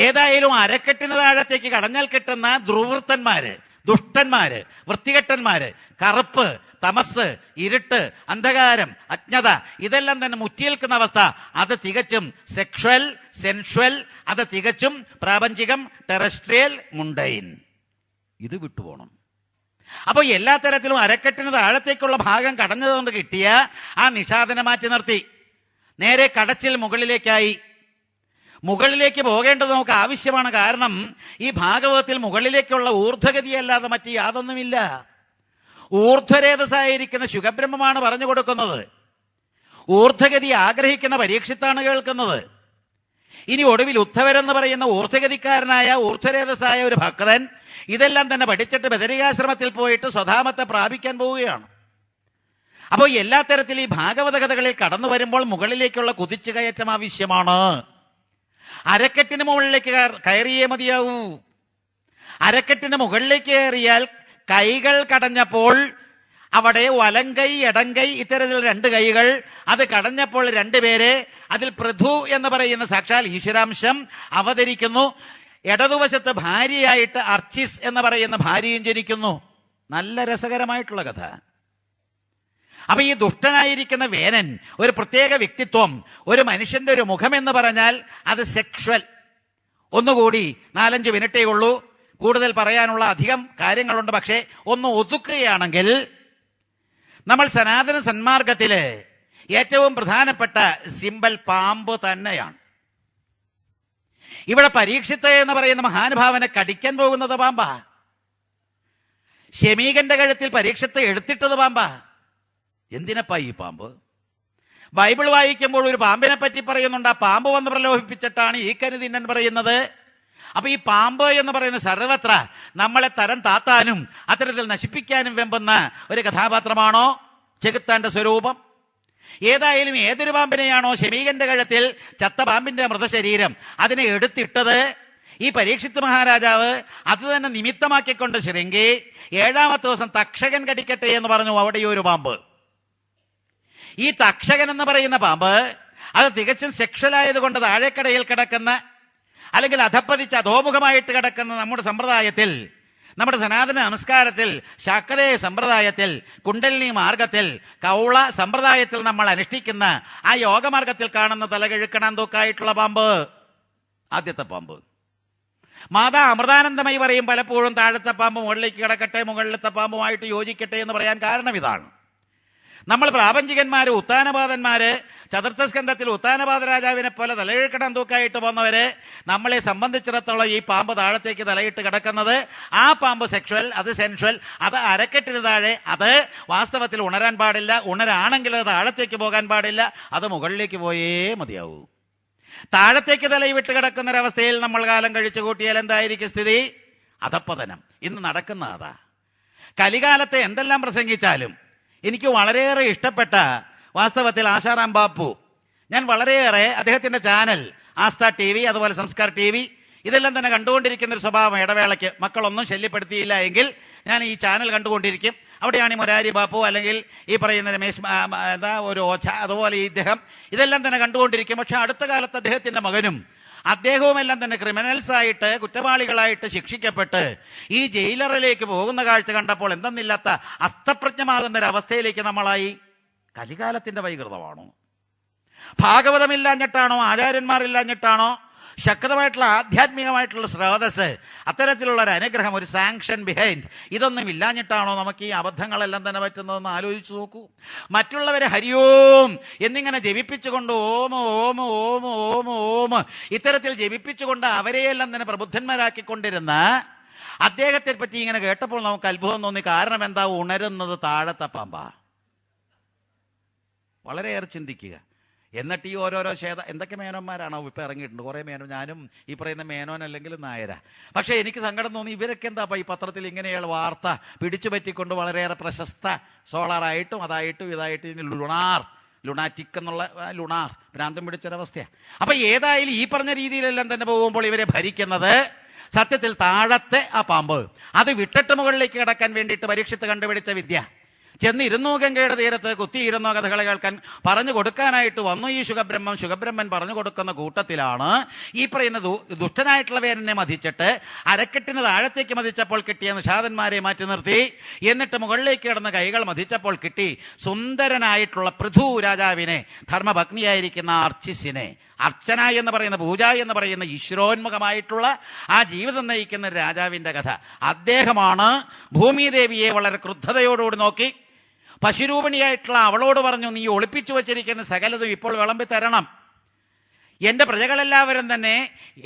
ഏതായാലും അരക്കെട്ടിന് താഴത്തേക്ക് കടഞ്ഞാൽ കിട്ടുന്ന ദുർവൃത്തന്മാര്, ദുഷ്ടന്മാര്, വൃത്തികെട്ടന്മാര്, കറുപ്പ്, തമസ്, ഇരുട്ട്, അന്ധകാരം, അജ്ഞത, ഇതെല്ലാം തന്നെ മുറ്റിയേൽക്കുന്ന അവസ്ഥ, അത് തികച്ചും സെക്ഷൽ, സെൻഷ്വൽ, അത് തികച്ചും പ്രാപഞ്ചികം, ടെറസ്ട്രിയൽ, മുണ്ടൈൻ. ഇത് വിട്ടുപോകണം. അപ്പൊ എല്ലാ തരത്തിലും അരക്കെട്ടിന് താഴത്തേക്കുള്ള ഭാഗം കടഞ്ഞതുകൊണ്ട് കിട്ടിയ ആ നിഷാദനെ മാറ്റി നിർത്തി. നേരെ കടച്ചിൽ മുകളിലേക്കായി. മുകളിലേക്ക് പോകേണ്ടത് നമുക്ക് ആവശ്യമാണ്. കാരണം ഈ ഭാഗവതത്തിൽ മുകളിലേക്കുള്ള ഊർധ്വഗതിയല്ലാതെ മറ്റ് യാതൊന്നുമില്ല. ഊർധ്വരേതസായിരിക്കുന്ന ശുഖബ്രഹ്മമാണ് പറഞ്ഞു കൊടുക്കുന്നത്. ഊർധ്വഗതി ആഗ്രഹിക്കുന്ന പരീക്ഷിത്താണ് കേൾക്കുന്നത്. ഇനി ഒടുവിൽ ഉദ്ധവരെന്ന് പറയുന്ന ഊർധ്വഗതിക്കാരനായ ഊർധ്വരേതസായ ഒരു ഭക്തൻ ഇതെല്ലാം തന്നെ പഠിച്ചിട്ട് ബദരികാശ്രമത്തിൽ പോയിട്ട് സ്വധാമത്തെ പ്രാപിക്കാൻ പോവുകയാണ്. അപ്പോൾ എല്ലാ തരത്തിലും ഈ ഭാഗവത കഥകളിൽ കടന്നു വരുമ്പോൾ മുകളിലേക്കുള്ള കുതിച്ചുകയറ്റം ആവശ്യമാണ്. അരക്കെട്ടിന് മുകളിലേക്ക് കയറിയേ മതിയാവൂ. അരക്കെട്ടിന് മുകളിലേക്ക് കയറിയാൽ കൈകൾ കടഞ്ഞപ്പോൾ അവിടെ വലങ്കൈ, എടങ്കൈ, ഇത്തരത്തിൽ രണ്ട് കൈകൾ, അത് കടഞ്ഞപ്പോൾ രണ്ടുപേരെ, അതിൽ പൃഥു എന്ന് പറയുന്ന സാക്ഷാൽ ഈശ്വരാംശം അവതരിക്കുന്നു. ഇടതുവശത്ത് ഭാര്യയായിട്ട് അർച്ചിസ് എന്ന് പറയുന്ന ഭാര്യയും ജനിക്കുന്നു. നല്ല രസകരമായിട്ടുള്ള കഥ. അപ്പൊ ഈ ദുഷ്ടനായിരിക്കുന്ന വേനൻ ഒരു പ്രത്യേക വ്യക്തിത്വം, ഒരു മനുഷ്യന്റെ ഒരു മുഖം എന്ന് പറഞ്ഞാൽ അത് സെക്ഷൽ. ഒന്നുകൂടി 4-5 മിനിറ്റേ ഉള്ളൂ, കൂടുതൽ പറയാനുള്ള അധികം കാര്യങ്ങളുണ്ട്. പക്ഷേ ഒന്ന് ഒതുക്കുകയാണെങ്കിൽ നമ്മൾ സനാതന സന്മാർഗത്തില് ഏറ്റവും പ്രധാനപ്പെട്ട സിമ്പൽ പാമ്പ് തന്നെയാണ്. ഇവിടെ പരീക്ഷിത്ത് എന്ന് പറയുന്ന മഹാനുഭാവനെ കടിക്കാൻ പോകുന്നത് പാമ്പാ. ശമീകന്റെ കഴുത്തിൽ പരീക്ഷത്തെ എടുത്തിട്ടത് പാമ്പാ. എന്തിനപ്പാ ഈ പാമ്പ്? ബൈബിൾ വായിക്കുമ്പോൾ ഒരു പാമ്പിനെ പറ്റി പറയുന്നുണ്ട്. ആ പാമ്പ് വന്ന് പ്രലോഭിപ്പിച്ചിട്ടാണ് ഈ കരുതിന്നൻ പറയുന്നത്. അപ്പൊ ഈ പാമ്പ് എന്ന് പറയുന്ന സർവത്ര നമ്മളെ തരം താത്താനും അത്തരത്തിൽ നശിപ്പിക്കാനും വെമ്പുന്ന ഒരു കഥാപാത്രമാണോ ചെകുത്താന്റെ സ്വരൂപം? ഏതായാലും ഏതൊരു പാമ്പിനെയാണോ ശമീകന്റെ കഴുത്തിൽ ചത്ത പാമ്പിന്റെ മൃതശരീരം അതിനെ എടുത്തിട്ടത്, ഈ പരീക്ഷിത്ത് മഹാരാജാവ് അത് തന്നെ നിമിത്തമാക്കിക്കൊണ്ട് ശൃംഗി 7ാമത്തെ ദിവസം തക്ഷകൻ കടിക്കട്ടെ എന്ന് പറഞ്ഞു. അവിടെ ഒരു പാമ്പ്, ഈ തക്ഷകൻ എന്ന് പറയുന്ന പാമ്പ് അത് തികച്ചും സെക്ഷലായതുകൊണ്ട് താഴേക്കടയിൽ കിടക്കുന്ന, അല്ലെങ്കിൽ അധപ്പതിച്ച് അധോമുഖമായിട്ട് കിടക്കുന്ന നമ്മുടെ സമ്പ്രദായത്തിൽ, നമ്മുടെ സനാതന നമസ്കാരത്തിൽ, ശാക്തേയ സമ്പ്രദായത്തിൽ, കുണ്ടലിനി മാർഗത്തിൽ, കൗള സമ്പ്രദായത്തിൽ നമ്മൾ അനുഷ്ഠിക്കുന്ന ആ യോഗമാർഗത്തിൽ കാണുന്ന തലകിഴുക്കണാൻ തൂക്കായിട്ടുള്ള പാമ്പ്, ആദ്യത്തെ പാമ്പ്. മാതാ അമൃതാനന്ദമയി പറയും പലപ്പോഴും താഴത്തെ പാമ്പ് മുകളിലേക്ക് കിടക്കട്ടെ, മുകളിലത്തെ പാമ്പുമായിട്ട് യോജിക്കട്ടെ എന്ന് പറയാൻ കാരണം ഇതാണ്. നമ്മൾ പ്രാപഞ്ചികന്മാര്, ഉത്താനപാദന്മാര്, ചതുർത്ഥ സ്കന്ധത്തിൽ ഉത്താനപാദ രാജാവിനെ പോലെ തലയിഴക്കടം തൂക്കായിട്ട് പോന്നവര്, നമ്മളെ സംബന്ധിച്ചിടത്തോളം ഈ പാമ്പ് താഴത്തേക്ക് തലയിട്ട് കിടക്കുന്നത്, ആ പാമ്പ് സെക്ഷൽ, അത് സെൻഷ്വൽ, അത് അരക്കെട്ടിന് താഴെ, അത് വാസ്തവത്തിൽ ഉണരാൻ പാടില്ല. ഉണരാണെങ്കിൽ അത് താഴത്തേക്ക് പോകാൻ പാടില്ല, അത് മുകളിലേക്ക് പോയേ മതിയാവൂ. താഴത്തേക്ക് തലയിട്ട് കിടക്കുന്ന ഒരവസ്ഥയിൽ നമ്മൾ കാലം കഴിച്ചു കൂട്ടിയാൽ എന്തായിരിക്കും സ്ഥിതി? അധപ്പതനം. ഇന്ന് നടക്കുന്ന അതാ. കലികാലത്തെ എന്തെല്ലാം പ്രസംഗിച്ചാലും എനിക്ക് വളരെയേറെ ഇഷ്ടപ്പെട്ട വാസ്തവത്തിൽ ആശാറാം ബാപ്പു, ഞാൻ വളരെയേറെ അദ്ദേഹത്തിന്റെ ചാനൽ ആസ്ഥ TV, അതുപോലെ സംസ്കാർ TV, ഇതെല്ലാം തന്നെ കണ്ടുകൊണ്ടിരിക്കുന്ന ഒരു സ്വഭാവം. ഇടവേളയ്ക്ക് മക്കളൊന്നും ശല്യപ്പെടുത്തിയില്ല എങ്കിൽ ഞാൻ ഈ ചാനൽ കണ്ടുകൊണ്ടിരിക്കും. അവിടെയാണ് ഈ മൊരാരി ബാപ്പു, അല്ലെങ്കിൽ ഈ പറയുന്ന രമേശ് ഒരു ഓച്ച, അതുപോലെ ഇദ്ദേഹം, ഇതെല്ലാം തന്നെ കണ്ടുകൊണ്ടിരിക്കും. പക്ഷെ അടുത്ത കാലത്ത് അദ്ദേഹത്തിന്റെ മകനും അദ്ദേഹവും എല്ലാം തന്നെ ക്രിമിനൽസ് ആയിട്ട്, കുറ്റവാളികളായിട്ട് ശിക്ഷിക്കപ്പെട്ട് ഈ ജയിലറിലേക്ക് പോകുന്ന കാഴ്ച കണ്ടപ്പോൾ എന്തെന്നില്ലാത്ത അസ്തപ്രജ്ഞമാകുന്ന ഒരു അവസ്ഥയിലേക്ക് നമ്മളായി. കലികാലത്തിന്റെ വൈകൃതമാണോ? ഭാഗവതമില്ലാഞ്ഞിട്ടാണോ? ആചാര്യന്മാരില്ലാഞ്ഞിട്ടാണോ? ശക്തമായിട്ടുള്ള ആധ്യാത്മികമായിട്ടുള്ള സ്രോതസ്, അത്തരത്തിലുള്ള ഒരു അനുഗ്രഹം, ഒരു സാങ്ഷൻ ബിഹൈൻഡ്, ഇതൊന്നും ഇല്ലാഞ്ഞിട്ടാണോ നമുക്ക് ഈ അബദ്ധങ്ങളെല്ലാം തന്നെ പറ്റുന്നതെന്ന് ആലോചിച്ചു നോക്കൂ. മറ്റുള്ളവരെ ഹരിയോം എന്നിങ്ങനെ ജപിപ്പിച്ചുകൊണ്ട് ഓം ഓം ഓം ഓം ഓം ഇത്തരത്തിൽ ജപിപ്പിച്ചുകൊണ്ട് അവരെയെല്ലാം തന്നെ പ്രബുദ്ധന്മാരാക്കിക്കൊണ്ടിരുന്ന അദ്ദേഹത്തെ പറ്റി ഇങ്ങനെ കേട്ടപ്പോൾ നമുക്ക് അത്ഭുതം തോന്നി. കാരണം എന്താ? ഉണരുന്നത് താഴത്തെ പാമ്പ. വളരെയേറെ ചിന്തിക്കുക. എന്നിട്ട് ഈ ഓരോരോ എന്തൊക്കെ മേനോന്മാരാണോ ഇപ്പൊ ഇറങ്ങിയിട്ടുണ്ട്, കുറെ മേനോൻ. ഞാനും ഈ പറയുന്ന മേനോൻ അല്ലെങ്കിൽ നായരാ. പക്ഷെ എനിക്ക് സങ്കടം തോന്നി, ഇവരൊക്കെ എന്താ ഈ പത്രത്തിൽ ഇങ്ങനെയുള്ള വാർത്ത പിടിച്ചു പറ്റിക്കൊണ്ട് വളരെയേറെ പ്രശസ്ത സോളാറായിട്ടും അതായിട്ടും ഇതായിട്ടും ഇനി ലുണാറ്റിക് എന്നുള്ള ലുണാർ ഭ്രാന്തം പിടിച്ചൊരവസ്ഥയാണ്. അപ്പൊ ഏതായാലും ഈ പറഞ്ഞ രീതിയിലെല്ലാം തന്നെ പോകുമ്പോൾ ഇവരെ ഭരിക്കുന്നത് സത്യത്തിൽ താഴത്തെ ആ പാമ്പ്, അത് വിട്ടിട്ട് മുകളിലേക്ക് കിടക്കാൻ വേണ്ടിയിട്ട് പരീക്ഷിത്ത് കണ്ടുപിടിച്ച വിദ്യ. ചെന്നിരുന്നു ഗംഗയുടെ തീരത്ത്, കുത്തിയിരുന്നോ കഥകൾ കേൾക്കാൻ പറഞ്ഞു കൊടുക്കാനായിട്ട് വന്നു ഈ ശുഖബ്രഹ്മൻ പറഞ്ഞു കൊടുക്കുന്ന കൂട്ടത്തിലാണ് ഈ പറയുന്ന ദുഷ്ടനായിട്ടുള്ള വേരനെ മതിച്ചിട്ട് അരക്കെട്ടിന് താഴത്തേക്ക് മതിച്ചപ്പോൾ കിട്ടിയ നിഷാദന്മാരെ മാറ്റി നിർത്തി. എന്നിട്ട് മുകളിലേക്ക് കിടന്ന് കൈകൾ മതിച്ചപ്പോൾ കിട്ടി സുന്ദരനായിട്ടുള്ള പൃഥു രാജാവിനെ, ധർമ്മഭഗ്നിയായിരിക്കുന്ന അർച്ചിസിനെ, അർച്ചന എന്ന് പറയുന്ന, പൂജ എന്ന് പറയുന്ന ഈശ്വരോന്മുഖമായിട്ടുള്ള ആ ജീവിതം നയിക്കുന്ന രാജാവിന്റെ കഥ. അദ്ദേഹമാണ് ഭൂമിദേവിയെ വളരെ ക്രുദ്ധതയോടുകൂടി നോക്കി പശുരൂപിണിയായിട്ടുള്ള അവളോട് പറഞ്ഞു, നീ ഒളിപ്പിച്ചു വച്ചിരിക്കുന്ന സകലതും ഇപ്പോൾ വിളമ്പി തരണം. എന്റെ പ്രജകളെല്ലാവരും തന്നെ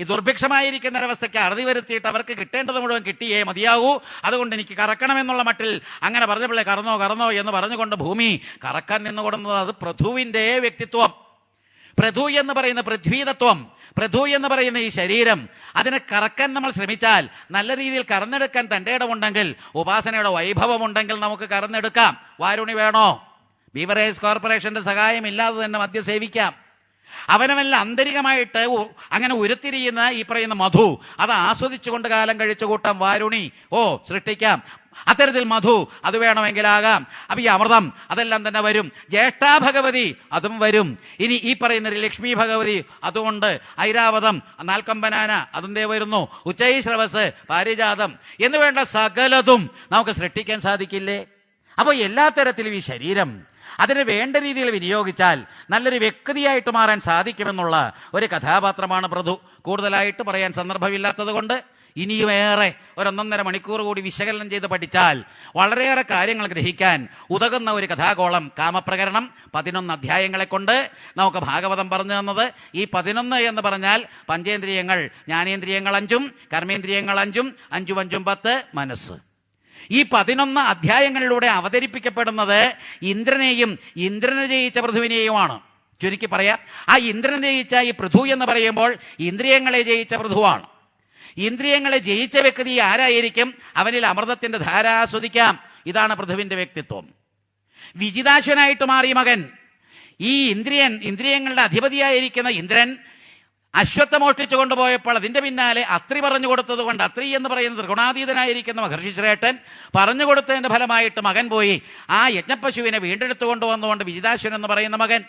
ഈ ദുർഭിക്ഷമായിരിക്കുന്ന ഒരവസ്ഥയ്ക്ക് അറുതി വരുത്തിയിട്ട് അവർക്ക് കിട്ടേണ്ടത് മുഴുവൻ കിട്ടിയേ മതിയാകൂ, അതുകൊണ്ട് എനിക്ക് കറക്കണമെന്നുള്ള മട്ടിൽ അങ്ങനെ പറഞ്ഞപ്പോഴേ കറന്നോ എന്ന് പറഞ്ഞുകൊണ്ട് ഭൂമി കറക്കാൻ നിന്നുകൊടുന്നത് അത് പൃഥുവിന്റെ വ്യക്തിത്വം. പൃഥു എന്ന് പറയുന്ന പൃഥ്വീതത്വം, പൃഥു എന്ന് പറയുന്ന ഈ ശരീരം, അതിനെ കറക്കാൻ നമ്മൾ ശ്രമിച്ചാൽ, നല്ല രീതിയിൽ കറന്നെടുക്കാൻ തൻ്റെ ഇടമുണ്ടെങ്കിൽ, ഉപാസനയുടെ വൈഭവമുണ്ടെങ്കിൽ നമുക്ക് കറന്നെടുക്കാം. വാരുണി വേണോ? ബീവറേജ് കോർപ്പറേഷന്റെ സഹായം ഇല്ലാതെ തന്നെ മദ്യം സേവിക്കാം. അവനവെല്ലാം ആന്തരികമായിട്ട് അങ്ങനെ ഉരുത്തിരിയുന്ന ഈ പറയുന്ന മധു അത് ആസ്വദിച്ചുകൊണ്ട് കാലം കഴിച്ചു കൂട്ടാം. വാരുണി സൃഷ്ടിക്കാം. അത്തരത്തിൽ മധു അത് വേണമെങ്കിലാകാം. അപ്പൊ ഈ അമൃതം അതെല്ലാം തന്നെ വരും. ജ്യേഷ്ഠാ ഭഗവതി അതും വരും. ഇനി ഈ പറയുന്ന ലക്ഷ്മി ഭഗവതി അതുകൊണ്ട്, ഐരാവതം, നാൽക്കമ്പനാന അതെന്തേ വരുന്നു, ഉച്ചൈശ്രവസ്, പാരിജാതം എന്ന് വേണ്ട സകലതും നമുക്ക് സൃഷ്ടിക്കാൻ സാധിക്കില്ലേ? അപ്പോൾ എല്ലാ തരത്തിലും ഈ ശരീരം അതിന് വേണ്ട രീതിയിൽ വിനിയോഗിച്ചാൽ നല്ലൊരു വ്യക്തിയായിട്ട് മാറാൻ സാധിക്കുമെന്നുള്ള ഒരു കഥാപാത്രമാണ് പൃഥു. കൂടുതലായിട്ട് പറയാൻ സന്ദർഭമില്ലാത്തത് കൊണ്ട് ഇനിയുമേറെ 1.5 മണിക്കൂർ കൂടി വിശകലനം ചെയ്ത് പഠിച്ചാൽ വളരെയേറെ കാര്യങ്ങൾ ഗ്രഹിക്കാൻ ഉതകുന്ന ഒരു കഥാകോളം കാമപ്രകരണം. 11 അധ്യായങ്ങളെ കൊണ്ട് നമുക്ക് ഭാഗവതം പറഞ്ഞു തന്നത്. ഈ 11 എന്ന് പറഞ്ഞാൽ പഞ്ചേന്ദ്രിയങ്ങൾ, ജ്ഞാനേന്ദ്രിയങ്ങൾ 5, കർമ്മേന്ദ്രിയങ്ങൾ 5, 5 10 മനസ്സ്. ഈ 11 അധ്യായങ്ങളിലൂടെ അവതരിപ്പിക്കപ്പെടുന്നത് ഇന്ദ്രനെയും ഇന്ദ്രനെ ജയിച്ച പൃഥുവിനെയുമാണ്. ചുരുക്കി പറയാം, ആ ഇന്ദ്രനെ ജയിച്ച ഈ പൃഥു എന്ന് പറയുമ്പോൾ ഇന്ദ്രിയങ്ങളെ ജയിച്ച പൃഥുവാണ്. ഇന്ദ്രിയങ്ങളെ ജയിച്ച വ്യക്തി ആരായിരിക്കും? അവനിൽ അമൃതത്തിന്റെ ധാര ആസ്വദിക്കാം. ഇതാണ് പൃഥുവിന്റെ വ്യക്തിത്വം. വിജിതാശ്വനായിട്ട് മാറിയ മകൻ, ഈ ഇന്ദ്രിയങ്ങളുടെ അധിപതിയായിരിക്കുന്ന ഇന്ദ്രൻ അശ്വത്ഥ മോഷ്ടിച്ചു കൊണ്ടുപോയപ്പോൾ അതിന്റെ പിന്നാലെ അത്രി പറഞ്ഞു കൊടുത്തത് കൊണ്ട്, അത്രി എന്ന് പറയുന്നത് ത്രിഗുണാതീതനായിരിക്കുന്ന മഹർഷി ശ്രേഷ്ഠൻ പറഞ്ഞു കൊടുത്തതിന്റെ ഫലമായിട്ട് മകൻ പോയി ആ യജ്ഞപശുവിനെ വീണ്ടെടുത്തു കൊണ്ടുവന്നുകൊണ്ട് വിജിതാശ്വൻ എന്ന് പറയുന്ന മകൻ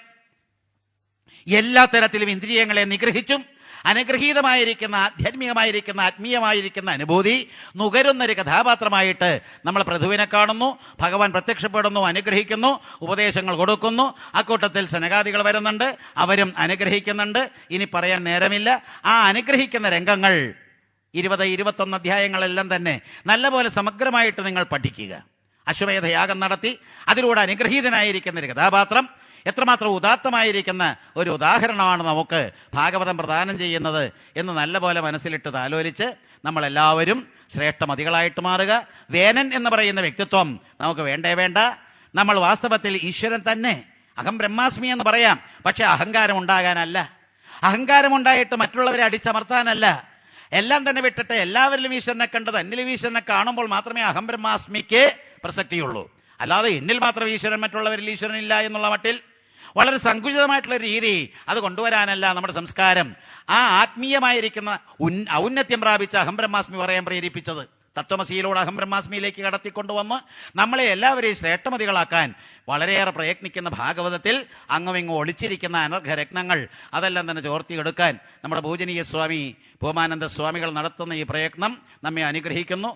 എല്ലാ തരത്തിലും ഇന്ദ്രിയങ്ങളെ നിഗ്രഹിച്ചും അനുഗ്രഹീതമായിരിക്കുന്ന ആധ്യാത്മികമായിരിക്കുന്ന ആത്മീയമായിരിക്കുന്ന അനുഭൂതി നുകരുന്നൊരു കഥാപാത്രമായിട്ട് നമ്മൾ പൃഥുവിനെ കാണുന്നു. ഭഗവാൻ പ്രത്യക്ഷപ്പെടുന്നു, അനുഗ്രഹിക്കുന്നു, ഉപദേശങ്ങൾ കൊടുക്കുന്നു. അക്കൂട്ടത്തിൽ സനകാദികൾ വരുന്നുണ്ട്, അവരും അനുഗ്രഹിക്കുന്നുണ്ട്. ഇനി പറയാൻ നേരമില്ല. ആ അനുഗ്രഹിക്കുന്ന രംഗങ്ങൾ 20-21 അധ്യായങ്ങളെല്ലാം തന്നെ നല്ലപോലെ സമഗ്രമായിട്ട് നിങ്ങൾ പഠിക്കുക. അശ്വമേധയാഗം നടത്തി അതിലൂടെ അനുഗ്രഹീതനായിരിക്കുന്ന ഒരു കഥാപാത്രം എത്രമാത്രം ഉദാത്തമായിരിക്കുന്ന ഒരു ഉദാഹരണമാണ് നമുക്ക് ഭാഗവതം പ്രദാനം ചെയ്യുന്നത് എന്ന് നല്ലപോലെ മനസ്സിലിട്ട് താലോലിച്ച് നമ്മളെല്ലാവരും ശ്രേഷ്ഠമതികളായിട്ട് മാറുക. വേനൻ എന്ന് പറയുന്ന വ്യക്തിത്വം നമുക്ക് വേണ്ട. നമ്മൾ വാസ്തവത്തിൽ ഈശ്വരൻ തന്നെ, അഹം ബ്രഹ്മാസ്മി എന്ന് പറയാം. പക്ഷെ അഹങ്കാരം ഉണ്ടാകാനല്ല, അഹങ്കാരമുണ്ടായിട്ട് മറ്റുള്ളവരെ അടിച്ചമർത്താനല്ല. എല്ലാം തന്നെ വിട്ടിട്ട് എല്ലാവരിലും ഈശ്വരനെ കണ്ടത് എന്നിലും ഈശ്വരനെ കാണുമ്പോൾ മാത്രമേ അഹം ബ്രഹ്മാസ്മിക്ക് പ്രസക്തിയുള്ളൂ. അല്ലാതെ എന്നിൽ മാത്രം ഈശ്വരൻ മറ്റുള്ളവരിൽ ഈശ്വരനില്ല എന്നുള്ള മട്ടിൽ വളരെ സങ്കുചിതമായിട്ടുള്ള രീതി അത് കൊണ്ടുവരാനല്ല നമ്മുടെ സംസ്കാരം. ആ ആത്മീയമായിരിക്കുന്ന ഔന്നത്യം പ്രാപിച്ച അഹം ബ്രഹ്മാസ്മി പറയാൻ പ്രേരിപ്പിച്ചത്. തത്വമസിയിലൂടെ അഹം ബ്രഹ്മാസ്മിയിലേക്ക് കടത്തിക്കൊണ്ടുവന്ന് നമ്മളെ എല്ലാവരെയും ശ്രേഷ്ഠമതികളാക്കാൻ വളരെയേറെ പ്രയത്നിക്കുന്ന ഭാഗവതത്തിൽ അങ്ങുമിങ്ങും ഒളിച്ചിരിക്കുന്ന അനർഘരത്നങ്ങൾ അതെല്ലാം തന്നെ ചോർത്തിയെടുക്കാൻ നമ്മുടെ പൂജനീയ സ്വാമി ഭൂമാനന്ദ സ്വാമികൾ നടത്തുന്ന ഈ പ്രയത്നം നമ്മെ അനുഗ്രഹിക്കുന്നു.